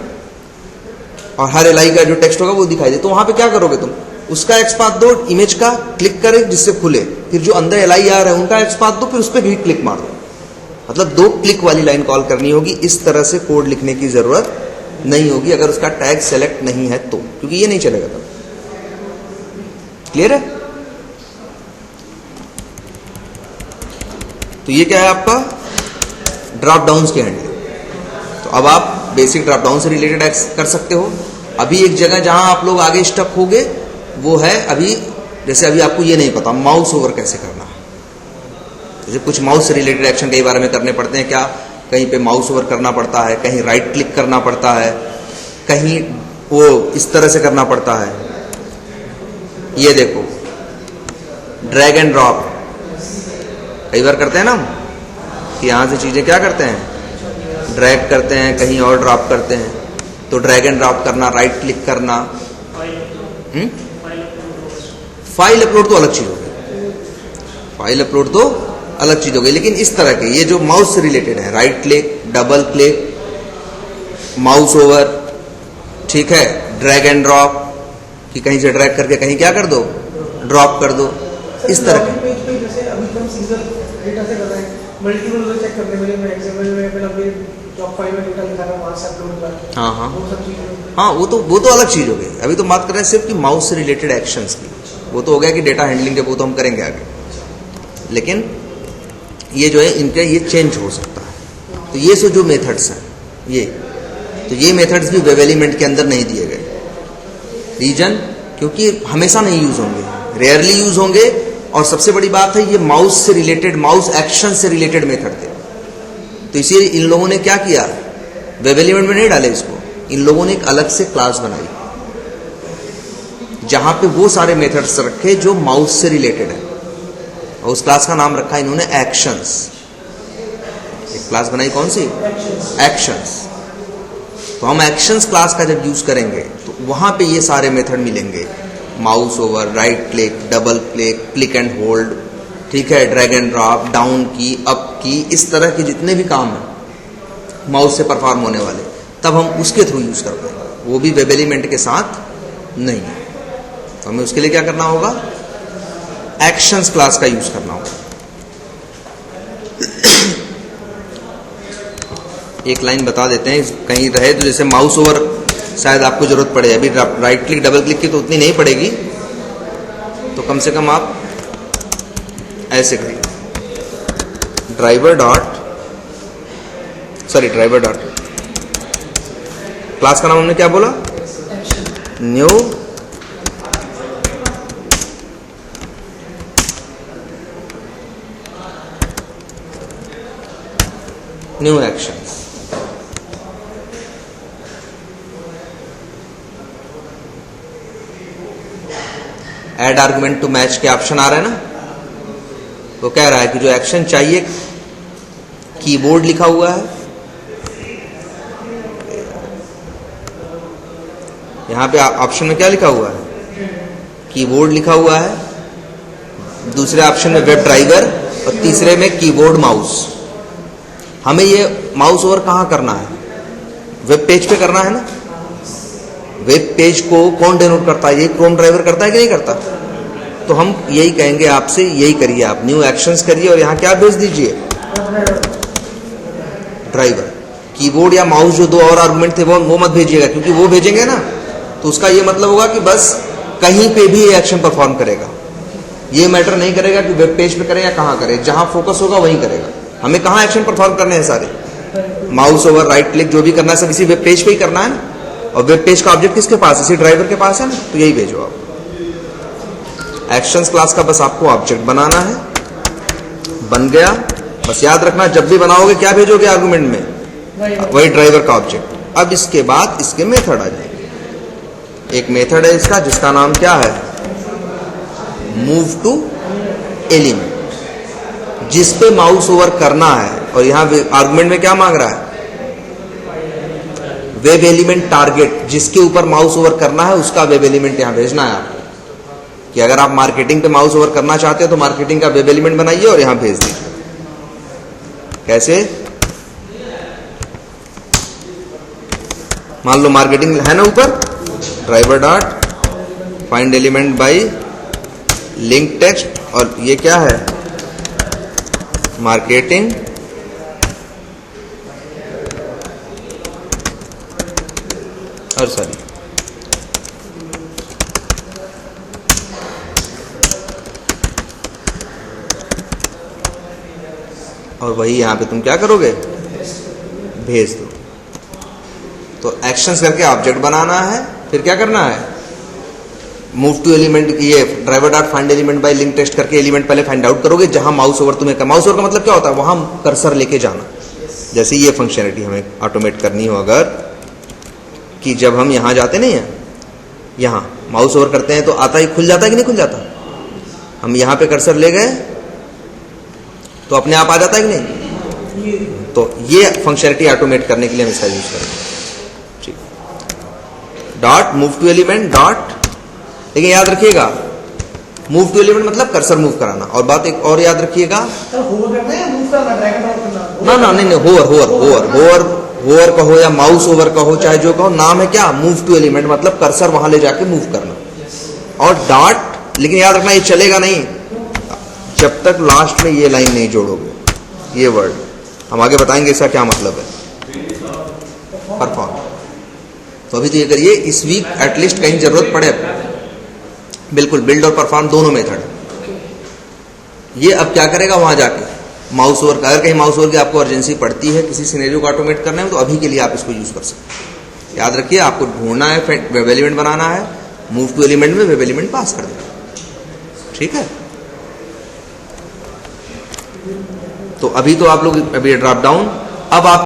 और हर LI का जो टेक्स्ट होगा वो दिखाई दे। तो वहां पे क्या करोगे तुम, उसका XPath दो, इमेज का क्लिक करे जिससे खुले, फिर जो अंदर LI आ रहा है उनका XPath दो, फिर उस पर भी क्लिक मार दो। मतलब 2 क्लिक वाली लाइन कॉल करनी होगी। इस तरह से कोड लिखने की जरूरत नहीं होगी अगर उसका टैग सेलेक्ट नहीं है तो, क्योंकि ये नहीं चलेगा तब। क्लियर है? तो ये क्या है आपका ड्रॉप डाउन के हैंडल। तो अब आप बेसिक ड्रॉप डाउन से रिलेटेड कर सकते हो। अभी एक जगह जहां आप लोग आगे स्टक होगे वो है अभी, जैसे अभी आपको ये नहीं पता माउस ओवर कैसे करना है। जैसे कुछ माउस से रिलेटेड एक्शन कई बार हमें करने पड़ते हैं, क्या कहीं पे माउस ओवर करना पड़ता है, कहीं राइट क्लिक करना पड़ता है, कहीं वो इस तरह से करना पड़ता है। ये देखो ड्रैग एंड ड्रॉप कई बार करते हैं ना हम, कि यहां से चीजें क्या करते हैं, ड्रैग करते हैं, कहीं और ड्रॉप करते हैं। तो ड्रैग एंड ड्रॉप करना, राइट क्लिक करना, फाइल अपलोड तो अलग चीज हो गई, फाइल अपलोड तो अलग चीज हो गई। लेकिन इस तरह के ये जो माउस से रिलेटेड है, right click, double click, mouse over, ठीक है, ड्रैग एंड ड्रॉप, कि कहीं से ड्रैग करके कहीं क्या कर दो, ड्रॉप कर दो, इस तरह के। पेज पे जैसे अभी हम सिंगल डेटा से कर रहे हैं, मल्टीपल यूजर चेक करने के लिए मैं एक्सएमएल में अपना जॉब फाइल में डेटा लिखा था, वहां से अपलोड कर, हाँ हाँ वो सब चीजें। हाँ, वो तो अलग चीज हो गई। अभी तो बात कर रहे हैं सिर्फ कि माउस से रिलेटेड एक्शंस की। वो तो हो गया कि डेटा हैंडलिंग के, वो तो हम करेंगे आगे। लेकिन ये जो है इनके ये चेंज हो सकता है। तो ये जो मेथड्स हैं ये मेथड्स भी वेब एलिमेंट के अंदर नहीं दिए गए। रीजन क्योंकि हमेशा नहीं यूज होंगे, रेयरली यूज होंगे। और सबसे बड़ी बात है ये माउस से रिलेटेड, माउस एक्शन से रिलेटेड मेथड थे। तो इसीलिए इन लोगों ने क्या किया, वेब एलिमेंट में नहीं डाले इसको, इन लोगों ने एक अलग से क्लास बनाई जहां पे वो सारे मेथड्स रखे जो माउस से रिलेटेड है। और उस क्लास का नाम रखा इन्होंने एक्शंस। एक क्लास बनाई कौन सी, एक्शंस। तो हम एक्शंस क्लास का जब यूज करेंगे तो वहां पे ये सारे मेथड मिलेंगे, mouse over, right click, double click, click and hold, ठीक है, ड्रैग एंड ड्रॉप, डाउन की, अप की, इस तरह के जितने भी काम हैं माउस से परफॉर्म होने वाले, तब हम उसके थ्रू यूज कर पाएंगे। वो भी वेब एलिमेंट के साथ नहीं है। तो हमें उसके लिए क्या करना होगा, एक्शंस क्लास का यूज करना होगा। एक लाइन बता देते हैं कहीं रहे तो, जैसे माउस ओवर शायद आपको जरूरत पड़े, अभी राइट क्लिक डबल क्लिक की तो उतनी नहीं पड़ेगी, तो कम से कम आप ऐसे करिए, ड्राइवर डॉट क्लास का नाम हमने क्या बोला, new actions. Add argument to match के ऑप्शन आ रहा है ना, तो कह रहा है कि जो एक्शन चाहिए कीबोर्ड लिखा हुआ है, यहां पे ऑप्शन में क्या लिखा हुआ है, कीबोर्ड लिखा हुआ है, दूसरे ऑप्शन में वेब ड्राइवर, और तीसरे में कीबोर्ड माउस। हमें ये माउस ओवर कहां करना है, वेब पेज पे करना है ना। वेब पेज को कौन डिनोट करता है, ये क्रोम ड्राइवर करता है कि नहीं करता। तो हम यही कहेंगे आपसे, यही करिए आप, न्यू एक्शंस करिए और यहां क्या भेज दीजिए, ड्राइवर। कीबोर्ड या माउस जो दो और आर्गुमेंट थे वो मत भेजिएगा, क्योंकि वो भेजेंगे ना तो उसका ये मतलब होगा कि बस कहीं पे भी ये एक्शन परफॉर्म करेगा। ये मैटर नहीं करेगा कि वेब पेज पे करे या कहां करे, जहां फोकस होगा वहीं करेगा। हमें कहां एक्शन परफॉर्म करने हैं सारे, माउस ओवर, राइट क्लिक, जो भी करना है सब इसी वेब पेज पे ही करना है ना। और वेब पेज का ऑब्जेक्ट किसके पास है, इसी ड्राइवर के पास है ना, तो यही भेजो आप। एक्शंस क्लास का बस आपको ऑब्जेक्ट बनाना है, बन गया। बस याद रखना जब भी बनाओगे क्या भेजोगे आर्गुमेंट में, वही ड्राइवर का ऑब्जेक्ट। अब इसके बाद इसके मेथड आ जाएंगे। एक मेथड है इसका जिसका नाम क्या है, मूव टू एलिमेंट, जिस पे माउस ओवर करना है। और यहां आर्गुमेंट में क्या मांग रहा है, वेब एलिमेंट टारगेट, जिसके ऊपर माउस ओवर करना है उसका वेब एलिमेंट यहां भेजना है आपको। कि अगर आप मार्केटिंग पे माउस ओवर करना चाहते हैं तो मार्केटिंग का वेब एलिमेंट बनाइए और यहां भेज दीजिए। कैसे, मान लो मार्केटिंग है ना ऊपर, driver dot find element by link text, और ये क्या है, मार्केटिंग और सॉरी और वही यहां पे तुम क्या करोगे, भेज दो। तो एक्शंस करके ऑब्जेक्ट बनाना है, फिर क्या करना है, मूव टू एलिमेंट ये driver dot find element by link text करके एलिमेंट पहले फाइंड आउट करोगे जहां माउस ओवर तुम्हें का माउस ओवर का मतलब क्या होता है, वहां कर्सर लेके जाना। जैसे ये फंक्शनलिटी हमें ऑटोमेट करनी हो अगर, कि जब हम यहां जाते नहीं है, यहां माउस ओवर करते हैं तो आता ही खुल जाता है कि नहीं खुल जाता, हम यहां पे कर्सर ले गए तो अपने आप आ जाता है कि नहीं, तो ये फंक्शनलिटी ऑटोमेट करने के लिए हम इसका यूज करेंगे। ठीक, dot move to element dot, लेकिन याद रखिएगा मूव टू एलिमेंट मतलब कर्सर मूव कराना। और बात एक और याद रखिएगा, होवर करना है या मूव करना, ड्रैग एंड ड्रॉप करना? ना नहीं होवर कहो या माउस ओवर कहो, चाहे जो कहो, नाम है क्या, मूव टू एलिमेंट मतलब कर्सर वहां ले जाके मूव करना। और डॉट, लेकिन याद रखना ये चलेगा नहीं जब तक लास्ट में ये लाइन नहीं जोड़ोगे, ये वर्ड हम आगे बताएंगे इसका क्या मतलब है। परफॉर्म, तो अभी तो ये करिए, इस वीक एटलीस्ट कहीं जरूरत पड़े, बिल्कुल बिल्ड और परफॉर्म दोनों मेथड। ये अब क्या करेगा वहां जाके माउस ओवर का, अगर कहीं माउस ओवर की आपको अर्जेंसी पड़ती है किसी सिनेरियो को ऑटोमेट करने में, तो अभी के लिए आप इसको यूज कर सकते हैं। याद रखिए आपको ढूंढना है, वेब एलिमेंट बनाना है, मूव टू एलिमेंट में वेब एलिमेंट पास कर देना। ठीक है, तो अभी तो आप लोग अभी ड्रॉप डाउन, अब आप